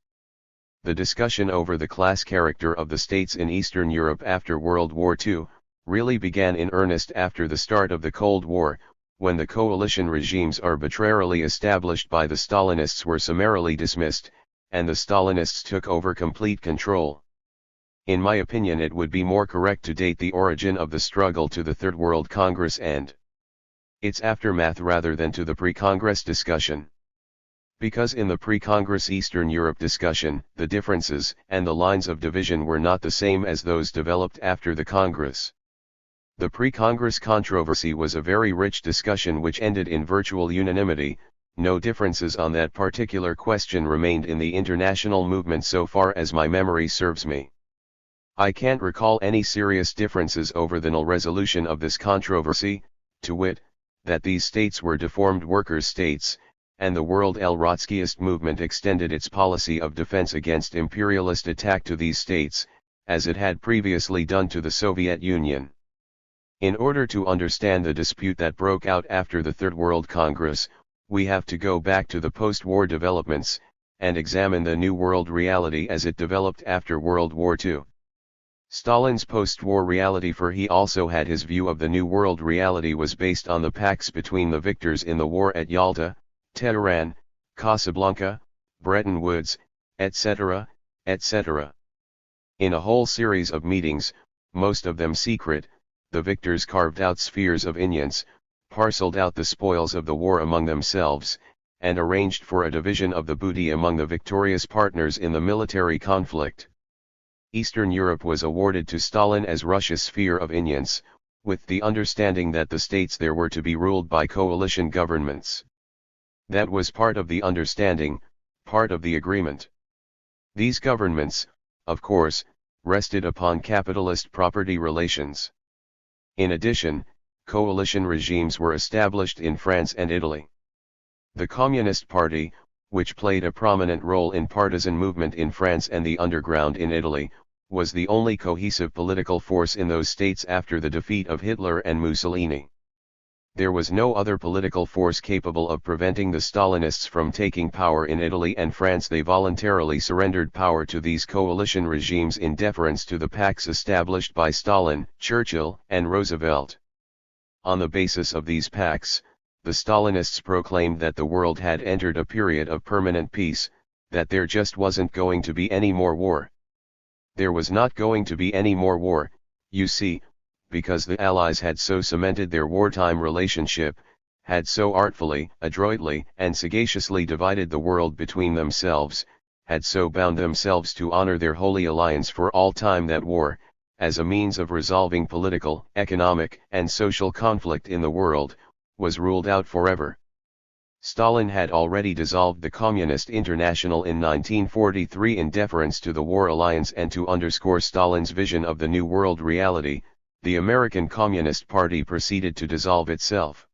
The discussion over the class character of the states in Eastern Europe after World War II, really began in earnest after the start of the Cold War, when the coalition regimes arbitrarily established by the Stalinists were summarily dismissed, and the Stalinists took over complete control. In my opinion, it would be more correct to date the origin of the struggle to the Third World Congress and its aftermath rather than to the pre-Congress discussion. Because in the pre-Congress Eastern Europe discussion, the differences and the lines of division were not the same as those developed after the Congress. The pre-Congress controversy was a very rich discussion which ended in virtual unanimity. No differences on that particular question remained in the international movement so far as my memory serves me. I can't recall any serious differences over the null resolution of this controversy, to wit, that these states were deformed workers' states, and the World Trotskyist movement extended its policy of defense against imperialist attack to these states, as it had previously done to the Soviet Union. In order to understand the dispute that broke out after the Third World Congress, we have to go back to the post-war developments, and examine the New World reality as it developed after World War II. Stalin's post-war reality, for he also had his view of the New World reality, was based on the pacts between the victors in the war at Yalta, Tehran, Casablanca, Bretton Woods, etc., etc. In a whole series of meetings, most of them secret, the victors carved out spheres of Inyans, parceled out the spoils of the war among themselves, and arranged for a division of the booty among the victorious partners in the military conflict. Eastern Europe was awarded to Stalin as Russia's sphere of Inyans, with the understanding that the states there were to be ruled by coalition governments. That was part of the understanding, part of the agreement. These governments, of course, rested upon capitalist property relations. In addition, coalition regimes were established in France and Italy. The Communist Party, which played a prominent role in partisan movement in France and the underground in Italy, was the only cohesive political force in those states after the defeat of Hitler and Mussolini. There was no other political force capable of preventing the Stalinists from taking power in Italy and France. They voluntarily surrendered power to these coalition regimes in deference to the pacts established by Stalin, Churchill, and Roosevelt. On the basis of these pacts, the Stalinists proclaimed that the world had entered a period of permanent peace, that there just wasn't going to be any more war. There was not going to be any more war, you see, because the Allies had so cemented their wartime relationship, had so artfully, adroitly, and sagaciously divided the world between themselves, had so bound themselves to honor their holy alliance for all time that war, as a means of resolving political, economic, and social conflict in the world, was ruled out forever. Stalin had already dissolved the Communist International in 1943 in deference to the war alliance, and to underscore Stalin's vision of the New World reality, the American Communist Party proceeded to dissolve itself.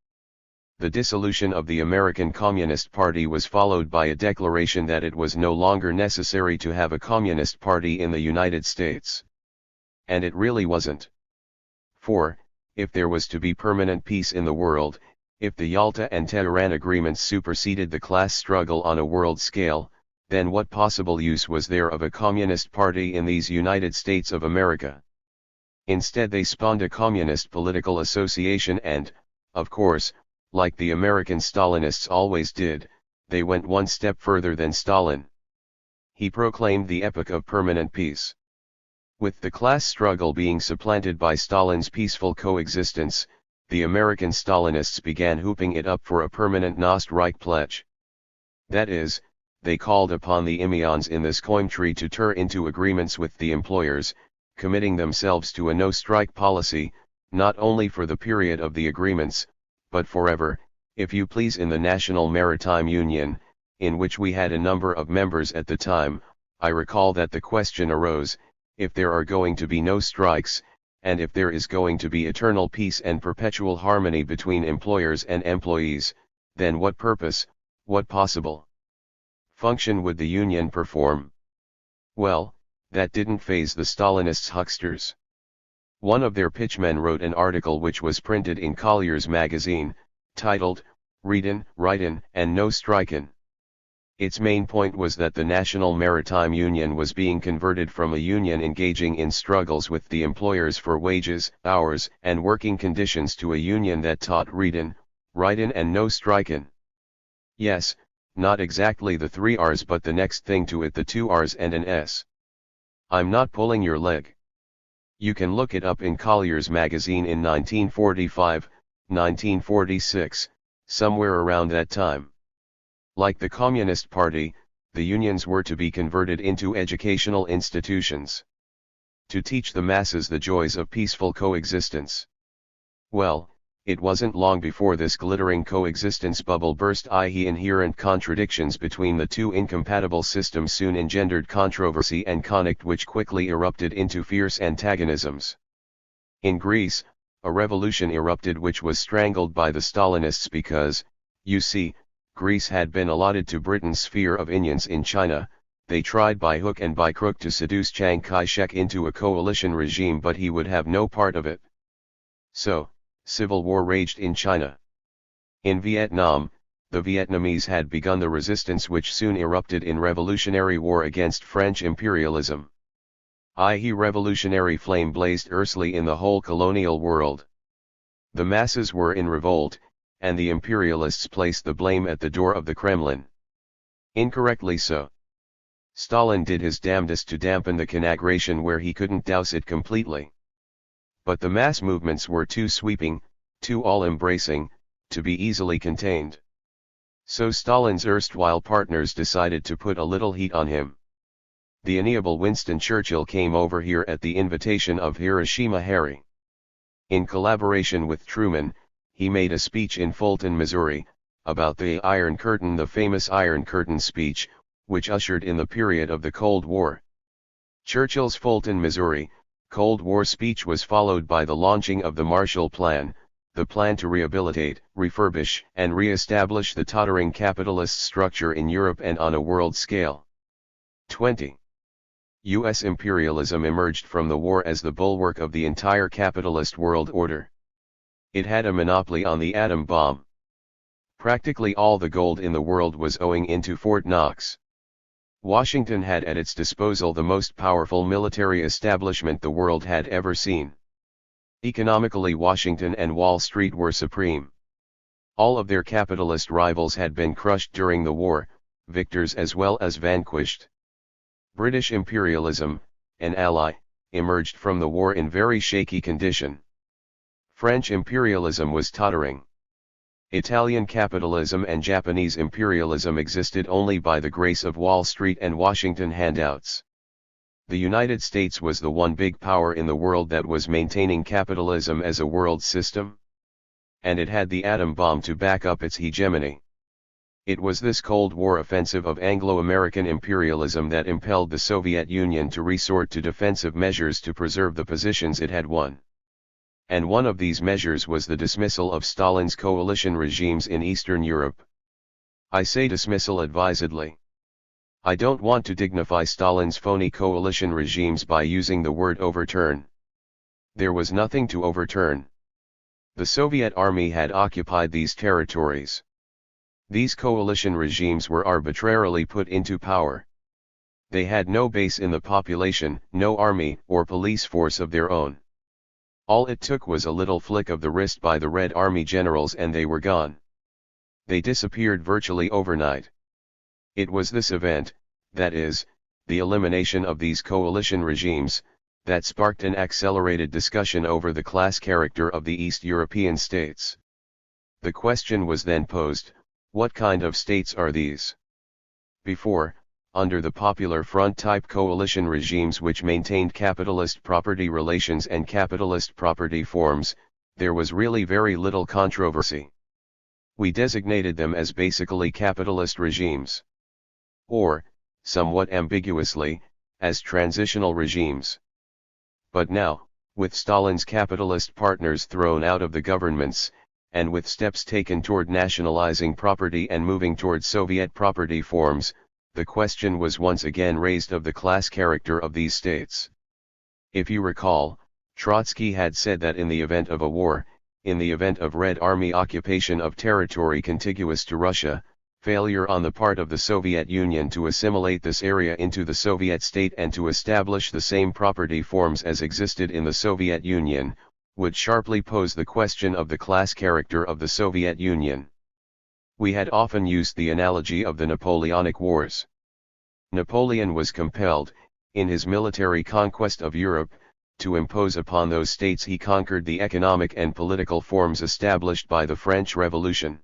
The dissolution of the American Communist Party was followed by a declaration that it was no longer necessary to have a Communist Party in the United States. And it really wasn't. For, if there was to be permanent peace in the world, if the Yalta and Tehran agreements superseded the class struggle on a world scale, then what possible use was there of a Communist Party in these United States of America? Instead, they spawned a communist political association and, of course, like the American Stalinists always did, they went one step further than Stalin. He proclaimed the epoch of permanent peace. With the class struggle being supplanted by Stalin's peaceful coexistence, the American Stalinists began hooping it up for a permanent no-strike pledge. That is, they called upon the Imians in this country to enter into agreements with the employers, committing themselves to a no-strike policy, not only for the period of the agreements, but forever, if you please. In the National Maritime Union, in which we had a number of members at the time, I recall that the question arose, if there are going to be no strikes, and if there is going to be eternal peace and perpetual harmony between employers and employees, then what purpose, what possible function would the union perform? Well, that didn't faze the Stalinists' hucksters. One of their pitchmen wrote an article which was printed in Collier's magazine, titled, "Readin', Writin', and No Strikin'." Its main point was that the National Maritime Union was being converted from a union engaging in struggles with the employers for wages, hours, and working conditions to a union that taught readin', writin', and no strikin'. Yes, not exactly the 3 R's, but the next thing to it, the 2 R's and an S. I'm not pulling your leg. You can look it up in Collier's magazine in 1945, 1946, somewhere around that time. Like the Communist Party, the unions were to be converted into educational institutions, to teach the masses the joys of peaceful coexistence. Well, it wasn't long before this glittering coexistence bubble burst, i.e. inherent contradictions between the two incompatible systems soon engendered controversy and conflict which quickly erupted into fierce antagonisms. In Greece, a revolution erupted which was strangled by the Stalinists because, you see, Greece had been allotted to Britain's sphere of influence in China. They tried by hook and by crook to seduce Chiang Kai-shek into a coalition regime, but he would have no part of it. So, civil war raged in China. In Vietnam, the Vietnamese had begun the resistance which soon erupted in revolutionary war against French imperialism. I.e. revolutionary flame blazed earthly in the whole colonial world. The masses were in revolt, and the imperialists placed the blame at the door of the Kremlin. Incorrectly so. Stalin did his damnedest to dampen the conflagration where he couldn't douse it completely. But the mass movements were too sweeping, too all-embracing, to be easily contained. So Stalin's erstwhile partners decided to put a little heat on him. The amiable Winston Churchill came over here at the invitation of Hiroshima Harry. In collaboration with Truman, he made a speech in Fulton, Missouri, about the Iron Curtain, the famous Iron Curtain speech, which ushered in the period of the Cold War. Churchill's Fulton, Missouri, Cold War speech was followed by the launching of the Marshall Plan, the plan to rehabilitate, refurbish, and re-establish the tottering capitalist structure in Europe and on a world scale. 20. U.S. imperialism emerged from the war as the bulwark of the entire capitalist world order. It had a monopoly on the atom bomb. Practically all the gold in the world was owing into Fort Knox. Washington had at its disposal the most powerful military establishment the world had ever seen. Economically, Washington and Wall Street were supreme. All of their capitalist rivals had been crushed during the war, victors as well as vanquished. British imperialism, an ally, emerged from the war in very shaky condition. French imperialism was tottering. Italian capitalism and Japanese imperialism existed only by the grace of Wall Street and Washington handouts. The United States was the one big power in the world that was maintaining capitalism as a world system. And it had the atom bomb to back up its hegemony. It was this Cold War offensive of Anglo-American imperialism that impelled the Soviet Union to resort to defensive measures to preserve the positions it had won. And one of these measures was the dismissal of Stalin's coalition regimes in Eastern Europe. I say dismissal advisedly. I don't want to dignify Stalin's phony coalition regimes by using the word overturn. There was nothing to overturn. The Soviet army had occupied these territories. These coalition regimes were arbitrarily put into power. They had no base in the population, no army or police force of their own. All it took was a little flick of the wrist by the Red Army generals and they were gone. They disappeared virtually overnight. It was this event, that is, the elimination of these coalition regimes, that sparked an accelerated discussion over the class character of the East European states. The question was then posed, what kind of states are these? Before, under the Popular Front-type coalition regimes which maintained capitalist property relations and capitalist property forms, there was really very little controversy. We designated them as basically capitalist regimes. Or, somewhat ambiguously, as transitional regimes. But now, With Stalin's capitalist partners thrown out of the governments, and with steps taken toward nationalizing property and moving toward Soviet property forms, the question was once again raised of the class character of these states. If you recall, Trotsky had said that in the event of a war, in the event of Red Army occupation of territory contiguous to Russia, failure on the part of the Soviet Union to assimilate this area into the Soviet state and to establish the same property forms as existed in the Soviet Union, would sharply pose the question of the class character of the Soviet Union. We had often used the analogy of the Napoleonic Wars. Napoleon was compelled, in his military conquest of Europe, to impose upon those states he conquered the economic and political forms established by the French Revolution.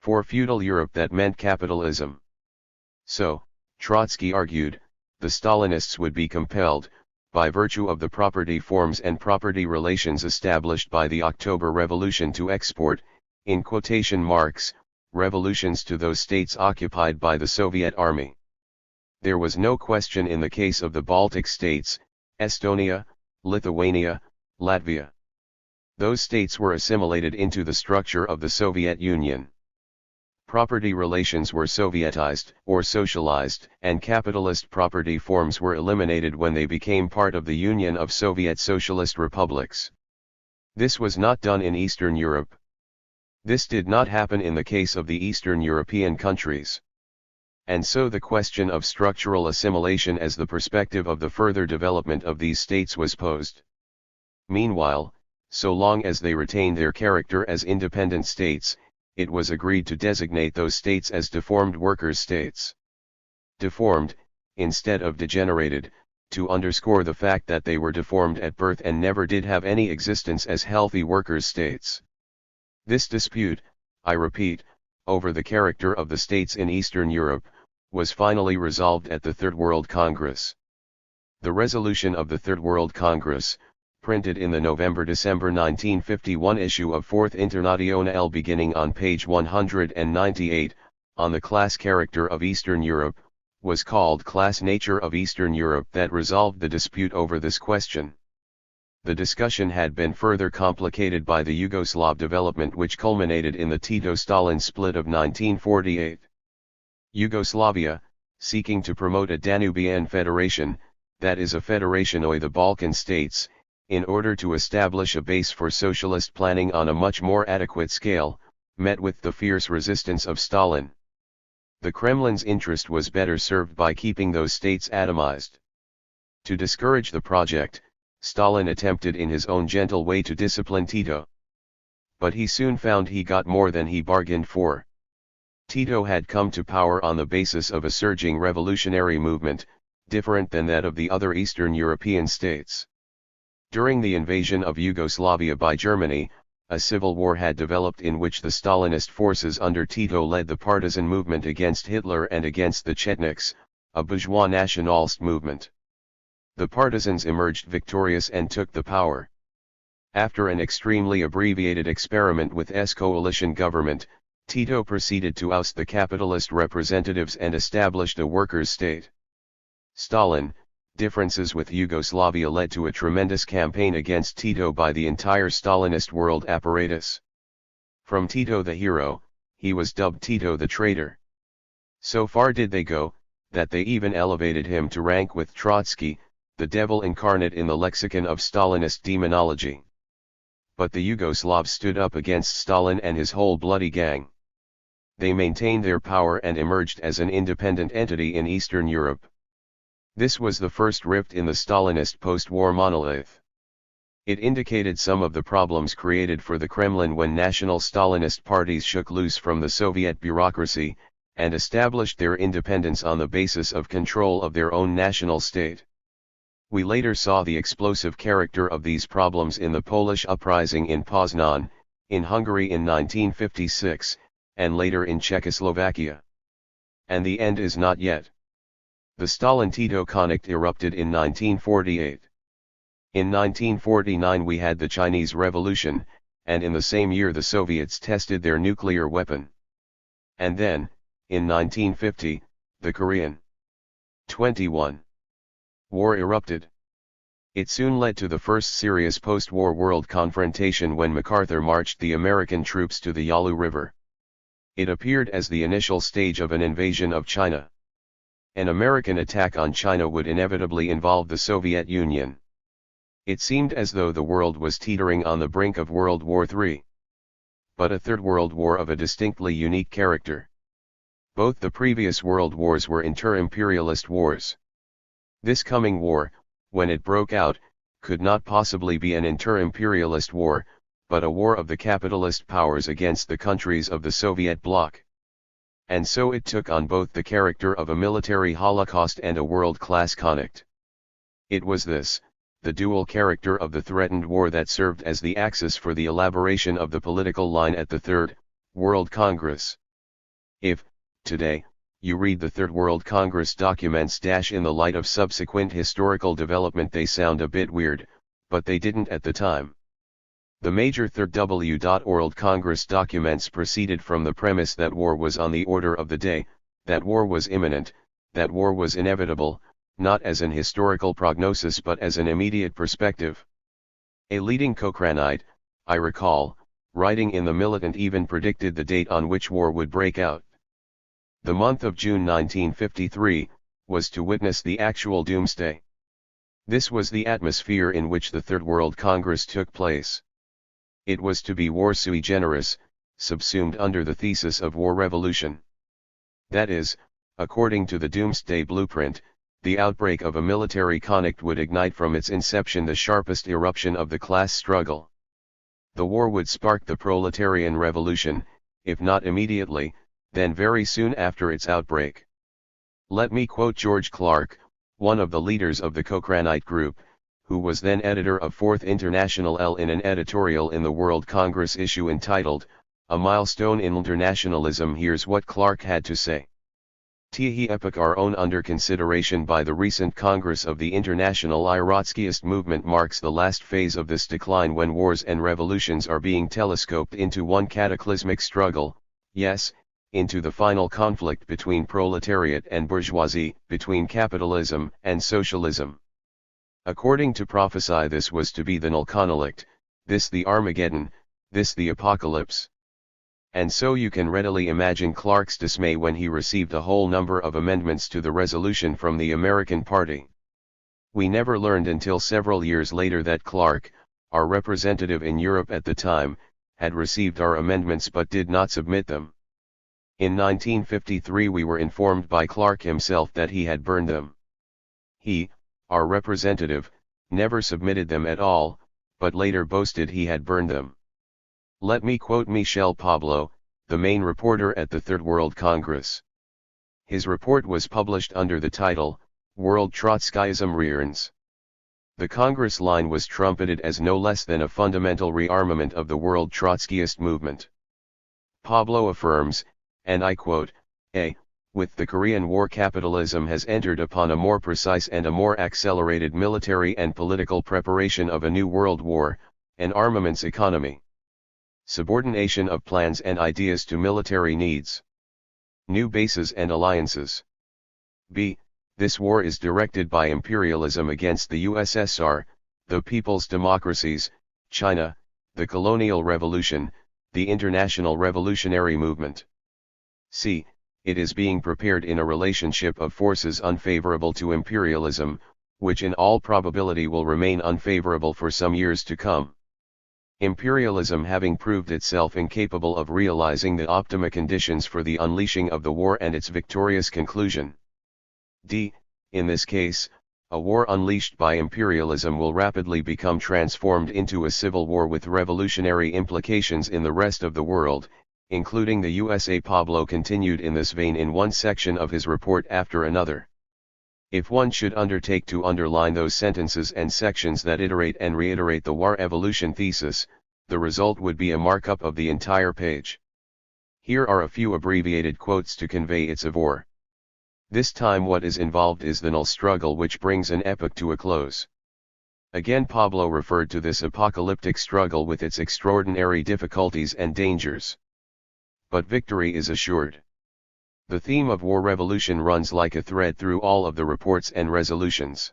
For feudal Europe that meant capitalism. So, Trotsky argued, the Stalinists would be compelled, by virtue of the property forms and property relations established by the October Revolution, to export, in quotation marks, revolutions to those states occupied by the Soviet Army. There was no question in the case of the Baltic states, Estonia, Lithuania, Latvia. Those states were assimilated into the structure of the Soviet Union. Property relations were Sovietized or socialized, and capitalist property forms were eliminated when they became part of the Union of Soviet Socialist Republics. This was not done in Eastern Europe. This did not happen in the case of the Eastern European countries. And so the question of structural assimilation as the perspective of the further development of these states was posed. Meanwhile, so long as they retained their character as independent states, it was agreed to designate those states as deformed workers' states. Deformed, instead of degenerated, to underscore the fact that they were deformed at birth and never did have any existence as healthy workers' states. This dispute, I repeat, over the character of the states in Eastern Europe, was finally resolved at the Third World Congress. The resolution of the Third World Congress, printed in the November-December 1951 issue of Fourth Internationale beginning on page 198, on the class character of Eastern Europe, was called Class Nature of Eastern Europe, that resolved the dispute over this question. The discussion had been further complicated by the Yugoslav development, which culminated in the Tito-Stalin split of 1948. Yugoslavia, seeking to promote a Danubian federation, that is a federation of the Balkan states, in order to establish a base for socialist planning on a much more adequate scale, met with the fierce resistance of Stalin. The Kremlin's interest was better served by keeping those states atomized. To discourage the project, Stalin attempted in his own gentle way to discipline Tito. But he soon found he got more than he bargained for. Tito had come to power on the basis of a surging revolutionary movement, different than that of the other Eastern European states. During the invasion of Yugoslavia by Germany, a civil war had developed in which the Stalinist forces under Tito led the partisan movement against Hitler and against the Chetniks, a bourgeois nationalist movement. The partisans emerged victorious and took the power. After an extremely abbreviated experiment with S coalition government, Tito proceeded to oust the capitalist representatives and established a workers' state. Stalin, differences with Yugoslavia led to a tremendous campaign against Tito by the entire Stalinist world apparatus. From Tito the hero, he was dubbed Tito the traitor. So far did they go, that they even elevated him to rank with Trotsky, the devil incarnate in the lexicon of Stalinist demonology. But the Yugoslavs stood up against Stalin and his whole bloody gang. They maintained their power and emerged as an independent entity in Eastern Europe. This was the first rift in the Stalinist post-war monolith. It indicated some of the problems created for the Kremlin when national Stalinist parties shook loose from the Soviet bureaucracy, and established their independence on the basis of control of their own national state. We later saw the explosive character of these problems in the Polish uprising in Poznan, in Hungary in 1956, and later in Czechoslovakia. And the end is not yet. The Stalin-Tito conflict erupted in 1948. In 1949 we had the Chinese Revolution, and in the same year the Soviets tested their nuclear weapon. And then, in 1950, the Korean 21 war erupted. It soon led to the first serious post-war world confrontation when MacArthur marched the American troops to the Yalu River. It appeared as the initial stage of an invasion of China. An American attack on China would inevitably involve the Soviet Union. It seemed as though the world was teetering on the brink of World War III. But a third world war of a distinctly unique character. Both the previous world wars were inter-imperialist wars. This coming war, when it broke out, could not possibly be an inter-imperialist war, but a war of the capitalist powers against the countries of the Soviet bloc. And so it took on both the character of a military holocaust and a world-class conflict. It was this, the dual character of the threatened war, that served as the axis for the elaboration of the political line at the Third World Congress. If, today, you read the Third World Congress documents in the light of subsequent historical development, they sound a bit weird, but they didn't at the time. The major THIRD-World Congress documents proceeded from the premise that war was on the order of the day, that war was imminent, that war was inevitable, not as an historical prognosis but as an immediate perspective. A leading Cochranite, I recall, writing in the Militant, even predicted the date on which war would break out. The month of June 1953, was to witness the actual doomsday. This was the atmosphere in which the Third World Congress took place. It was to be war sui generis, subsumed under the thesis of war revolution. That is, according to the doomsday blueprint, the outbreak of a military conflict would ignite from its inception the sharpest eruption of the class struggle. The war would spark the proletarian revolution, if not immediately, then very soon after its outbreak. Let me quote George Clark, one of the leaders of the Cochranite group, who was then editor of Fourth International L, in an editorial in the World Congress issue entitled, A Milestone in Internationalism. Here's what Clark had to say. The epoch our own under consideration by the recent Congress of the International Trotskyist movement marks the last phase of this decline, when wars and revolutions are being telescoped into one cataclysmic struggle, yes, into the final conflict between proletariat and bourgeoisie, between capitalism and socialism. According to prophesy, this was to be the null conflict, this the Armageddon, this the apocalypse. And so you can readily imagine Clark's dismay when he received a whole number of amendments to the resolution from the American Party. We never learned until several years later that Clark, our representative in Europe at the time, had received our amendments but did not submit them. In 1953 we were informed by Clark himself that he had burned them. He, our representative, never submitted them at all, but later boasted he had burned them. Let me quote Michel Pablo, the main reporter at the Third World Congress. His report was published under the title, World Trotskyism Rearns. The Congress line was trumpeted as no less than a fundamental rearmament of the world Trotskyist movement. Pablo affirms, and I quote, with the Korean War, capitalism has entered upon a more precise and a more accelerated military and political preparation of a new world war, an armaments economy. Subordination of plans and ideas to military needs. New bases and alliances. B. This war is directed by imperialism against the USSR, the people's democracies, China, the colonial revolution, the international revolutionary movement. C. It is being prepared in a relationship of forces unfavorable to imperialism, which in all probability will remain unfavorable for some years to come. Imperialism having proved itself incapable of realizing the optima conditions for the unleashing of the war and its victorious conclusion. D. In this case, a war unleashed by imperialism will rapidly become transformed into a civil war with revolutionary implications in the rest of the world, including the USA. Pablo continued in this vein in one section of his report after another. If one should undertake to underline those sentences and sections that iterate and reiterate the war evolution thesis, the result would be a markup of the entire page. Here are a few abbreviated quotes to convey its of war. This time what is involved is the null struggle which brings an epoch to a close. Again Pablo referred to this apocalyptic struggle with its extraordinary difficulties and dangers. But victory is assured. The theme of war revolution runs like a thread through all of the reports and resolutions.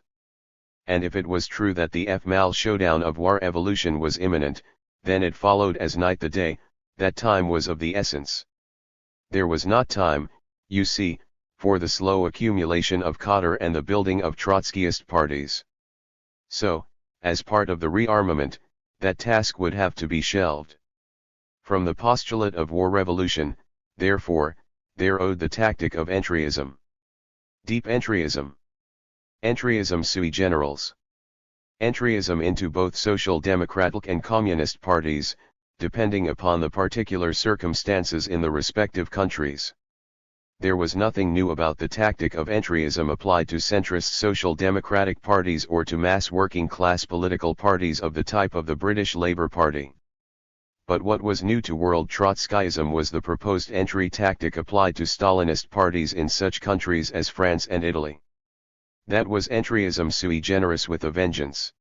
and if it was true that the FMAL showdown of war evolution was imminent, then it followed as night the day, that time was of the essence. There was not time, you see, for the slow accumulation of cadre and the building of Trotskyist parties. So, as part of the rearmament, that task would have to be shelved. From the postulate of war revolution, therefore, there owed the tactic of entryism. Deep entryism. Entryism sui generis. Entryism into both social democratic and communist parties, depending upon the particular circumstances in the respective countries. There was nothing new about the tactic of entryism applied to centrist social democratic parties or to mass working class political parties of the type of the British Labour Party. But what was new to world Trotskyism was the proposed entry tactic applied to Stalinist parties in such countries as France and Italy. That was entryism sui generis with a vengeance.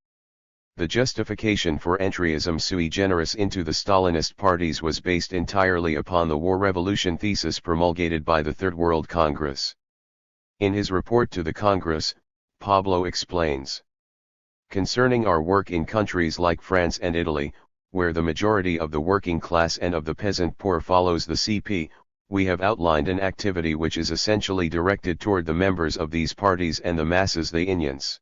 The justification for entryism sui generis into the Stalinist parties was based entirely upon the war revolution thesis promulgated by the Third World Congress. In his report to the Congress, Pablo explains, "Concerning our work in countries like France and Italy, where the majority of the working class and of the peasant poor follows the CP, we have outlined an activity which is essentially directed toward the members of these parties and the masses they influence.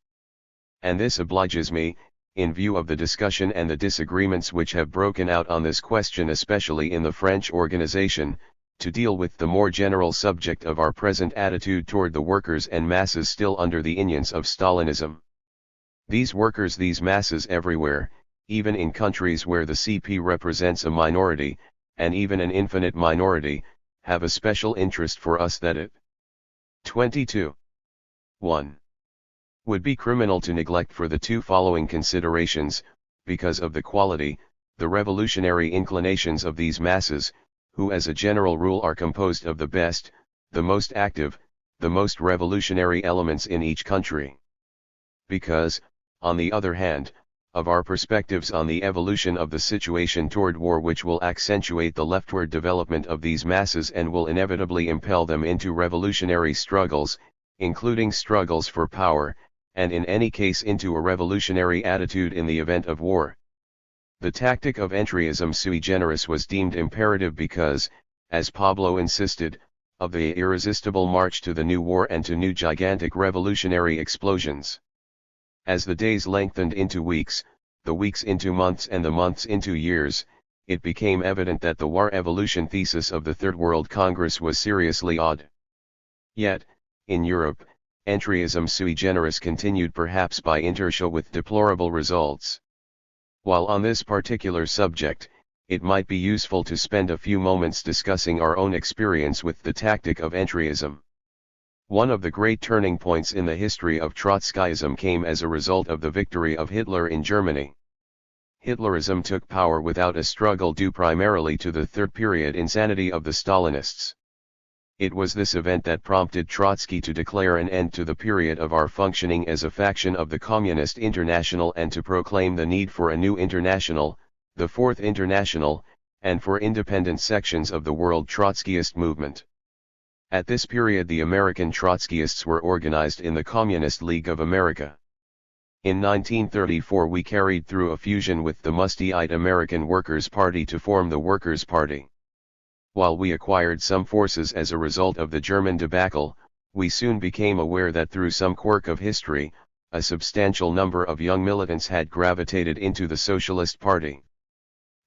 And this obliges me, in view of the discussion and the disagreements which have broken out on this question especially in the French organization, to deal with the more general subject of our present attitude toward the workers and masses still under the influence of Stalinism. These workers, these masses everywhere, even in countries where the CP represents a minority, and even an infinite minority, have a special interest for us that it 22. 1. Would be criminal to neglect for the two following considerations, because of the quality, the revolutionary inclinations of these masses, who as a general rule are composed of the best, the most active, the most revolutionary elements in each country. Because, on the other hand, of our perspectives on the evolution of the situation toward war which will accentuate the leftward development of these masses and will inevitably impel them into revolutionary struggles, including struggles for power, and in any case into a revolutionary attitude in the event of war. The tactic of entryism sui generis was deemed imperative because, as Pablo insisted, of the irresistible march to the new war and to new gigantic revolutionary explosions. As the days lengthened into weeks, the weeks into months and the months into years, it became evident that the war evolution thesis of the Third World Congress was seriously odd. Yet, in Europe, entryism sui generis continued perhaps by inertia with deplorable results. While on this particular subject, it might be useful to spend a few moments discussing our own experience with the tactic of entryism. One of the great turning points in the history of Trotskyism came as a result of the victory of Hitler in Germany. Hitlerism took power without a struggle due primarily to the third period insanity of the Stalinists. It was this event that prompted Trotsky to declare an end to the period of our functioning as a faction of the Communist International and to proclaim the need for a new international, the Fourth International, and for independent sections of the world Trotskyist movement. At this period the American Trotskyists were organized in the Communist League of America. In 1934 we carried through a fusion with the musty-eyed American Workers' Party to form the Workers' Party. While we acquired some forces as a result of the German debacle, we soon became aware that through some quirk of history, a substantial number of young militants had gravitated into the Socialist Party.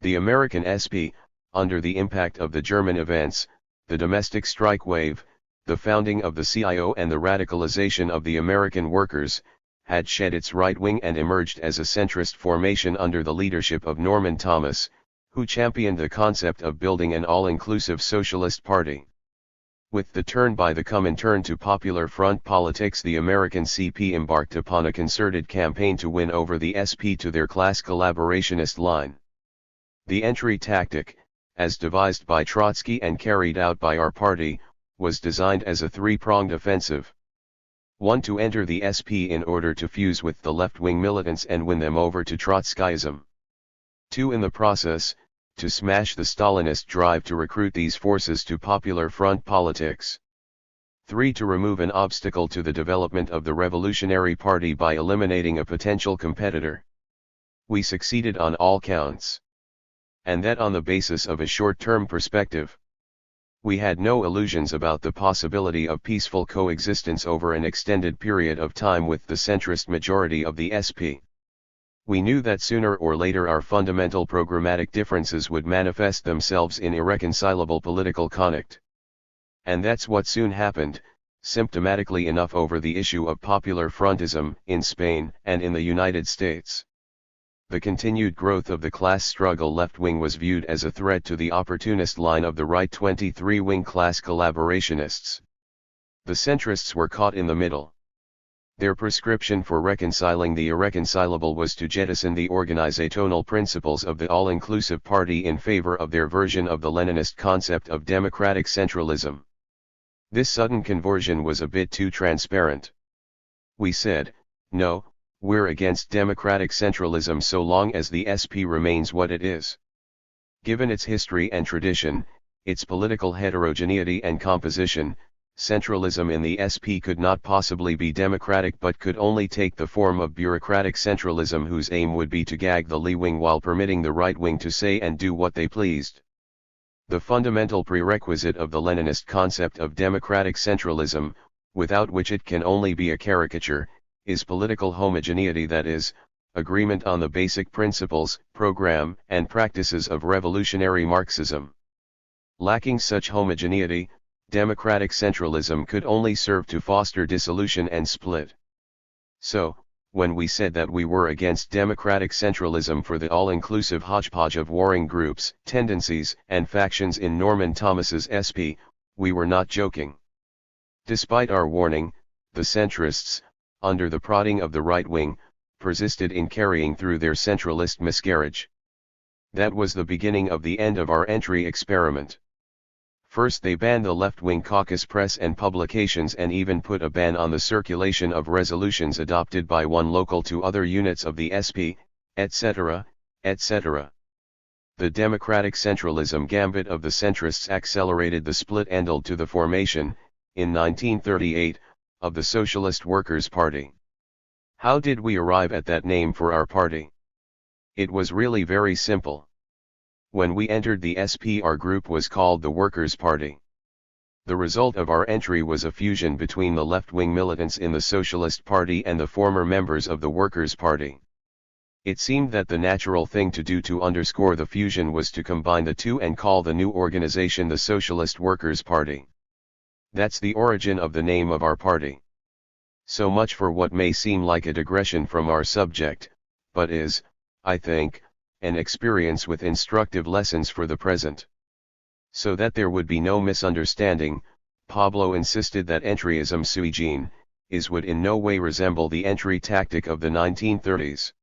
The American SP, under the impact of the German events, the domestic strike wave, the founding of the CIO and the radicalization of the American workers, had shed its right wing and emerged as a centrist formation under the leadership of Norman Thomas, who championed the concept of building an all-inclusive socialist party. With the turn by the Comintern to Popular Front politics, the American CP embarked upon a concerted campaign to win over the SP to their class collaborationist line. The entry tactic, as devised by Trotsky and carried out by our party, was designed as a three-pronged offensive. 1. To enter the SP in order to fuse with the left-wing militants and win them over to Trotskyism. 2. In the process, to smash the Stalinist drive to recruit these forces to Popular Front politics. 3. To remove an obstacle to the development of the Revolutionary Party by eliminating a potential competitor. We succeeded on all counts. And that on the basis of a short-term perspective. We had no illusions about the possibility of peaceful coexistence over an extended period of time with the centrist majority of the SP. We knew that sooner or later our fundamental programmatic differences would manifest themselves in irreconcilable political conflict. And that's what soon happened, symptomatically enough over the issue of popular frontism in Spain and in the United States. The continued growth of the class struggle left-wing was viewed as a threat to the opportunist line of the right 23-wing class collaborationists. The centrists were caught in the middle. Their prescription for reconciling the irreconcilable was to jettison the organizational principles of the all-inclusive party in favor of their version of the Leninist concept of democratic centralism. This sudden conversion was a bit too transparent. We said, no, we're against democratic centralism so long as the SP remains what it is. Given its history and tradition, its political heterogeneity and composition, centralism in the SP could not possibly be democratic but could only take the form of bureaucratic centralism whose aim would be to gag the left-wing while permitting the right-wing to say and do what they pleased. The fundamental prerequisite of the Leninist concept of democratic centralism, without which it can only be a caricature, is political homogeneity, that is, agreement on the basic principles, program, and practices of revolutionary Marxism. Lacking such homogeneity, democratic centralism could only serve to foster dissolution and split. So, when we said that we were against democratic centralism for the all-inclusive hodgepodge of warring groups, tendencies, and factions in Norman Thomas's SP, we were not joking. Despite our warning, the centrists, under the prodding of the right wing, persisted in carrying through their centralist miscarriage. That was the beginning of the end of our entry experiment. First they banned the left-wing caucus press and publications and even put a ban on the circulation of resolutions adopted by one local to other units of the SP, etc., etc. The democratic centralism gambit of the centrists accelerated the split and led to the formation, in 1938, of the Socialist Workers' Party. How did we arrive at that name for our party? It was really very simple. When we entered the SP, our group was called the Workers' Party. The result of our entry was a fusion between the left-wing militants in the Socialist Party and the former members of the Workers' Party. It seemed that the natural thing to do to underscore the fusion was to combine the two and call the new organization the Socialist Workers' Party. That's the origin of the name of our party. So much for what may seem like a digression from our subject, but is, I think, an experience with instructive lessons for the present. So that there would be no misunderstanding, Pablo insisted that entryism sui generis would in no way resemble the entry tactic of the 1930s.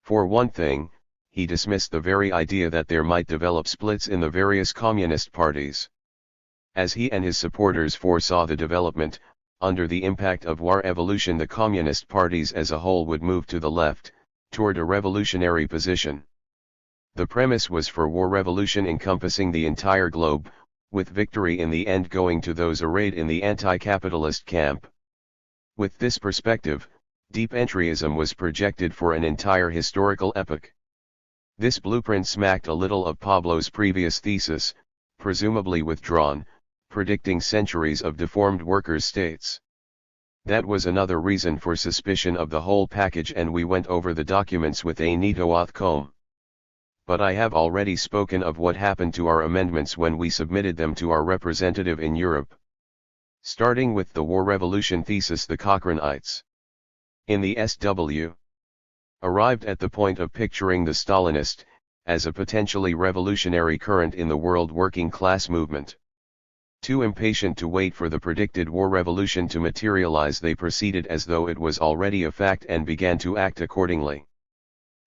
For one thing, he dismissed the very idea that there might develop splits in the various communist parties. As he and his supporters foresaw the development, under the impact of war evolution, the communist parties as a whole would move to the left, toward a revolutionary position. The premise was for war revolution encompassing the entire globe, with victory in the end going to those arrayed in the anti-capitalist camp. With this perspective, deep entryism was projected for an entire historical epoch. This blueprint smacked a little of Pablo's previous thesis, presumably withdrawn, predicting centuries of deformed workers' states. That was another reason for suspicion of the whole package, and we went over the documents with a neat-tooth comb. But I have already spoken of what happened to our amendments when we submitted them to our representative in Europe. Starting with the war revolution thesis, the Cochranites in the SW arrived at the point of picturing the Stalinist as a potentially revolutionary current in the world working class movement. Too impatient to wait for the predicted war revolution to materialize, they proceeded as though it was already a fact and began to act accordingly.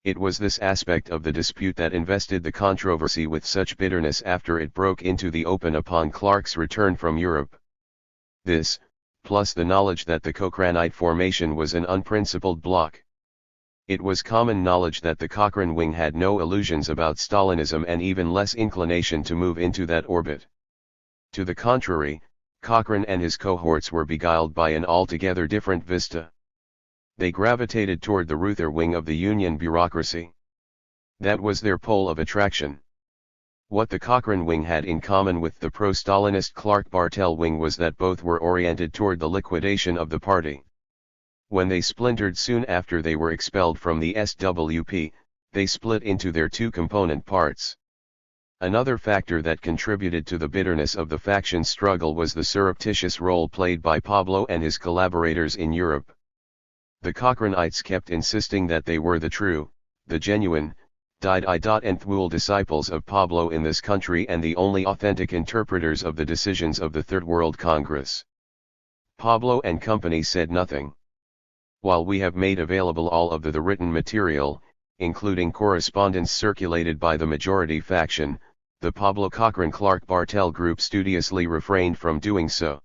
It was this aspect of the dispute that invested the controversy with such bitterness after it broke into the open upon Clark's return from Europe. This, plus the knowledge that the Cochranite formation was an unprincipled bloc. It was common knowledge that the Cochrane wing had no illusions about Stalinism and even less inclination to move into that orbit. To the contrary, Cochrane and his cohorts were beguiled by an altogether different vista. They gravitated toward the Ruther wing of the Union bureaucracy. That was their pole of attraction. What the Cochrane wing had in common with the pro-Stalinist Clark-Bartel wing was that both were oriented toward the liquidation of the party. When they splintered soon after they were expelled from the SWP, they split into their two component parts. Another factor that contributed to the bitterness of the faction struggle was the surreptitious role played by Pablo and his collaborators in Europe. The Cochranites kept insisting that they were the true, the genuine, THIRD disciples of Pablo in this country and the only authentic interpreters of the decisions of the Third World Congress. Pablo and company said nothing. While we have made available all of the written material, including correspondence circulated by the majority faction, the Pablo Cochrane Clark-Bartel group studiously refrained from doing so.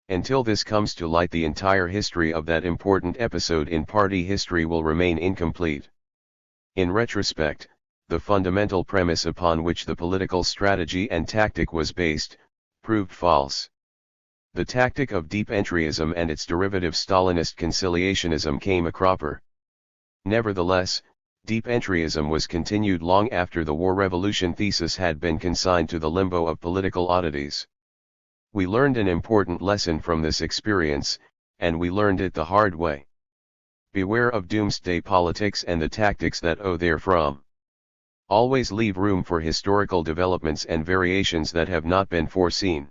Until this comes to light, the entire history of that important episode in party history will remain incomplete. In retrospect, the fundamental premise upon which the political strategy and tactic was based, proved false. The tactic of deep entryism and its derivative Stalinist conciliationism came a cropper. Nevertheless, deep entryism was continued long after the war revolution thesis had been consigned to the limbo of political oddities. We learned an important lesson from this experience, and we learned it the hard way. Beware of doomsday politics and the tactics that owe therefrom. Always leave room for historical developments and variations that have not been foreseen.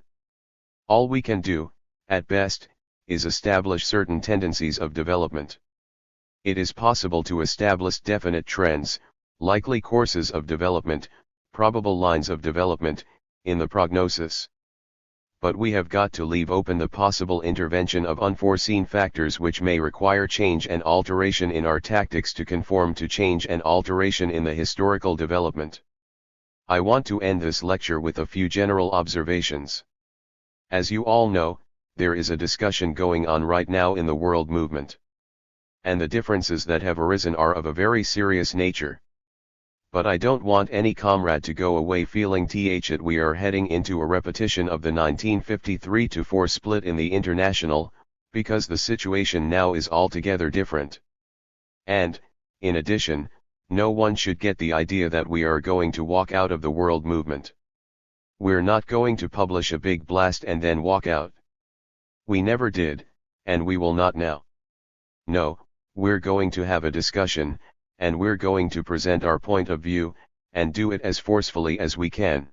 All we can do, at best, is establish certain tendencies of development. It is possible to establish definite trends, likely courses of development, probable lines of development, in the prognosis. But we have got to leave open the possible intervention of unforeseen factors which may require change and alteration in our tactics to conform to change and alteration in the historical development. I want to end this lecture with a few general observations. As you all know, there is a discussion going on right now in the world movement. And the differences that have arisen are of a very serious nature. But I don't want any comrade to go away feeling that we are heading into a repetition of the 1953-4 split in the International, because the situation now is altogether different. And, in addition, no one should get the idea that we are going to walk out of the world movement. We're not going to publish a big blast and then walk out. We never did, and we will not now. No, we're going to have a discussion, and we're going to present our point of view, and do it as forcefully as we can.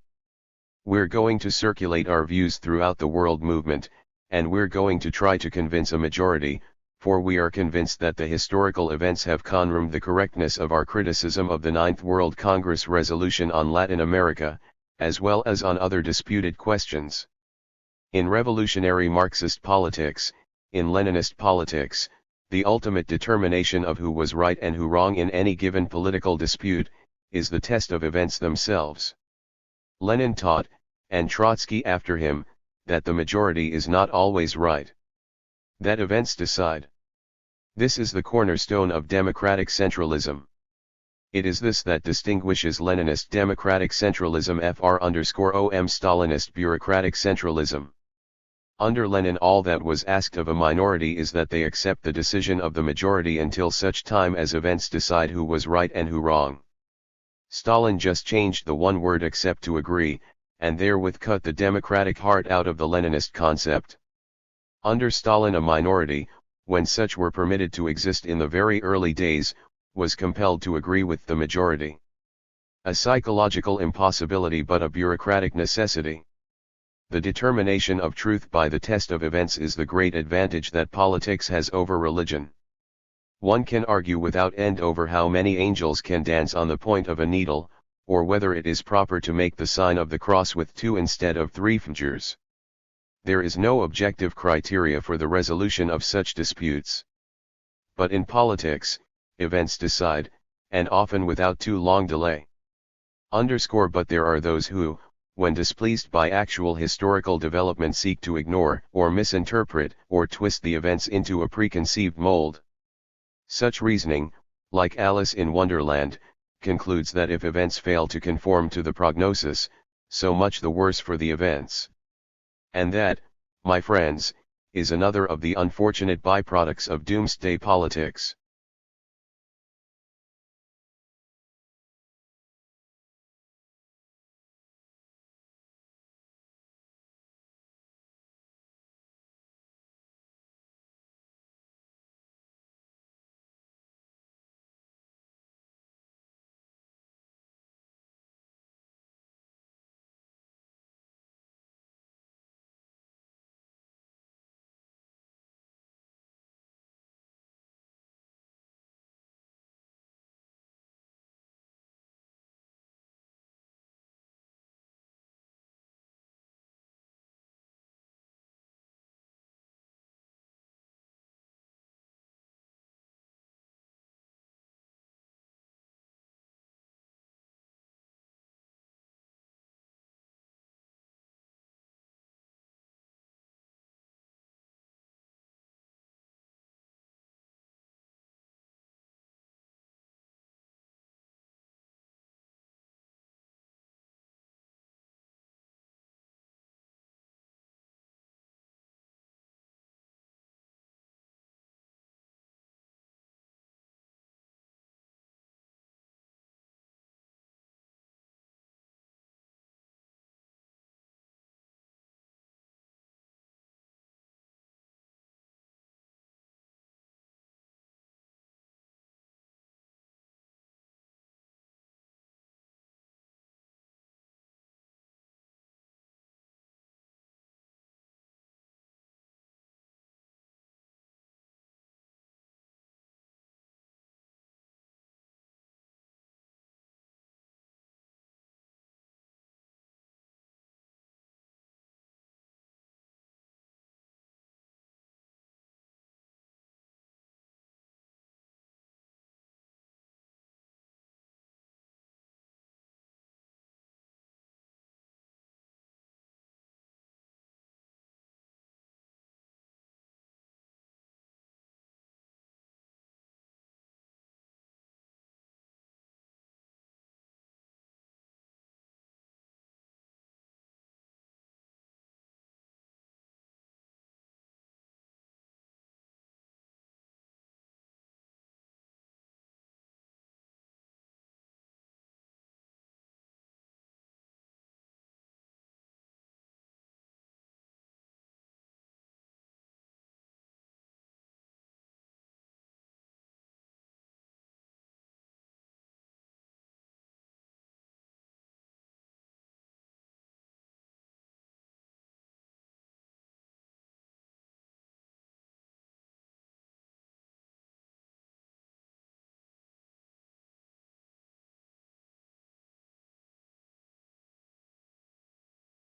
We're going to circulate our views throughout the world movement, and we're going to try to convince a majority, for we are convinced that the historical events have confirmed the correctness of our criticism of the Ninth World Congress resolution on Latin America, as well as on other disputed questions. In revolutionary Marxist politics, in Leninist politics, the ultimate determination of who was right and who wrong in any given political dispute, is the test of events themselves. Lenin taught, and Trotsky after him, that the majority is not always right. That events decide. This is the cornerstone of democratic centralism. It is this that distinguishes Leninist democratic centralism from Stalinist bureaucratic centralism. Under Lenin, all that was asked of a minority is that they accept the decision of the majority until such time as events decide who was right and who wrong. Stalin just changed the one word accept to agree, and therewith cut the democratic heart out of the Leninist concept. Under Stalin, a minority, when such were permitted to exist in the very early days, was compelled to agree with the majority. A psychological impossibility but a bureaucratic necessity. The determination of truth by the test of events is the great advantage that politics has over religion. One can argue without end over how many angels can dance on the point of a needle, or whether it is proper to make the sign of the cross with 2 instead of 3 fingers. There is no objective criteria for the resolution of such disputes. But in politics, events decide, and often without too long delay. But there are those who, when displeased by actual historical development, seek to ignore, or misinterpret, or twist the events into a preconceived mold. Such reasoning, like Alice in Wonderland, concludes that if events fail to conform to the prognosis, so much the worse for the events. And that, my friends, is another of the unfortunate byproducts of doomsday politics.